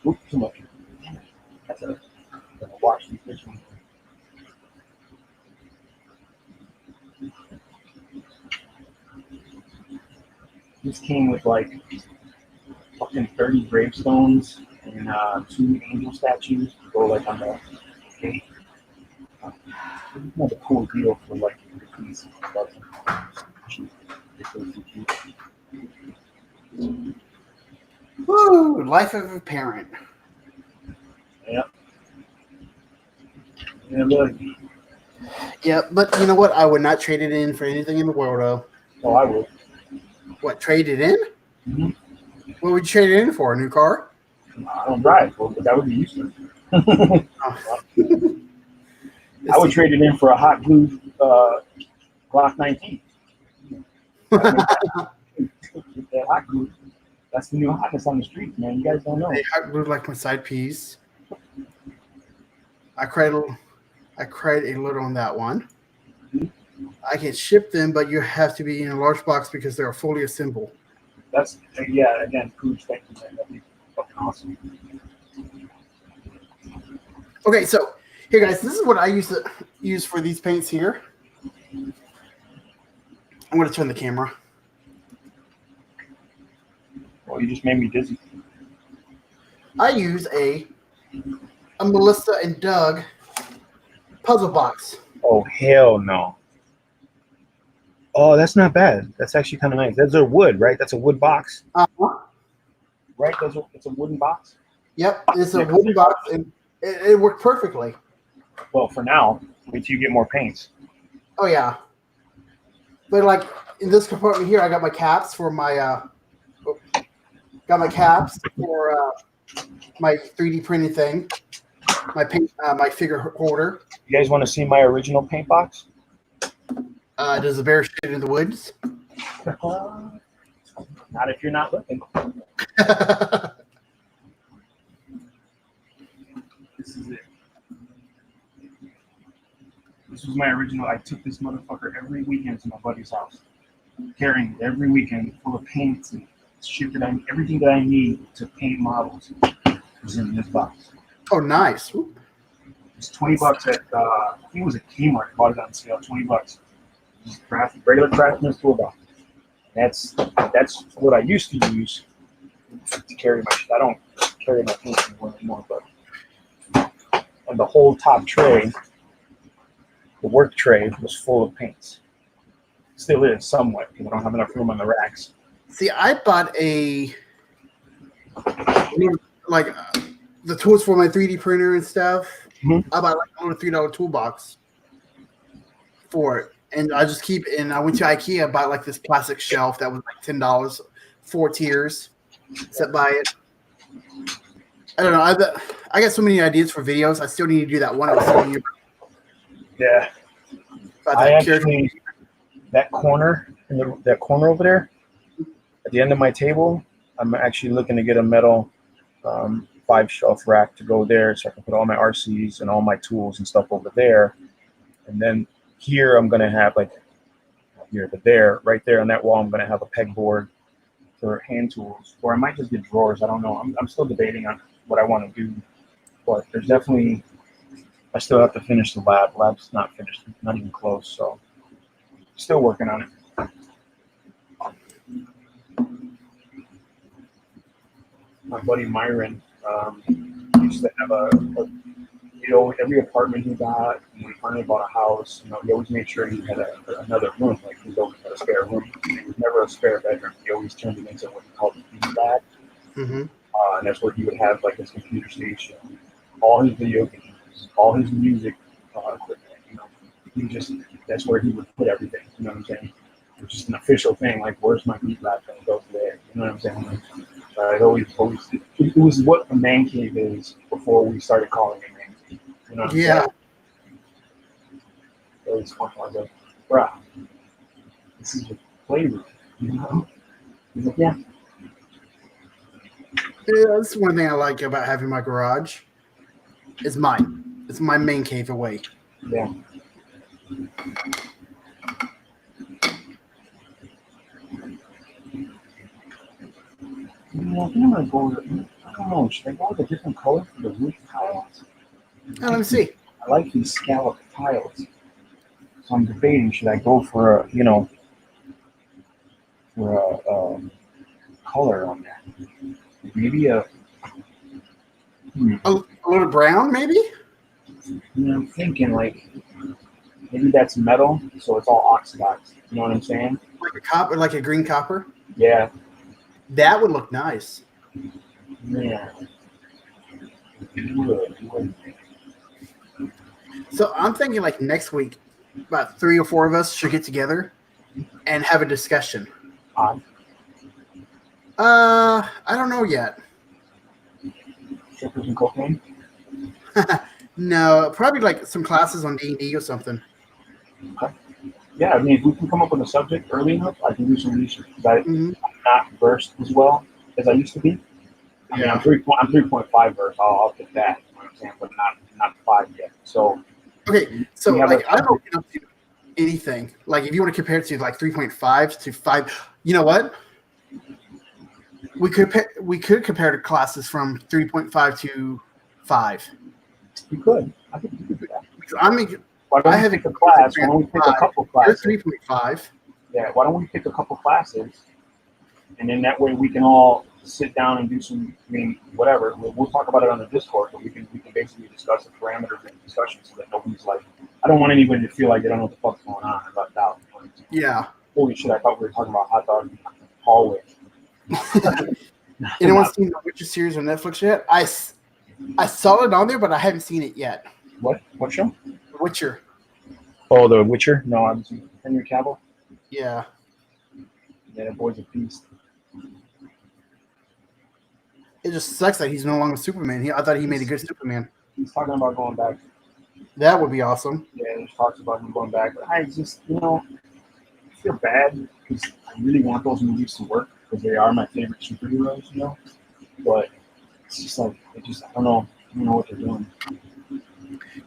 Oops, too much. That's a wash these fish. This came with like fucking 30 gravestones and 2 angel statues to go like on the gate. Not a cool deal for like the piece. Woo! Life of a parent. Yep. Yeah, look. Yeah, but you know what? I would not trade it in for anything in the world, though. Oh, I would. What, trade it in? Mm-hmm. What would you trade it in for? A new car? I don't drive, but that would be useless. Oh. I would trade it in for a hot glue Glock 19. That hot glue, that's the new hotness on the streets, man. You guys don't know. They hot glued like my side piece. I cried a little on that one. Mm-hmm. I can ship them, but you have to be in a large box because they are fully assembled. That's again, Cooch, thank you, man. That'd be fucking awesome. Okay, so here, guys, this is what I used to use for these paints here. I'm going to turn the camera. Well, you just made me dizzy. I use a Melissa and Doug puzzle box. Oh, hell no. Oh, that's not bad. That's actually kind of nice. That's a wood, right? That's a wood box. Right? It's a wooden box? Yep, it's a wooden box, and it worked perfectly. Well, for now, wait till you get more paints. Oh, yeah. But, like, in this compartment here, I got my caps for my, my 3D printing thing, my paint, my figure holder. You guys want to see my original paint box? Does the bear shit in the woods? Not if you're not looking. This is it. This was my original. I took this motherfucker every weekend to my buddy's house, carrying it every weekend, full of paints and shit everything that I need to paint models was in this box. Oh, nice. Ooh. It's $20 at I think it was at Kmart. I bought it on sale, $20. Just regular Craftsman's toolbox. That's what I used to use to carry my shit. I don't carry my paints anymore, but and the whole top tray, the work tray, was full of paints. Still is somewhat because I don't have enough room on the racks. See, I bought the tools for my 3D printer and stuff. Mm-hmm. I bought like a little $3 toolbox for it. And I just keep it. And I went to IKEA, bought like this plastic shelf that was like $10, 4 tiers, set by it. I don't know. I got so many ideas for videos. I still need to do that one I was telling you about. Yeah. That corner over there, at the end of my table, I'm actually looking to get a metal 5-shelf rack to go there so I can put all my RCs and all my tools and stuff over there. And then here I'm going to have right there on that wall, I'm going to have a pegboard for hand tools, or I might just get drawers. I don't know. I'm still debating on what I want to do. But there's definitely, I still have to finish the lab. Lab's not finished, not even close. So still working on it. My buddy Myron used to have every apartment he got, when he finally bought a house, he always made sure he had another room, like he always had a spare room. It was never a spare bedroom. He always turned it into what he called a feed lab. Mm-hmm. And that's where he would have like his computer station, all his video games, all his music equipment. That's where he would put everything. You know what I'm saying? It was just an official thing. Like, where's my feed lab? Going to go there. You know what I'm saying? Like, it was what a man cave is before we started calling it man cave. You know what I'm saying? It was fun. I was like, bruh, this is your playroom. He's like, yeah. Yeah, that's one thing I like about having my garage. It's mine. It's my main cave away. Yeah. I think I'm gonna go with, I don't know, should I go with a different color for the roof tiles? Let me see. I like these scallop tiles. So I'm debating, should I go for a color on that? Maybe a little brown, maybe? I'm thinking like maybe that's metal, so it's all oxidized. You know what I'm saying? Like a copper, like a green copper? Yeah. That would look nice. Yeah. So I'm thinking like next week, about 3 or 4 of us should get together and have a discussion. I don't know yet. Strippers and cocaine? No, probably like some classes on D&D or something. Okay. Yeah, I mean, if we can come up with a subject early enough, I can do some research. Because I'm not versed as well as I used to be. I mean, I'm 3.5 versed. I'll get that. You know what I'm saying? But not 5 yet. So okay, so like I'm open up to anything. Like if you want to compare it to like 3.5 to 5, you know what? We could compare the classes from 3.5 to 5. You could. I think you could do that. I mean, why don't we pick a class? Why don't we pick a couple classes? You're 3.5. Yeah. Why don't we pick a couple classes, and then that way we can all sit down and do some. I mean, whatever. We'll talk about it on the Discord, but we can basically discuss the parameters and discussion so that nobody's like. I don't want anybody to feel like they don't know what the fuck's going on or left out. Yeah. Holy shit! I thought we were talking about hot dogs in the hallway. Anyone seen the Witcher series on Netflix yet? I saw it on there, but I haven't seen it yet. What show? The Witcher. Oh, The Witcher? No, I haven't seen Henry Cavill. Yeah. Yeah, that boy's a beast. It just sucks that he's no longer Superman. I thought he made a good Superman. He's talking about going back. That would be awesome. Yeah, there's talks about him going back. But I just, I feel bad because I really want those movies to work because they are my favorite superheroes, But it's just like, I don't know what they're doing.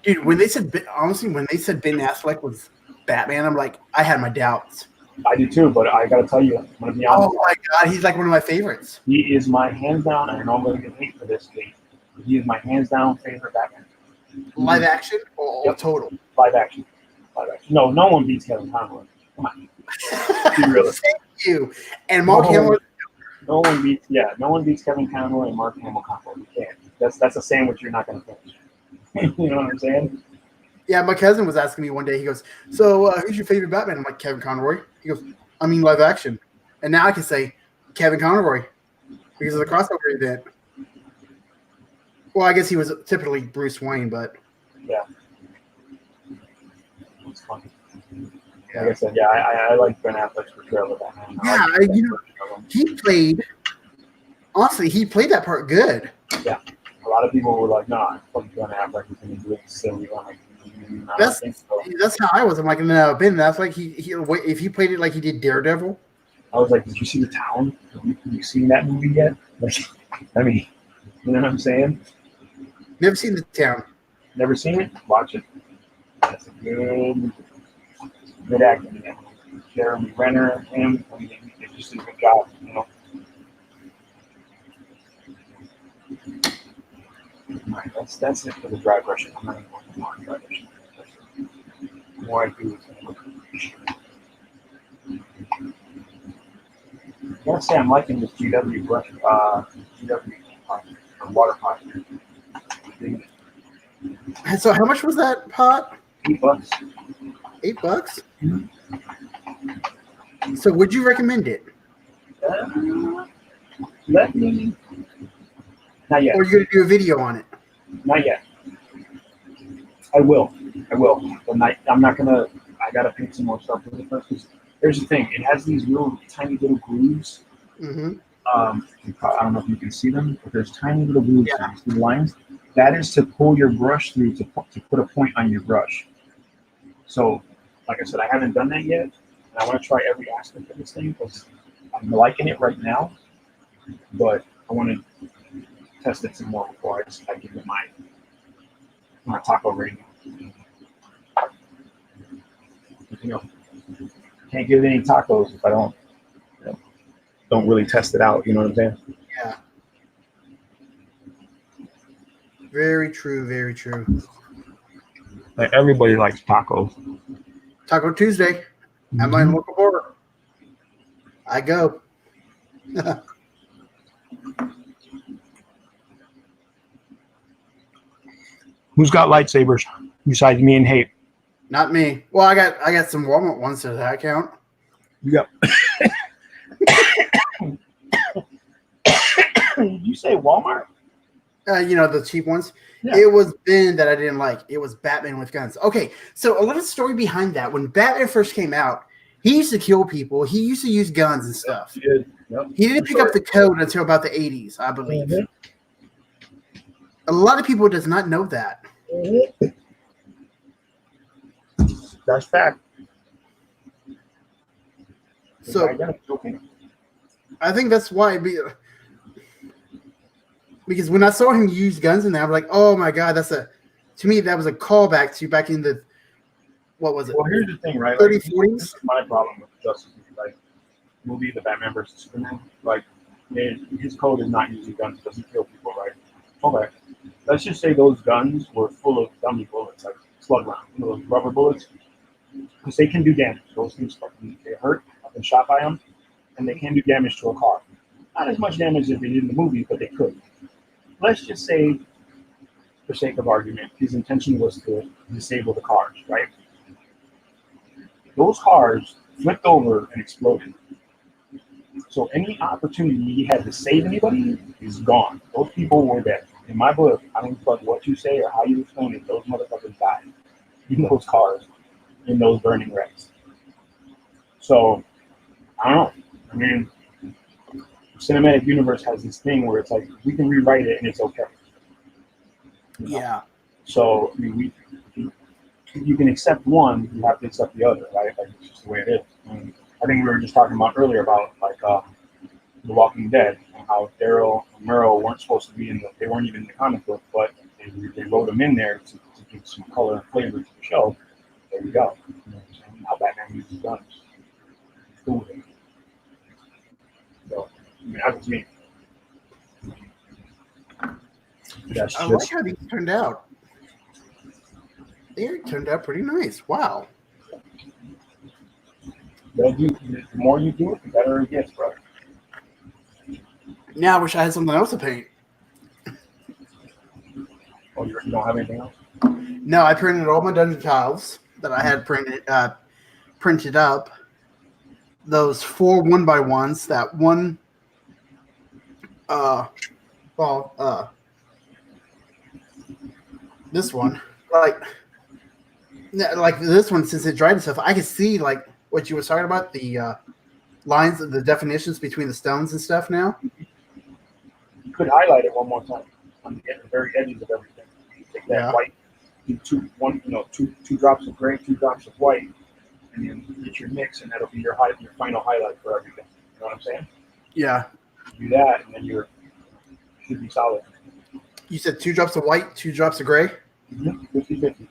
Dude, when they said Ben Affleck was Batman, I'm like, I had my doubts. I do too, but I gotta tell you, I'm gonna be honest. Oh my god, he's like one of my favorites. He is my hands down, and I know I'm gonna get hate for this, Kate. He is my hands down favorite Batman. Live action or total? Live action. No one beats Kevin Conroy. Come on. Really. Thank you. And Mark Hamill. No one beats Kevin Conroy and Mark Hamill combo. You can't. That's a sandwich you're not gonna finish. You know what I'm saying? Yeah, my cousin was asking me one day. He goes, "So, who's your favorite Batman?" I'm like, "Kevin Conroy." He goes, "I mean, live action." And now I can say Kevin Conroy because of the crossover event. Well, I guess he was typically Bruce Wayne, but yeah, it's funny. Yeah. Like I said, I like Ben Affleck's portrayal of Batman. He played that part good. Yeah, a lot of people were like, "Nah, fucking Ben Affleck is going to do it silly." That's how I was. I'm like, no, Ben Affleck. He if he played it like he did Daredevil. I was like, "Did you see The Town? Have you seen that movie yet?" I mean, you know what I'm saying? Never seen The Town. Never seen it? Watch it. That's a good acting. Jeremy Renner, him. I mean, they just did a good job. Alright, that's it for the dry brushing. I'm not even working on dry brushing. The more I do, it's gonna look I gotta say, I'm liking this GW brush, GW pot, or water pot. And so how much was that pot? $8. $8? Mhm. So would you recommend it? Let me. Not yet. Or you're gonna do a video on it? Not yet. I will. But I'm not gonna. I gotta paint some more stuff with it first. 'Cause here's the thing. It has these little tiny little grooves. Mm-hmm. I don't know if you can see them, but there's tiny little grooves. Yeah. You see the lines. That is to pull your brush through to put a point on your brush. So, like I said, I haven't done that yet, and I want to try every aspect of this thing because I'm liking it right now, but I want to test it some more before I give it my taco rating. You know, can't give it any tacos if I don't really test it out. You know what I'm saying? Yeah. Very true. Very true. Like everybody likes tacos. Taco Tuesday at my local border. I go. Who's got lightsabers besides me and Hate? Not me. Well, I got some Walmart ones. Does that count? You got. Did you say Walmart? The cheap ones. Yeah. It was Ben that I didn't like. It was Batman with guns. Okay, so a little story behind that. When Batman first came out, he used to kill people. He used to use guns and stuff. He did. Yep. He didn't pick up the code until about the 80s, I believe. Mm-hmm. A lot of people does not know that. Mm-hmm. That's fact. So okay. I think that's why. Because when I saw him use guns in there, I was like, "Oh my god, to me that was a callback to back in the what was it? Well, here's the thing, right? 30s, Like, 40s. this is my problem with Justice League, like movie, the Batman versus Superman. Like, his code is not using guns; doesn't kill people, right? Okay. Let's just say those guns were full of dummy bullets, like slug rounds, those rubber bullets, because they can do damage. Those things they hurt. I've been shot by them, and they can do damage to a car. Not as much damage as they did in the movie, but they could. Let's just say, for sake of argument, his intention was to disable the cars, right? Those cars flipped over and exploded. So any opportunity he had to save anybody is gone. Those people were dead. In my book, I don't care what you say or how you explain it, those motherfuckers died in those cars, in those burning wrecks. So, I don't know. I mean, cinematic universe has this thing where it's like we can rewrite it and it's okay. You know? Yeah. So I mean, you can accept one, you have to accept the other, right? Like it's just the way it is. And I think we were just talking about earlier about like The Walking Dead and how Daryl and Merle weren't supposed to be they weren't even in the comic book, but they wrote them in there to give some color and flavor to the show. There you go. You know what I'm saying? How Batman uses guns. Cool. So. I mean, that's me. I like how these turned out. They turned out pretty nice. Wow. The more you do it, the better it gets, brother. Now I wish I had something else to paint. Oh, you don't have anything else? No, I printed all my dungeon tiles that I had printed up. Those 4 1x1s. That one. This one, like this one, since it dried and stuff, I could see like what you were talking about, the lines of the definitions between the stones and stuff now. You could highlight it one more time on the very edges of everything. You take that white, do two drops of gray, 2 drops of white, and then get your mix, and that'll be your final highlight for everything. You know what I'm saying? Yeah. Do that, and then should be solid. You said 2 drops of white, 2 drops of gray? 50-50.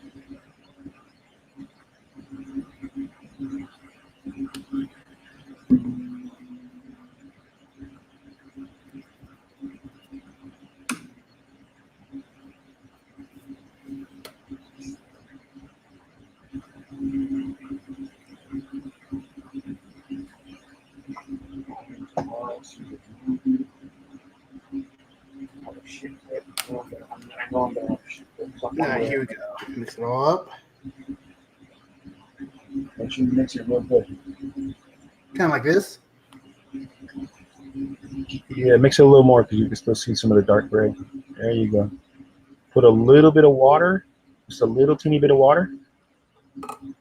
going down. Now here we go. Mix it all up. Make sure you mix it real good. Kind of like this. Yeah, mix it a little more because you can still see some of the dark gray. There you go. Put a little bit of water, just a little teeny bit of water.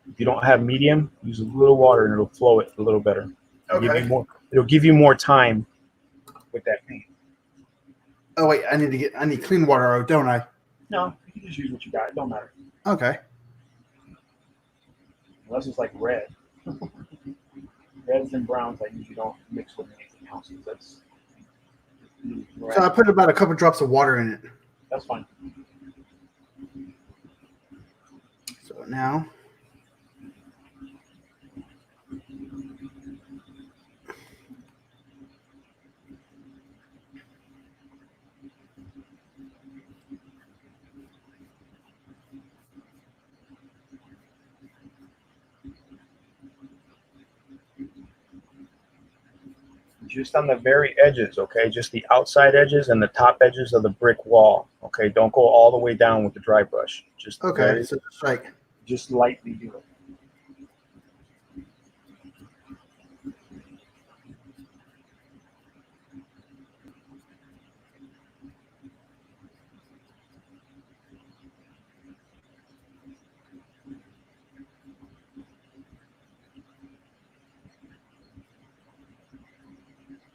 If you don't have medium, use a little water and it'll flow it a little better. Okay. It'll give you more time with that paint. Oh wait, I need clean water, don't I? No, you can just use what you got. It don't matter. Okay. Unless it's like red. Reds and browns I usually don't mix with anything else. That's So I put about a couple drops of water in it. That's fine. So now. Just on the very edges, okay? Just the outside edges and the top edges of the brick wall, okay? Don't go all the way down with the dry brush. Just Okay, so just like just lightly do it.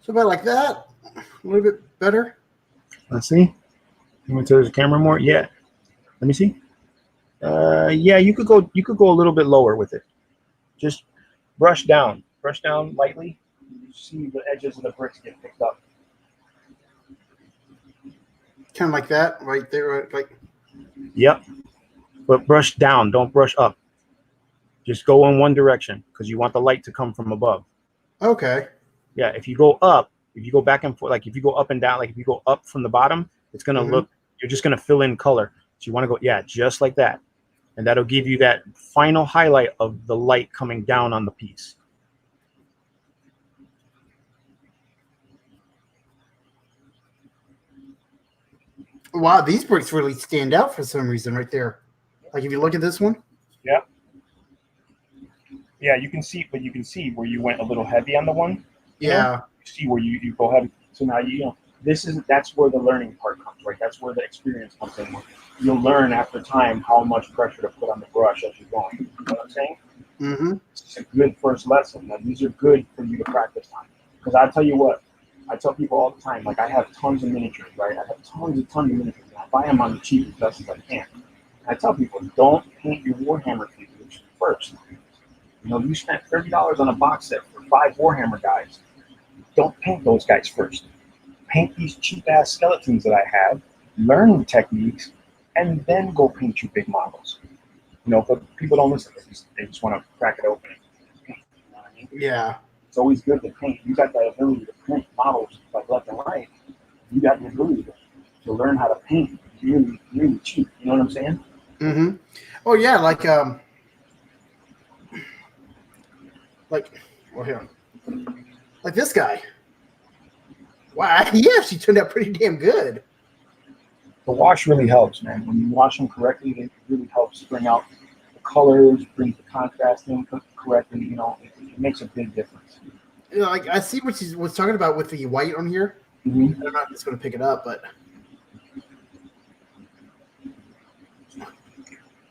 so about like that. A little bit better. Let's see. You want to turn the camera more? Yeah. Let me see. Yeah, you could go a little bit lower with it. Just brush down lightly. You see the edges of the bricks get picked up. Kind of like that, right there, right, like. Yep. But brush down, don't brush up. Just go in one direction because you want the light to come from above. Okay. Yeah, if you go up, if you go back and forth, like if you go up and down, like if you go up from the bottom, it's gonna look, you're just gonna fill in color. So you want to go, yeah, just like that. And that'll give you that final highlight of the light coming down on the piece. Wow, these bricks really stand out for some reason right there. Like if you look at this one. Yeah. Yeah, you can see, but you can see where you went a little heavy on the one. Yeah. You see where you go heavy. So now that's where the learning part comes, right? That's where the experience comes in. You'll learn after time how much pressure to put on the brush as you're going. You know what I'm saying? Mm-hmm. It's a good first lesson. Now, these are good for you to practice on. Because I tell you what, I tell people all the time, like I have tons of miniatures, right? I have tons of miniatures. And I buy them on the cheap as best as I can. I tell people, don't paint your Warhammer figures first. You spent $30 on a box set for 5 Warhammer guys. Don't paint those guys first. Paint these cheap-ass skeletons that I have, learn the techniques, and then go paint your big models. But people don't listen. They just want to crack it open. You know what I mean? Yeah. It's always good to paint. You got that ability to print models like left and right. You got the ability to learn how to paint really, really cheap. You know what I'm saying? Mm-hmm. Oh yeah, like well here. Like this guy. Wow, he actually turned out pretty damn good. The wash really helps, man. When you wash them correctly, it really helps bring out the colors, brings the contrast in correctly. It makes a big difference. Like I see what he was talking about with the white on here. Mm-hmm. I'm not just going to pick it up, but.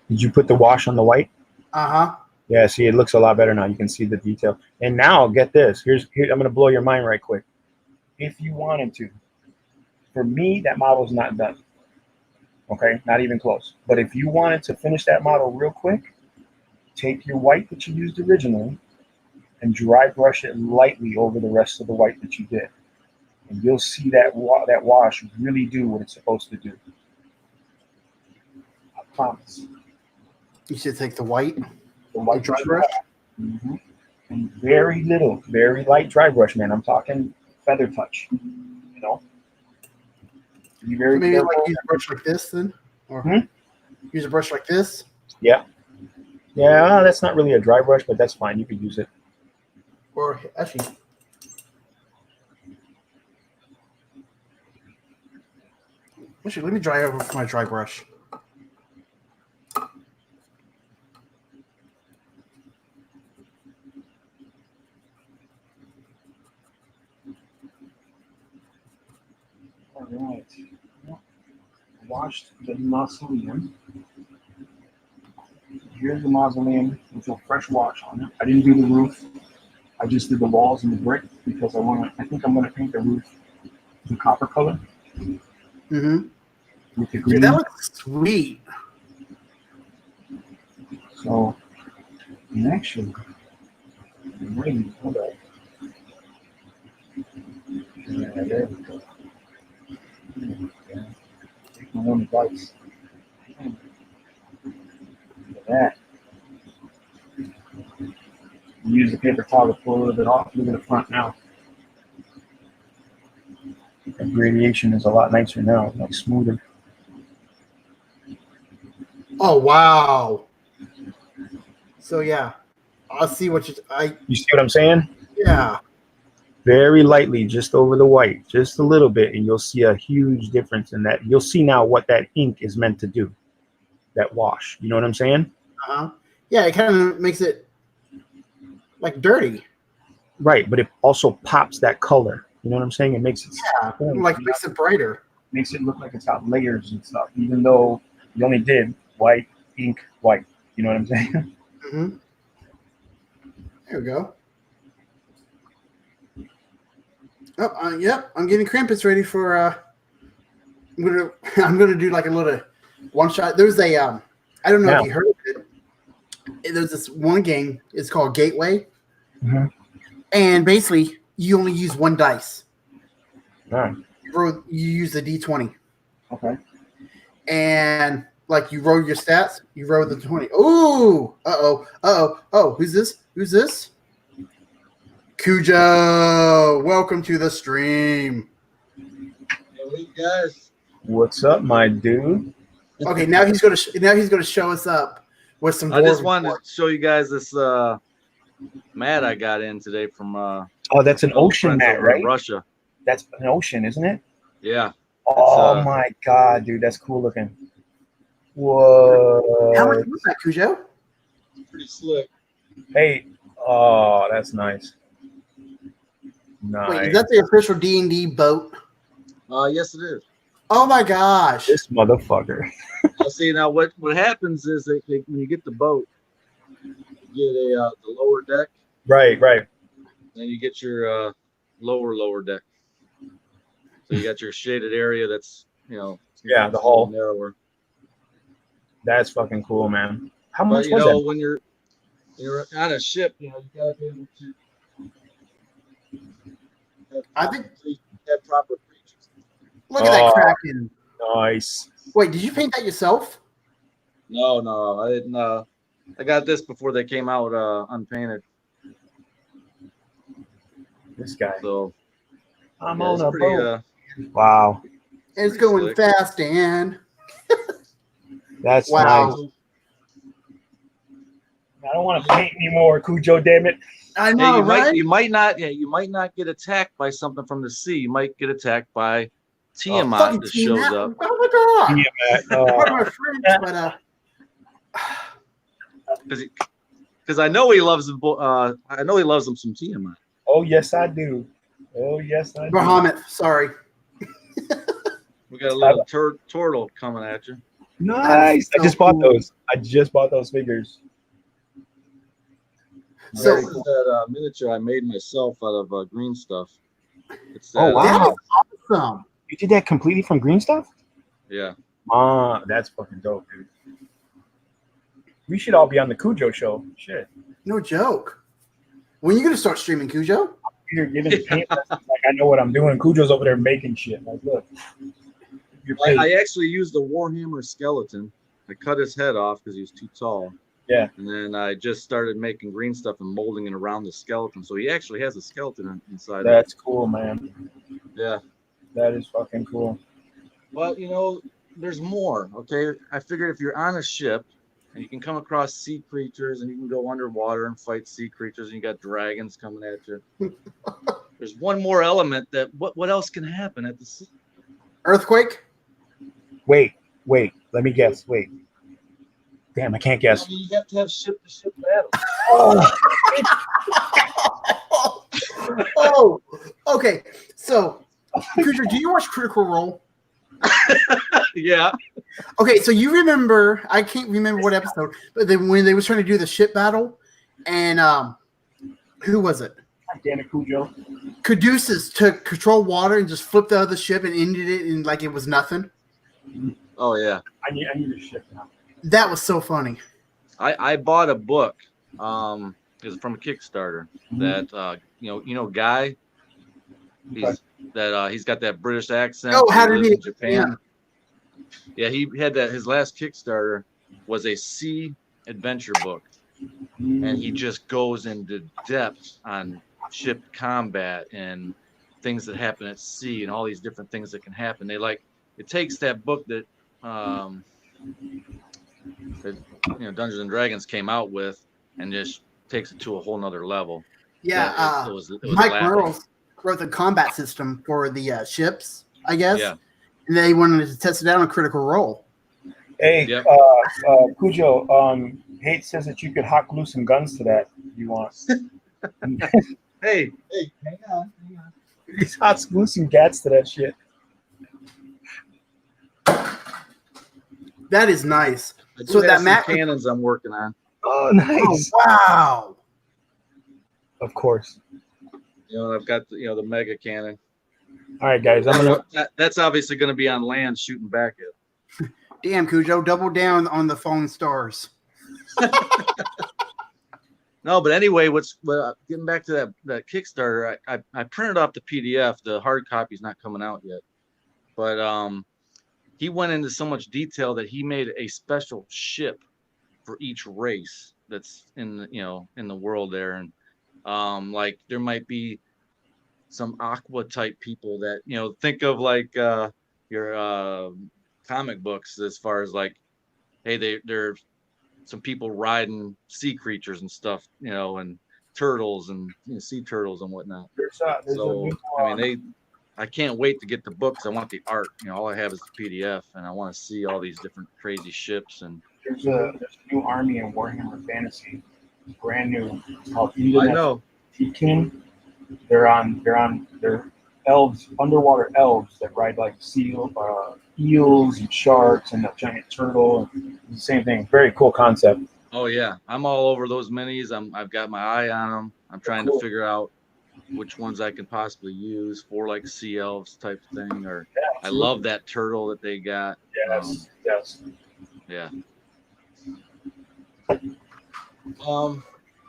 Did you put the wash on the white? Uh-huh. Yeah, see, it looks a lot better now. You can see the detail. And now, get this. Here, I'm going to blow your mind right quick. If you wanted to, for me, that model's not done. Okay, not even close. But if you wanted to finish that model real quick, take your white that you used originally and dry brush it lightly over the rest of the white that you did. And you'll see that wash really do what it's supposed to do. I promise. You should take the white dry brush. Mm-hmm. And very light dry brush, man. I'm talking feather touch. Be very maybe careful. like use a brush like this then? Or use a brush like this? Yeah. Yeah, that's not really a dry brush, but that's fine. You could use it. Or actually. Actually, let me dry over with my dry brush. All right. Washed the mausoleum. Here's the mausoleum with a fresh wash on it. I didn't do the roof. I just did the walls and the brick because I think I'm gonna paint the roof the copper color. Mm-hmm. With the green. Dude, that looks sweet. So, and actually, wait, hold on. Yeah, there we go. Yeah. Take my own advice. Look at that. Use the paper towel to pull a little bit off. Look at the front now. The gradation is a lot nicer now, like smoother. Oh wow! So yeah, I'll see what You see what I'm saying? Yeah. Very lightly, just over the white, just a little bit, and you'll see a huge difference in that. You'll see now what that ink is meant to do. That wash. You know what I'm saying? Yeah, it kind of makes it like dirty. Right, but it also pops that color. You know what I'm saying? It makes it Makes it brighter. Makes it look like it's got layers and stuff, even though you only did white, ink, white. You know what I'm saying? Mm-hmm. There we go. Oh, yep. I'm getting Krampus ready for. I'm gonna do like a little one shot. There's a I don't know if you heard of it. There's this one game. It's called Gateway, and basically you only use one dice. Right. You use the D20. Okay. And like you roll your stats, you roll the 20. Ooh, oh, who's this? Cujo, welcome to the stream. Hey guys, what's up, my dude? Okay, now he's gonna show us up with some. I just wanted to show you guys this mat I got in today from. Oh, that's an ocean mat, right? Russia. That's an ocean, isn't it? Yeah. Oh my god, dude, that's cool looking. Whoa. How much was that, Cujo? It's pretty slick. Hey, oh, that's nice. Nice. Wait, is that the official D&D boat? Yes, it is. Oh my gosh! This motherfucker. See now, what happens is when you get the boat, you get the lower deck. Right. Then you get your lower deck. So you got your shaded area that's the hull narrower. That's fucking cool, man. How much was that? When you're on a ship, you gotta be able to. Have proper creatures. Look at that Kraken. Nice. Wait, did you paint that yourself? No, I didn't. I got this before they came out unpainted. This guy. So I'm on a boat. Wow. It's going slick. Fast, Dan. That's nice. I don't want to paint anymore, Cujo. Damn it! I know, right? You might not get attacked by something from the sea. You might get attacked by Tiamat that shows up. Oh my god! Tiamat. My friends, but because I know he loves them. I know he loves them some Tiamat. Oh yes, I do. Bahamut, sorry. We got a little turtle coming at you. Nice. I just bought those. I just bought those figures. So this is that miniature I made myself out of green stuff. It's wow! That is awesome. You did that completely from green stuff? Yeah. That's fucking dope, dude. We should all be on the Cujo show. Shit. No joke. When are you gonna start streaming, Cujo? You're giving paint lessons like I know what I'm doing. Cujo's over there making shit. Like, look. I actually used the Warhammer skeleton. I cut his head off because he was too tall. Yeah. And then I just started making green stuff and molding it around the skeleton. So he actually has a skeleton inside. That's cool, man. Yeah. That is fucking cool. But, there's more, okay? I figured if you're on a ship and you can come across sea creatures and you can go underwater and fight sea creatures and you got dragons coming at you. There's one more element that what else can happen at the sea? Earthquake? Wait. Let me guess. Wait. Damn, I can't guess. I mean, you have to have ship-to-ship battle. Oh, Oh, okay. So, Cruiser, do you watch Critical Role? Yeah. Okay, so you remember? I can't remember what episode, but when they was trying to do the ship battle, and who was it? damn it, Cujo. Caduceus took control water and just flipped out of the ship and ended it in like it was nothing. Oh yeah. I need a ship now. That was so funny. I bought a book. It's from a Kickstarter that you know Guy. He's got that British accent. Oh, how He did lives he? in Japan? Yeah, he had that. His last Kickstarter was a sea adventure book, and he just goes into depth on ship combat and things that happen at sea and all these different things that can happen. It takes that book that Dungeons and Dragons came out with and just takes it to a whole nother level. Yeah, it was Mike laughing. Merle wrote the combat system for the ships, I guess. Yeah. And they wanted to test it out on Critical Role. Hey, Yep. Cujo, Hate says that you could hot glue some guns to that if you want. Hey, hang on. He's hot glue some gats to that shit. That is nice. I do So have that some cannons I'm working on. Oh, Oh, nice. wow. Of course. I've got the mega cannon. All right, guys. That's obviously going to be on land shooting back at. Damn, Cujo, double down on the falling stars. No, but anyway, getting back to that Kickstarter, I printed off the PDF. The hard copy's not coming out yet, but he went into so much detail that he made a special ship for each race that's in the world there, and like there might be some aqua type people that think of like your comic books as far as like, hey, they're some people riding sea creatures and stuff, and turtles and sea turtles and whatnot. I can't wait to get the books. I want the art. All I have is the PDF, and I want to see all these different crazy ships. And There's a new army in Warhammer Fantasy. It's brand new. It's called I know. Mutant. They're elves, underwater elves that ride like eels and sharks and a giant turtle. It's the same thing. Very cool concept. Oh yeah, I'm all over those minis. I've got my eye on them. I'm trying to figure out which ones I can possibly use for like sea elves type thing. Or I love that turtle that they got. Yes. Yeah.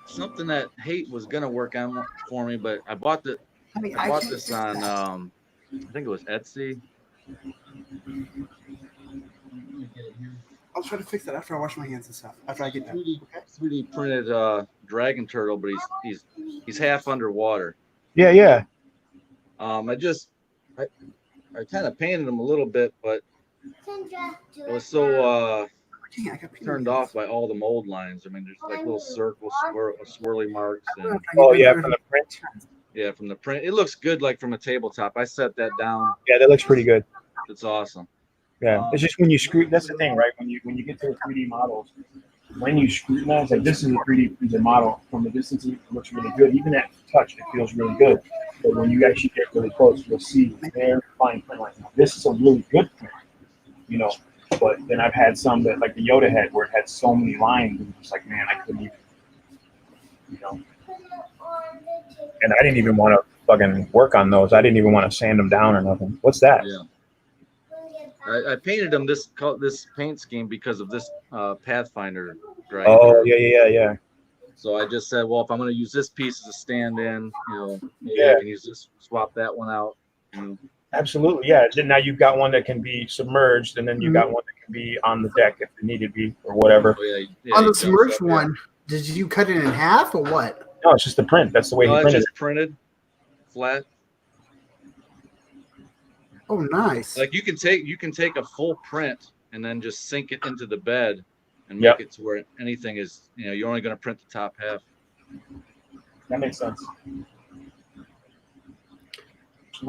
Something that Hate was gonna work on for me, but I bought this on I think it was Etsy. I'll try to fix that after I wash my hands and stuff. After I get done. 3D printed dragon turtle, but he's half underwater. Yeah. I kind of painted him a little bit, but it was so turned off by all the mold lines. I mean, there's like little circles, swirly marks, and Oh yeah, from the print. yeah, from the print, it looks good. Like from a tabletop, I set that down. Yeah, that looks pretty good. It's awesome. Yeah, it's just when you that's the thing, right? When you get to 3D models, when you scrutinize, like this is a 3D printed model, from a distance it looks really good. Even at touch, it feels really good. But when you actually get really close, you'll see very fine print. Like this is a really good print, But then I've had some that, like the Yoda head, where it had so many lines, and just like, man, I couldn't even, And I didn't even want to fucking work on those. I didn't even want to sand them down or nothing. What's that? Yeah. I painted him this paint scheme because of this Pathfinder dragon. Oh yeah. So I just said, well, if I'm going to use this piece as a stand-in, maybe Yeah. I can use this, swap that one out. Absolutely, yeah. Then now you've got one that can be submerged, and then you got one that can be on the deck if it needed to be, or whatever. Oh, yeah, On the submerged one, did you cut it in half or what? No, it's just the print. That's the way he it's printed just printed flat. Oh, nice. Like you can take a full print and then just sink it into the bed and make it to where anything is, you're only going to print the top half. That makes sense.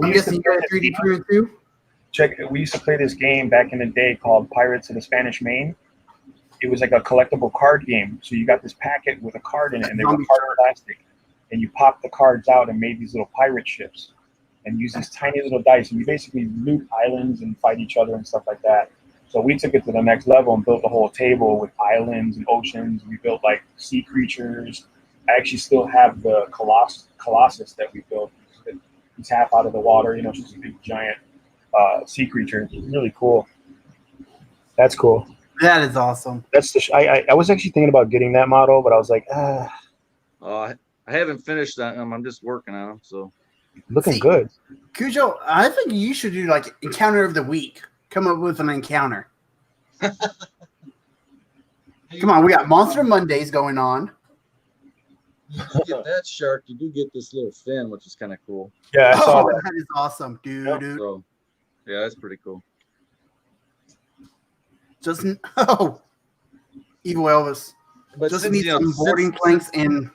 I'm guessing you got a 3D printer too? We used to play this game back in the day called Pirates of the Spanish Main. It was like a collectible card game. So you got this packet with a card in it, and they were hard plastic. And you popped the cards out and made these little pirate ships and use these tiny little dice. And you basically loot islands and fight each other and stuff like that. So we took it to the next level and built the whole table with islands and oceans. We built like sea creatures. I actually still have the Colossus that we built. It's half out of the water, you know, it's just a big giant sea creature. It's really cool. That's cool. That is awesome. That's the. I was actually thinking about getting that model, but I was like, I haven't finished that. I'm just working on them. So looking good. Cujo, I think you should do like encounter of the week. Come up with an encounter. Come on, we got Monster Mondays going on. You get that shark, you do get this little fin, which is kind of cool. Yeah, I saw that. That is awesome, dude. Dude. So, yeah, that's pretty cool. Just Evil Elvis. But Just need some boarding planks and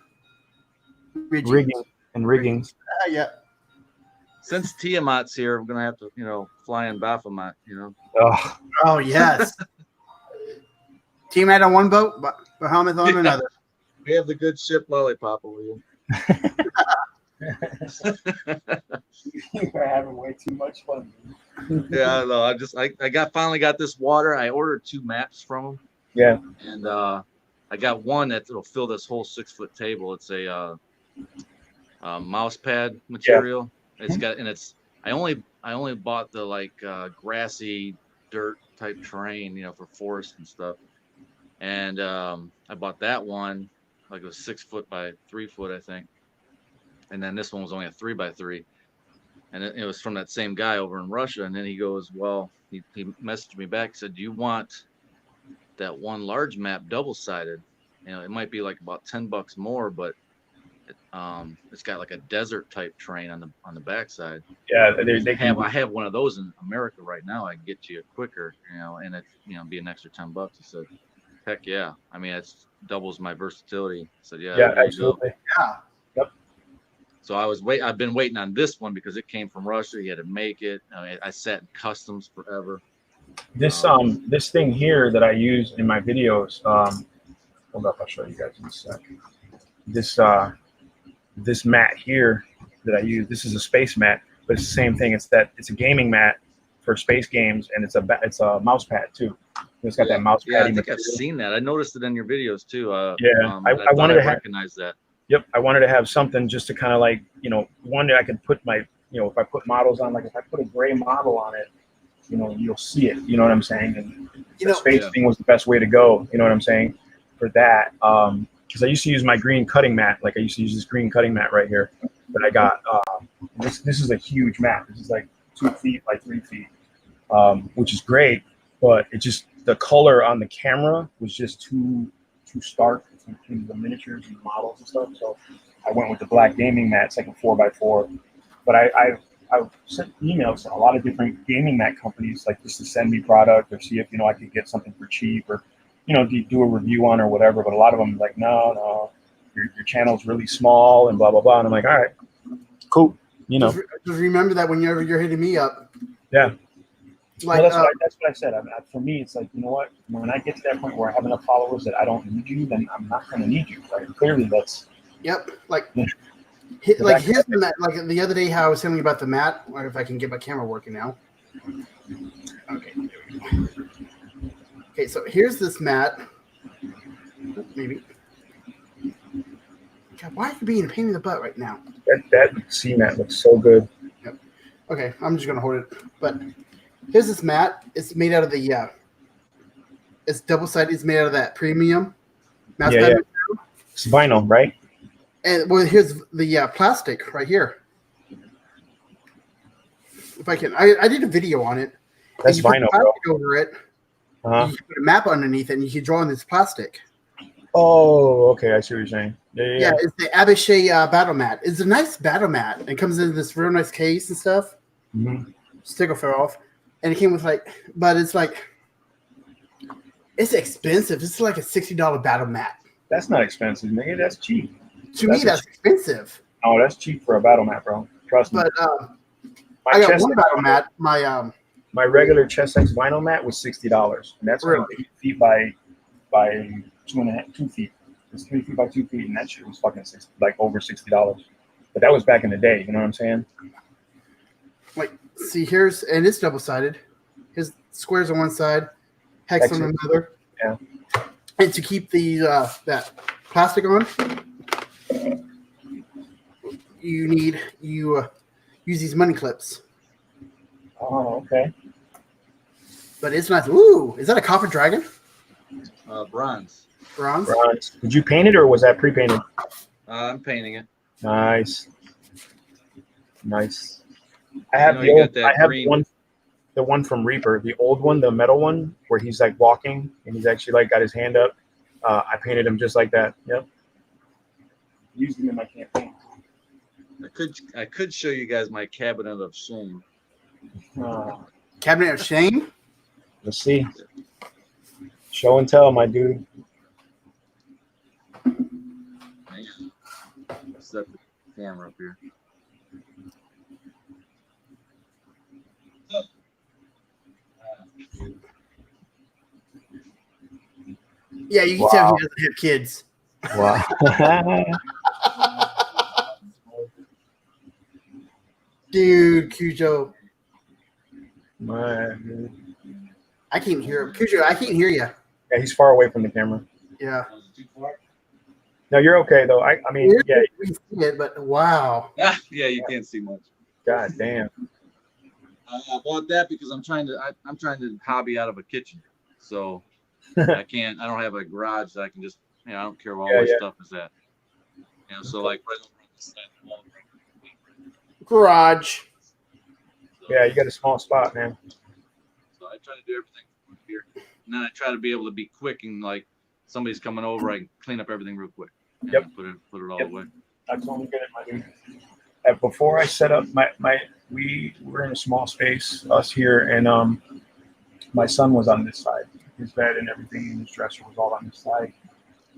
rigging. Yeah. Since Tiamat's here, we're gonna have to, fly in Baphomet. Oh yes. Tiamat on one boat, Bahamut on another. We have the good ship Lollipop over here. You're having way too much fun. Yeah, no, I finally got this water. I ordered 2 maps from them. Yeah. And I got one that'll fill this whole 6-foot table. It's a mouse pad material. Yeah. It's got, and it's I only bought the grassy dirt type terrain, for forest and stuff. And I bought that one, it was 6 foot by 3 foot, I think. And then this one was only a 3 by 3. And it was from that same guy over in Russia. And then he goes, well, he messaged me back, said, do you want that one large map double-sided? It might be about $10 more, but it's got like a desert type terrain on the backside. Yeah, I have one of those in America right now. I can get you quicker, and it be an extra $10. He said, heck yeah. I mean, it doubles my versatility. I said, yeah, absolutely. Yeah. Yep. So I've been waiting on this one because it came from Russia. He had to make it. I sat in customs forever. This thing here that I use in my videos. Hold up, I'll show you guys in a second. This mat here that I use. This is a space mat, but it's the same thing. It's a gaming mat for space games, and it's a mouse pad too. It's got that mouse pad. Yeah, I think I've seen that. I noticed it in your videos too. I wanted to recognize that. Yep, I wanted to have something just to kind of one that I could put my, if I put models on, if I put a gray model on it, you'll see it. You know what I'm saying? And the space thing was the best way to go. You know what I'm saying? For that, because I used to use my green cutting mat. I used to use this green cutting mat right here. But I got this is a huge mat. This is 2 feet by 3 feet, which is great. But it just the color on the camera was just too stark between the miniatures and the models and stuff. So I went with the black gaming mat. It's like a 4x4. But I sent emails to a lot of different gaming mat companies, just to send me product or see if I could get something for cheap or do a review on or whatever. But a lot of them no, your channel's really small and blah blah blah. And I'm like, all right, cool. Just remember that whenever you're hitting me up. Yeah. That's what I said. For me, it's you know what? When I get to that point where I have enough followers that I don't need you, then I'm not going to need you. Clearly, that's. Yep. Here's the mat. The other day, how I was telling you about the mat. Or if I can get my camera working now. Okay. There we go. Okay, so here's this mat. Maybe. God, why are you being a pain in the butt right now? That C mat looks so good. Yep. Okay, I'm just gonna hold it. But here's this mat. It's made out of the it's double-sided. It's made out of that premium mouse pad material. It's vinyl, right? And here's the plastic right here. If I can, I did a video on it. That's vinyl, bro. Over it. You put a map underneath it, and you can draw on this plastic. Oh, okay. I see what you're saying. Yeah. It's the Abishai battle mat. It's a nice battle mat. It comes in this real nice case and stuff. Mm-hmm. Sticker fell off, and it came with but it's it's expensive. It's like a $60 battle mat. That's not expensive, nigga. That's cheap. To me, that's expensive. Oh, that's cheap for a battle mat, bro. Trust me. But I got one battle mat. My My regular Chess X vinyl mat was $60, and that's Really? 8 feet by 2 feet. It's 3 feet by 2 feet, and that shit was fucking over $60. But that was back in the day. You know what I'm saying? Like, see, here's, and it's double sided. His squares on one side, hex on another. Yeah. And to keep the that plastic on, you use these money clips. Oh, okay. But it's nice. Ooh, is that a copper dragon? Bronze. Bronze? Bronze. Did you paint it or was that pre-painted? I'm painting it. Nice. Nice. I have the one from Reaper, the old one, the metal one, where he's like walking and he's actually like got his hand up. I painted him just like that. Yep. Used him in my campaign. I could show you guys my cabinet of shame. Cabinet of Shame? Let's see. Show and tell, my dude. Set the camera up here. Yeah, you can tell he doesn't have kids. Wow. Dude, Cujo. Man. I can't hear him. Cujo, I can't hear you. Yeah, he's far away from the camera. Yeah. No, you're okay though. I mean, yeah. We see it, but wow. Yeah, you can't see much. God damn. I bought that because I'm trying to hobby out of a kitchen, so I don't have a garage that I can just I don't care where all my stuff is at. So like right over on the side of the wall. Garage. Yeah, you got a small spot, man. So I try to do everything here, and then I try to be able to be quick and like somebody's coming over, I can clean up everything real quick. Yep. Put it all away. I totally get it, my dude. Before I set up we were in a small space, us here, and my son was on this side. His bed and everything in his dresser was all on this side.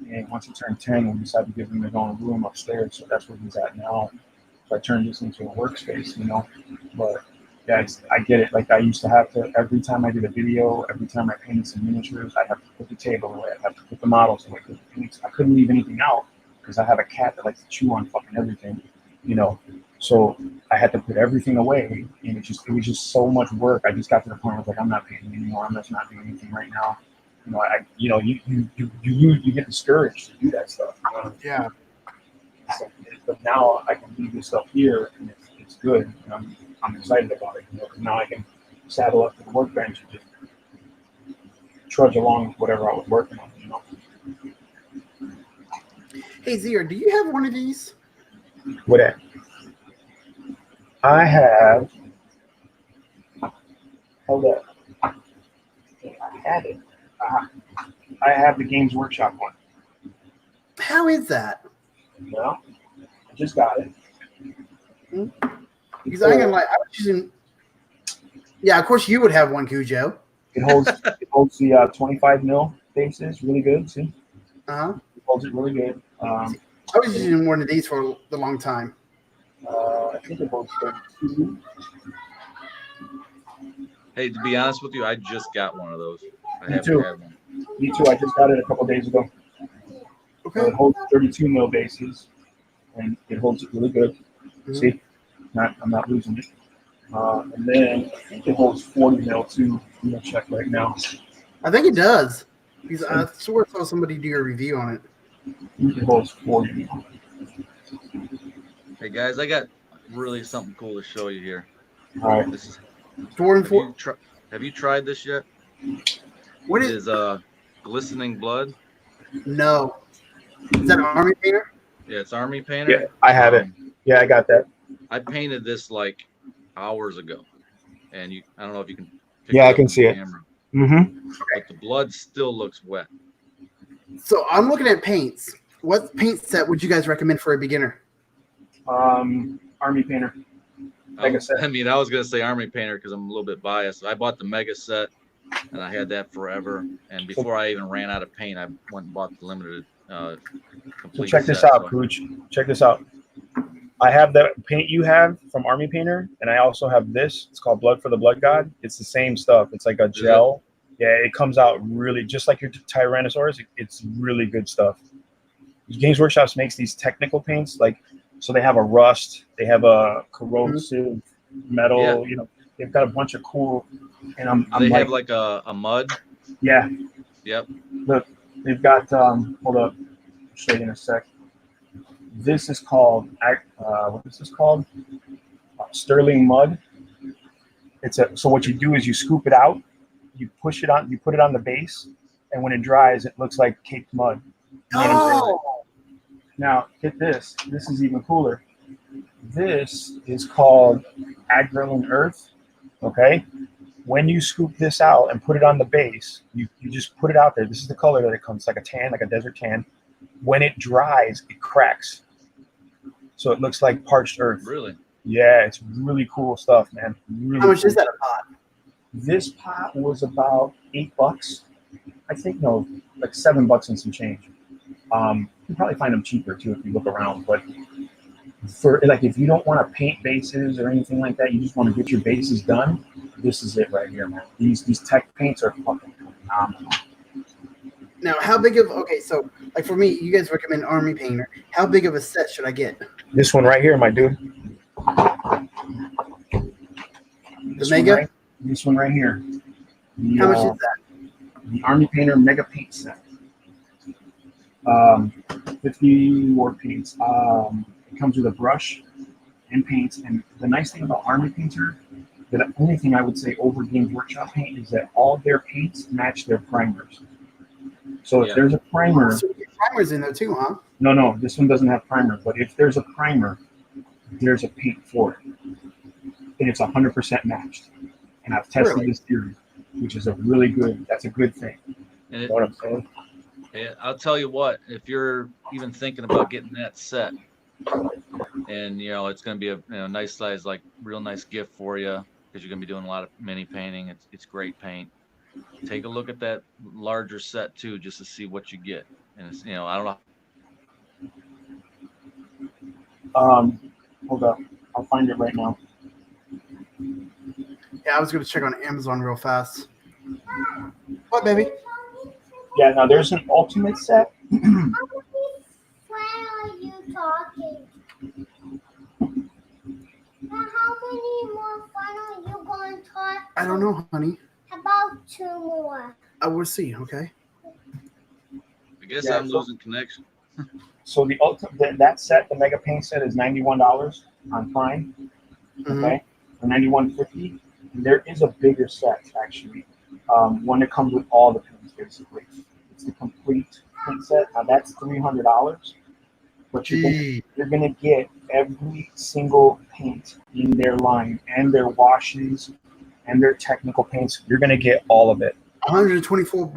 And once he turned 10, we decided to give him his own room upstairs, so that's where he's at now. So I turned this into a workspace, But yeah, I get it. Like I used to have to, every time I did a video, every time I painted some miniatures, I have to put the table away. I have to put the models away. I couldn't leave anything out because I have a cat that likes to chew on fucking everything, So I had to put everything away, and it was just so much work. I just got to the point where I was like, I'm not painting anymore. I'm just not doing anything right now. You get discouraged to do that stuff. Yeah. So, but now I can do this stuff here, and it's good. And I'm excited about it. Because now I can saddle up to the workbench and just trudge along with whatever I was working on. Hey Zero, do you have one of these? What at? I have. Hold up. I had it. I have the Games Workshop one. How is that? Well, I just got it. Because I was using. Yeah, of course you would have one, Cujo. It holds the 25 mil bases really good. See, It holds it really good. I was using one of these for a long time. I think it holds 32. Hey, to be honest with you, I just got one of those. I Me too. had one. Me too. I just got it a couple days ago. Okay. It holds 32 mil bases, and it holds it really good. Mm-hmm. See, I'm not losing it. And then I think it holds 40 mil too. I'm gonna check right now. I think it does. Because I swear I saw somebody do a review on it. It holds 40 mil. Hey guys, I got really something cool to show you here. All right. This is. Have Have you tried this yet? What It is glistening blood. No. Is that an army painter? Yeah, it's Army Painter. Yeah, I have it. Yeah, I got that. I painted this like hours ago, and I don't know if you can. Pick Yeah, it I up can on see the it. camera, Mm-hmm. but the blood still looks wet. So I'm looking at paints. What paint set would you guys recommend for a beginner? Army Painter. Mega set. I mean, I was gonna say Army Painter because I'm a little bit biased. I bought the Mega set, and I had that forever. And before I even ran out of paint, I went and bought the limited So complete. check this set, out, so Pooch. Check this out. I have that paint you have from Army Painter, and I also have this. It's called Blood for the Blood God. It's the same stuff. It's like a gel. Yeah, it comes out really just like your Tyrannosaurus. It's really good stuff. Games Workshop makes these technical paints, like so they have a rust, they have a corrosive metal. Yeah. You know, they've got a bunch of cool. And I'm They like, have like a mud. yeah. Yep. Look, they've got. Hold up, I'll show you in a sec. This is called what is this called? Sterling mud. So what you do is you scoop it out, you push it on, you put it on the base, and when it dries, it looks like caked mud. Oh, Now get this. This is even cooler. This is called Agrilin Earth. Okay. When you scoop this out and put it on the base, you just put it out there. This is the color that it comes, like a tan, like a desert tan. When it dries, it cracks. So it looks like parched earth. Really? Yeah, it's really cool stuff, man. Really how much cool is that stuff. a pot? This pot was about $8. I think no, like $7 and some change. You can probably find them cheaper too if you look around. But for like, if you don't want to paint bases or anything like that, you just want to get your bases done. This is it right here, man. These tech paints are fucking phenomenal. Now, how big of so like for me, you guys recommend Army Painter. How big of a set should I get? This one right here, my dude. The Mega? This one right here. How much is that? The Army Painter Mega Paint Set. 50 war paints. It comes with a brush and paints. And the nice thing about Army Painter, the only thing I would say over Games Workshop paint is that all their paints match their primers. So if there's a primer, So your primer's in there too, huh? no, this one doesn't have primer. But if there's a primer, there's a paint for it, and it's 100% matched. And I've tested this theory, which is that's a good thing. And You know what I'm saying? I'll tell you what, if you're even thinking about getting that set, and it's going to be a nice size, like real nice gift for you, because you're going to be doing a lot of mini painting. It's great paint. Take a look at that larger set too, just to see what you get. And it's, I don't know. Hold up, I'll find it right now. Yeah, I was going to check on Amazon real fast. What, baby? Yeah, now there's an ultimate set. Why are you talking? Now, how many more fun are you going to talk? I don't know, honey. About 2 more. I will see. Okay. I guess I'm losing connection. So the ultimate that set, the Mega Paint set, is $91 on Prime. Okay, for $91.50. There is a bigger set actually, one that comes with all the paints basically. It's the complete paint set. Now that's $300, but you're gonna get every single paint in their line and their washes and their technical paints. You're gonna get all of it. 124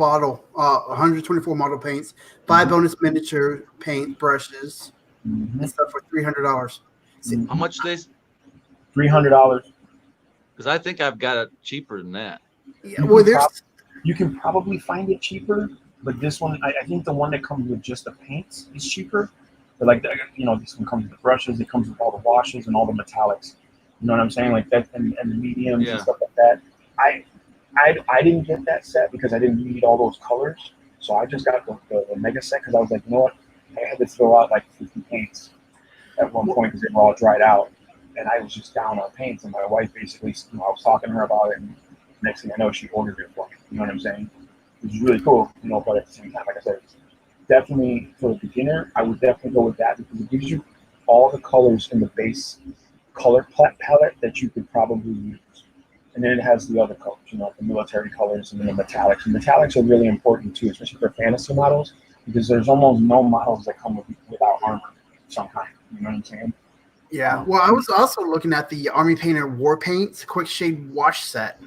model paints, 5 bonus miniature paint brushes, and stuff for $300. How much they? $300. Because I think I've got it cheaper than that. Yeah, well, You can probably find it cheaper, but this one, I think the one that comes with just the paints is cheaper. But like, this one comes with the brushes, it comes with all the washes and all the metallics. You know what I'm saying? Like that, and the mediums and stuff like that. I didn't get that set because I didn't need all those colors. So I just got the Mega set because I was like, you know what? I had to throw out like 50 paints at one point because they were all dried out. And I was just down on paints. And my wife basically, I was talking to her about it. And next thing I know, she ordered it for me. You know what I'm saying? It was really cool, but at the same time, like I said, definitely for a beginner, I would definitely go with that because it gives you all the colors in the base color palette that you could probably use. And then it has the other colors, the military colors and then the metallics. And metallics are really important too, especially for fantasy models, because there's almost no models that come without armor of some kind. You know what I'm saying? Yeah. Well, I was also looking at the Army Painter Warpaint Quick Shade Wash Set.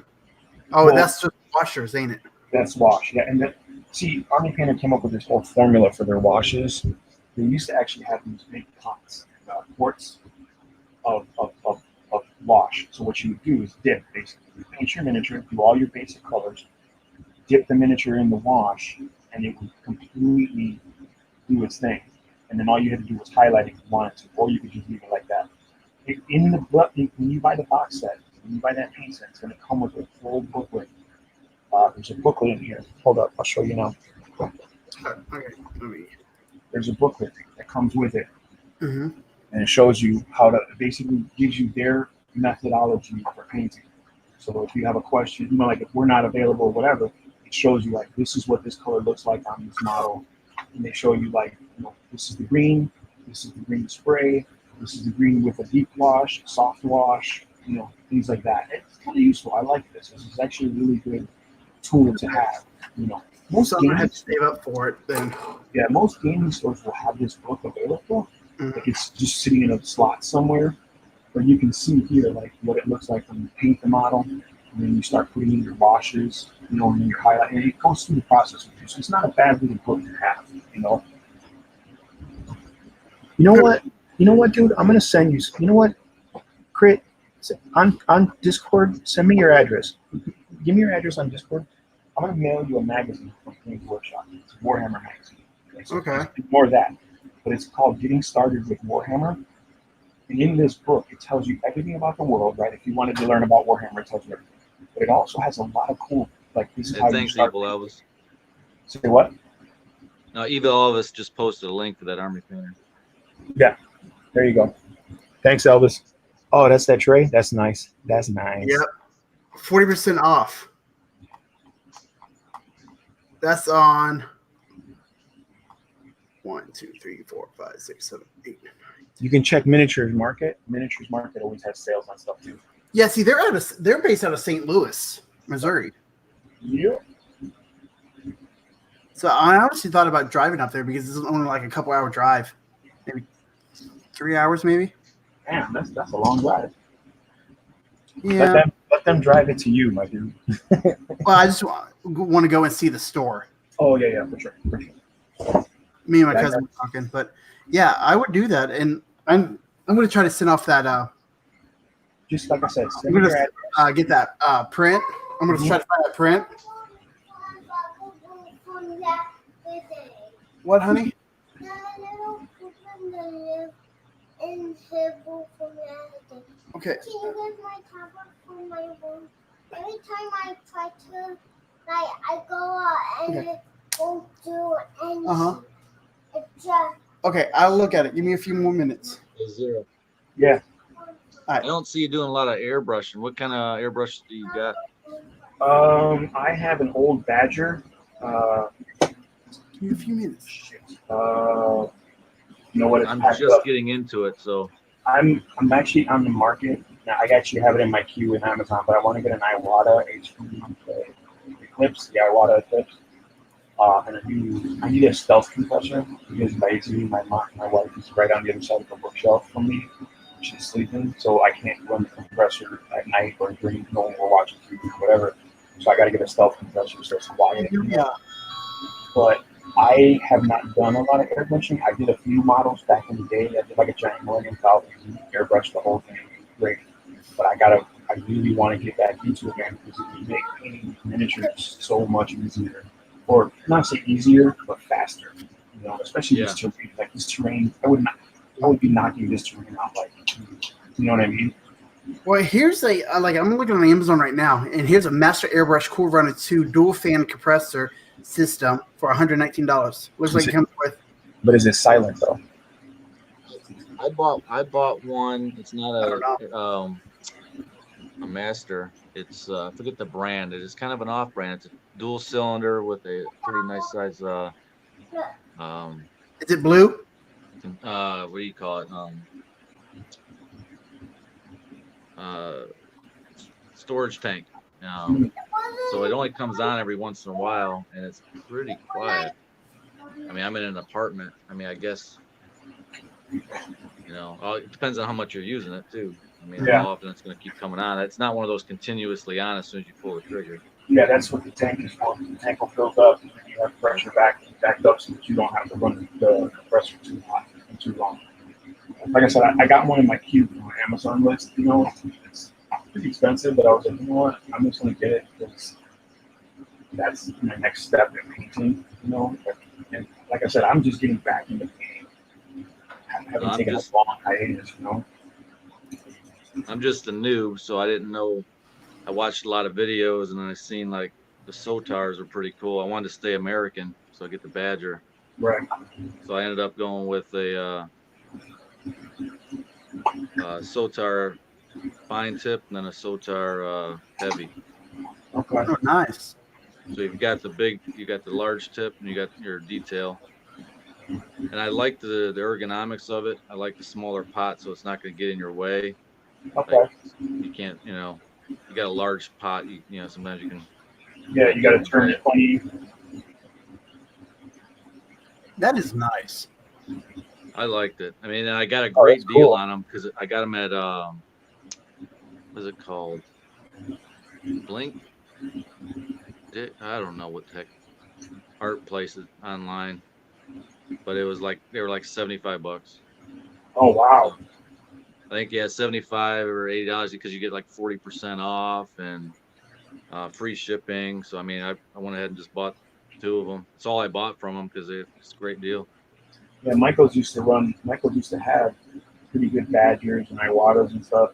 Oh, well, that's just washers, ain't it? That's wash, yeah. And see, Army Painter came up with this whole formula for their washes. They used to actually have these big pots, quarts of wash. So what you would do is dip, basically. You paint your miniature, do all your basic colors, dip the miniature in the wash, and it would completely do its thing. And then all you had to do was highlight it if you wanted to, or you could just leave it like that. in the book, when you buy the box set, when you buy that paint set, it's going to come with a full booklet. There's a booklet in here. Hold up, I'll show you now. Okay. There's a booklet that comes with it, Mm-hmm. and it shows you how to, basically gives you their methodology for painting. So if you have a question, like if we're not available or whatever, it shows you like, this is what this color looks like on this model. And they show you like, this is the green spray, this is the green with a deep wash, soft wash, things like that. It's kind of useful. I like this. This is actually a really good tool to have. Most So I'm gonna have to save up for it then. Yeah, most gaming stores will have this book available. Mm-hmm. Like it's just sitting in a slot somewhere, where you can see here like what it looks like when you paint the model, and then you start putting in your washes, and then your highlight, and it goes through the process with you. So it's not a bad little book to have, You know what, dude? I'm gonna send you. You know what, Crit? On Discord, send me your address. Give me your address on Discord. I'm gonna mail you a magazine from Games Workshop. It's Warhammer magazine. Okay. It's more of that, but it's called Getting Started with Warhammer. And in this book, it tells you everything about the world, right? If you wanted to learn about Warhammer, it tells you everything. But it also has a lot of cool, like this is how you start. Evil Elvis. Say what? No, Evil Elvis just posted a link to that army painter. Yeah, there you go. Thanks, Elvis. Oh, that's that tray? That's nice. That's nice. Yep. 40% off. That's on 1, 2, 3, 4, 5, 6, 7, 8, 9. You can check Miniatures Market. Miniatures Market always has sales on stuff too. Yeah, see, they're based out of St. Louis, Missouri. Yeah. So I honestly thought about driving up there because it's only like a couple hour drive, maybe 3 hours, maybe. Damn, that's a long drive. Yeah. Let them drive it to you, my dude. Well, I just want to go and see the store. Oh yeah, for sure. Me and my cousin were talking, but yeah, I would do that, and I'm going to try to send off that. Just like I said, I'm going to get that print. I'm going to try to find that print. What, honey? Okay. Can you get my tablet from my room? Every time I try to, I go out and it won't do anything. It just. Okay, I'll look at it. Give me a few more minutes. 0. Yeah. Right. I don't see you doing a lot of airbrushing. What kind of airbrushes do you got? I have an old Badger. Give me a few minutes. You know what? It's I'm packed just up. getting into it, so I'm actually on the market now. I actually have it in my queue in Amazon, but I want to get an Iwata HP Eclipse, the Iwata Eclipse, and I need a stealth compressor because basically my wife is right on the other side of the bookshelf from me. She's sleeping, so I can't run the compressor at night or during when we're watching TV or whatever. So I got to get a stealth compressor so it's quiet. Yeah. But I have not done a lot of airbrushing. I did a few models back in the day. I did like a giant Millennium Falcon, airbrush the whole thing. Great. But I really want to get back into it again because it make painting miniatures so much easier. Or not say easier, but faster. Especially this terrain. Like this terrain, I would be knocking this terrain out like, you know what I mean? Well, here's I'm looking on Amazon right now, and here's a Master Airbrush Cool Runner 2 dual fan compressor system for $119. Looks like it comes with. But is it silent though? I bought one. It's not a Master. It's I forget the brand. It is kind of an off-brand. It's a dual cylinder with a pretty nice size. Is it blue? What do you call it? Storage tank. So it only comes on every once in a while, and it's pretty quiet. I mean, I'm in an apartment. I mean, I guess, it depends on how much you're using it too. I mean, how often it's going to keep coming on. It's not one of those continuously on as soon as you pull the trigger. Yeah, that's what the tank is for. The tank will fill up, and then you have pressure backed up so that you don't have to run the compressor too hot and too long. Like I said, I got one in my queue on my Amazon list. It's pretty expensive, but I was like, you know what? I'm just going to get it because that's my next step in painting. And like I said, I'm just getting back into painting. I haven't taken a long hiatus. I'm just a noob, so I didn't know. I watched a lot of videos, and then I seen like the Sotars were pretty cool. I wanted to stay American, so I get the Badger. Right. So I ended up going with a Sotar fine tip and then a Sotar heavy. Okay. Oh, nice. So you've got you got the large tip, and you got your detail. And I like the ergonomics of it. I like the smaller pot, so it's not going to get in your way. Okay. Like you can't, you got a large pot. Sometimes you can. Yeah, you got to turn it funny. That is nice. I liked it. I mean, I got a great deal on them because I got them at what's it called? Blink. I don't know what the heck art places online, but it was like they were like $75. Oh wow! So I think $75 or $80 because you get like 40% off and free shipping. So I mean, I went ahead and just bought 2 of them. That's all I bought from them because it's a great deal. Yeah, Michael's used to have pretty good Badgers and Iwatas and stuff,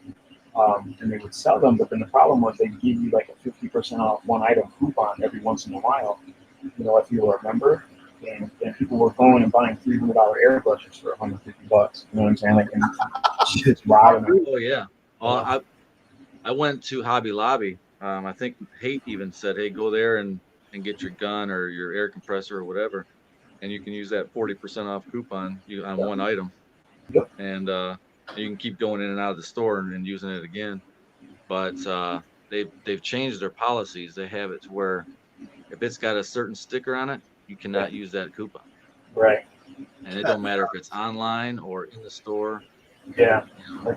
and they would sell them. But then the problem was they give you like a 50% off one item coupon every once in a while. If you remember, and people were going and buying $300 airbrushes for $150. You know what I'm saying? Like, and shit's robbing them. Oh yeah. I went to Hobby Lobby. I think Hate even said, "Hey, go there and get your gun or your air compressor or whatever, and you can use that 40% off coupon on one item, Yep. and you can keep going in and out of the store and using it again." But they've changed their policies. They have it to where if it's got a certain sticker on it, you cannot use that coupon. Right. And it don't matter if it's online or in the store. Yeah.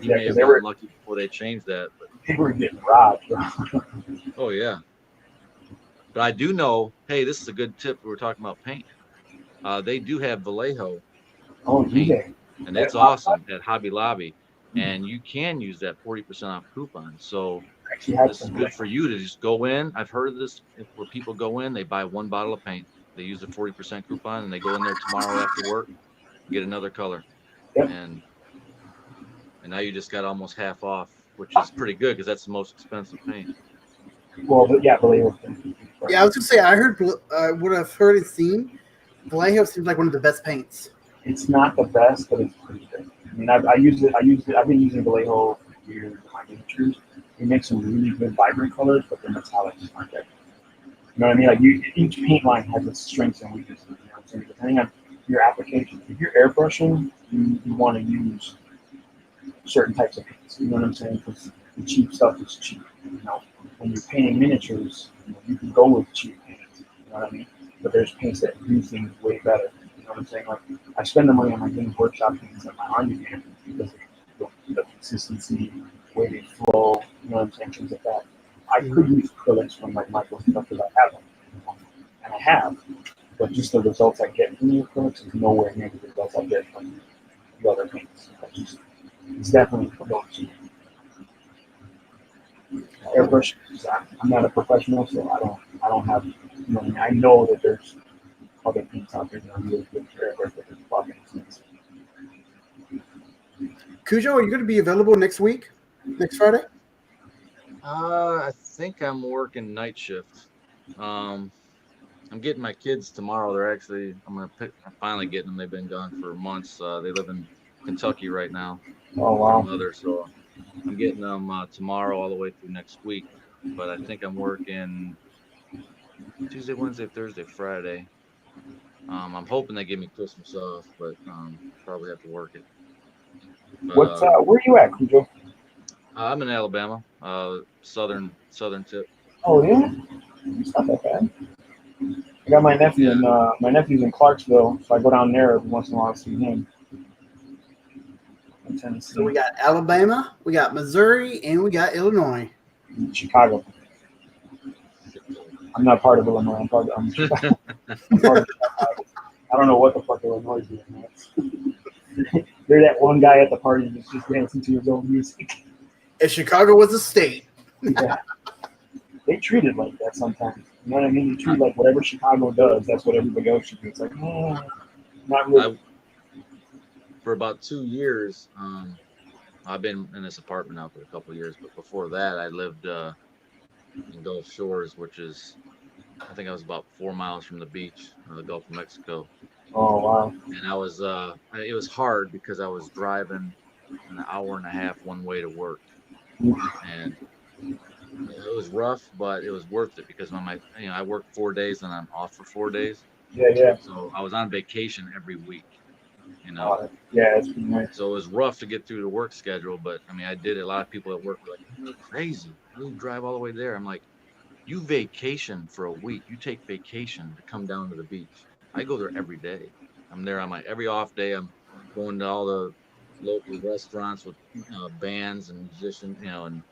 You may have gotten lucky before they changed that, but people were getting robbed. oh yeah. But I do know, hey, this is a good tip. We were talking about paint. They do have Vallejo paint, and it's awesome at Hobby Lobby. And you can use that 40% off coupon. So this is good for you to just go in. I've heard of this where people go in, they buy 1 bottle of paint, they use the 40% coupon, and they go in there tomorrow after work, get another color. Yep. And now you just got almost half off, which is pretty good because that's the most expensive paint. Well, yeah, Vallejo. Yeah, I was gonna say I heard what I've heard and seen. Vallejo seems like one of the best paints. It's not the best, but it's pretty good. I mean, I use it. I've been using Vallejo for years in my miniatures. It makes some really good vibrant colors, but the metallics aren't that good. You know what I mean? Like each paint line has its strengths and weaknesses. You know what I'm saying? Depending on your application. If you're airbrushing, you want to use certain types of paints. You know what I'm saying? Because the cheap stuff is cheap. When you're painting miniatures, you can go with cheap paints. You know what I mean? But there's paints that do things way better. You know what I'm saying? Like I spend the money on my Games Workshop paints and my army paints because of the consistency, way they flow. You know what I'm saying? Things like that. I could use acrylics from like Michael's stuff because I have them, and I have. But just the results I get from the acrylics is nowhere near the results I get from the other paints. It's definitely a go-to. Airbrush. I'm not a professional, so I don't have. I know that there's other paints out there that are really good for airbrush, but it's fucking expensive. Cujo, are you going to be available next week? Next Friday? I think I'm working night shift. I'm getting my kids tomorrow. I'm finally getting them. They've been gone for months. They live in Kentucky right now. Oh wow. Mother, so I'm getting them tomorrow all the way through next week. But I think I'm working Tuesday, Wednesday, Thursday, Friday. I'm hoping they give me Christmas off, but probably have to work it. But, where are you at, Cujo? I'm in Alabama, southern tip. Oh yeah, it's not that bad. I got my nephew in my nephew's in Clarksville, so I go down there every once in a while to see him. In Tennessee. So we got Alabama, we got Missouri, and we got Illinois. Chicago. I'm not part of Illinois. I'm part of Chicago. I don't know what the fuck Illinois is doing. They're that one guy at the party that's just dancing to his own music. If Chicago was a state. Yeah. They treat it like that sometimes. You know what I mean? They treat like whatever Chicago does, that's what everybody else should do. It's like, not really. For about 2 years, I've been in this apartment now for a couple of years, but before that, I lived in Gulf Shores, which is, I think I was about 4 miles from the beach, the Gulf of Mexico. Oh wow. And I was, it was hard because I was driving an hour and a half one way to work, and it was rough, but it was worth it because when I work 4 days and I'm off for 4 days. Yeah. So I was on vacation every week, Yeah, it's pretty nice. So it was rough to get through the work schedule, but I mean, I did it. A lot of people at work were like, "You're crazy. How do you drive all the way there?" I'm like, "You vacation for a week. You take vacation to come down to the beach. I go there every day. I'm there on my every off day. I'm going to all the local restaurants with bands and musicians, and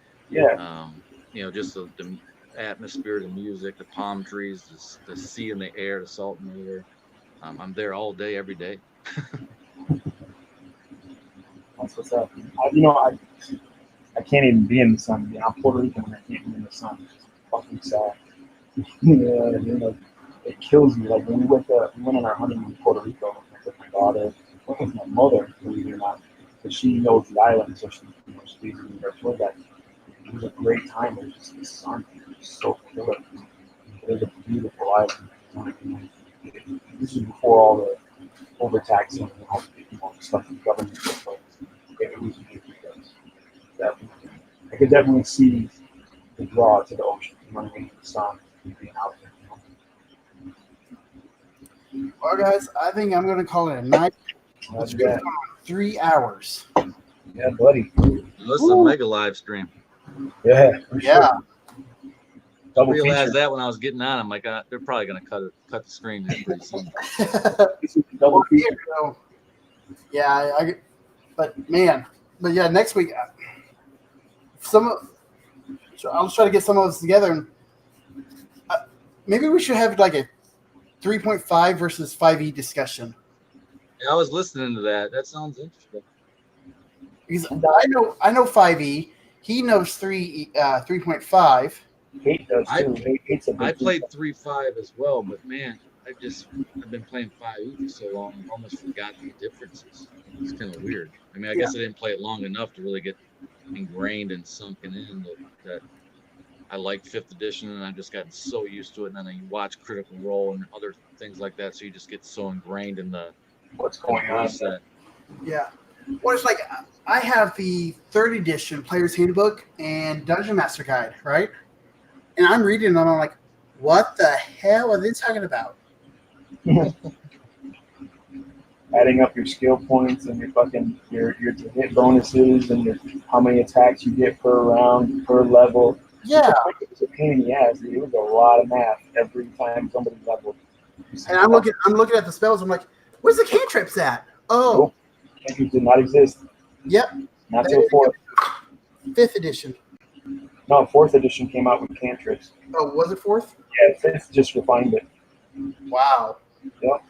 just the atmosphere, the music, the palm trees, the sea in the air, the salt in the air. I'm there all day, every day." That's what's up. I can't even be in the sun. I'm Puerto Rican and I can't be in the sun. It's fucking sad. It kills me. Like when we went on our honeymoon in Puerto Rico with my daughter, with my mother, believe it or not, because she knows the island, so she leads me there tour guide. It was a great time. It was just the sun. It was so killer. It was a beautiful island. This is before all the overtaxing and all the stuff the government did. So it was definitely. I could definitely see the draw to the ocean, the sun, being out there. Well, guys, I think I'm going to call it a night. That's good. 3 hours. Yeah, buddy. This is a mega live stream. Yeah. Yeah. I realized that when I was getting on, I'm like, they're probably going to cut the screen here pretty soon. Double feature. Yeah, but yeah, next week, I'll try to get some of us together, and maybe we should have like a 3.5 versus 5e discussion. Yeah, I was listening to that. That sounds interesting. Because I know 5e. He knows 3.5. Hate does too. I played 3.5 as well, but man, I've been playing 5e for so long, I've almost forgotten the differences. It's kind of weird. I mean, I guess I didn't play it long enough to really get ingrained and sunken in that I like 5th edition, and I've just gotten so used to it. And then you watch Critical Role and other things like that, so you just get so ingrained in what's going on. Yeah. Well, it's like I have the 3rd edition Player's Handbook and Dungeon Master Guide, right? And I'm reading them, and I'm like, what the hell are they talking about? Adding up your skill points and your hit bonuses and how many attacks you get per round, per level. Yeah. It was a pain in the ass. It was a lot of math every time somebody leveled. And I'm looking at the spells. I'm like, where's the cantrips at? Oh. Nope. Cantrips did not exist. Yep. Not till 4th. 5th edition. No, 4th edition came out with cantrips. Oh, was it 4th? Yeah, 5th just refined it. Wow. Yep.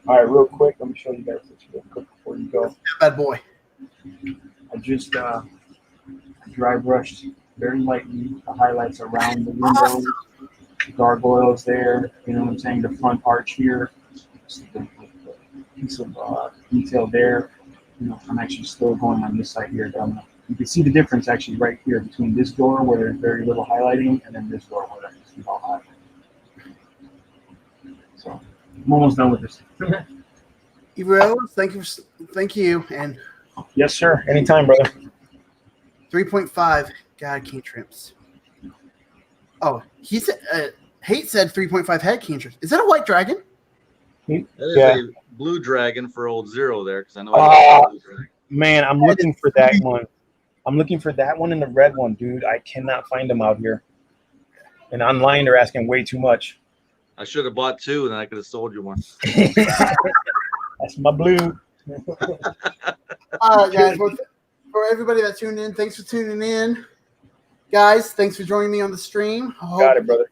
All right, real quick, let me show you guys this real quick before you go. Bad boy. I just dry brushed very lightly the highlights around the windows, gargoyles there, you know what I'm saying, the front arch here, the piece of detail there. You know, I'm actually still going on this side here, but you can see the difference actually right here between this door where there's very little highlighting and then this door where there's all highlighting. So I'm almost done with this. Well, thank you, and yes, sir. Anytime, brother. 3.5. God, cantrips. Oh, he said. Hate said 3.5 had cantrips. Is that a white dragon? That is a blue dragon for old Zero there, because I know I blue dragon. Man, I'm looking for that one. I'm looking for that one and the red one, dude. I cannot find them out here. And online, they're asking way too much. I should have bought 2, and then I could have sold you one. That's my blue. All right, guys. Well, for everybody that tuned in, thanks for tuning in. Guys, thanks for joining me on the stream. Got it, brother.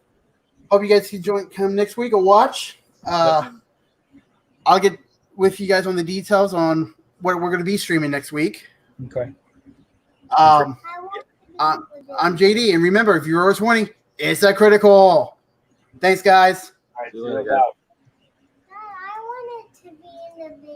Hope you guys can come next week or watch. I'll get with you guys on the details on what we're going to be streaming next week. Okay. I'm JD, and remember, if you're over 20, it's a critical. Thanks, guys. All right,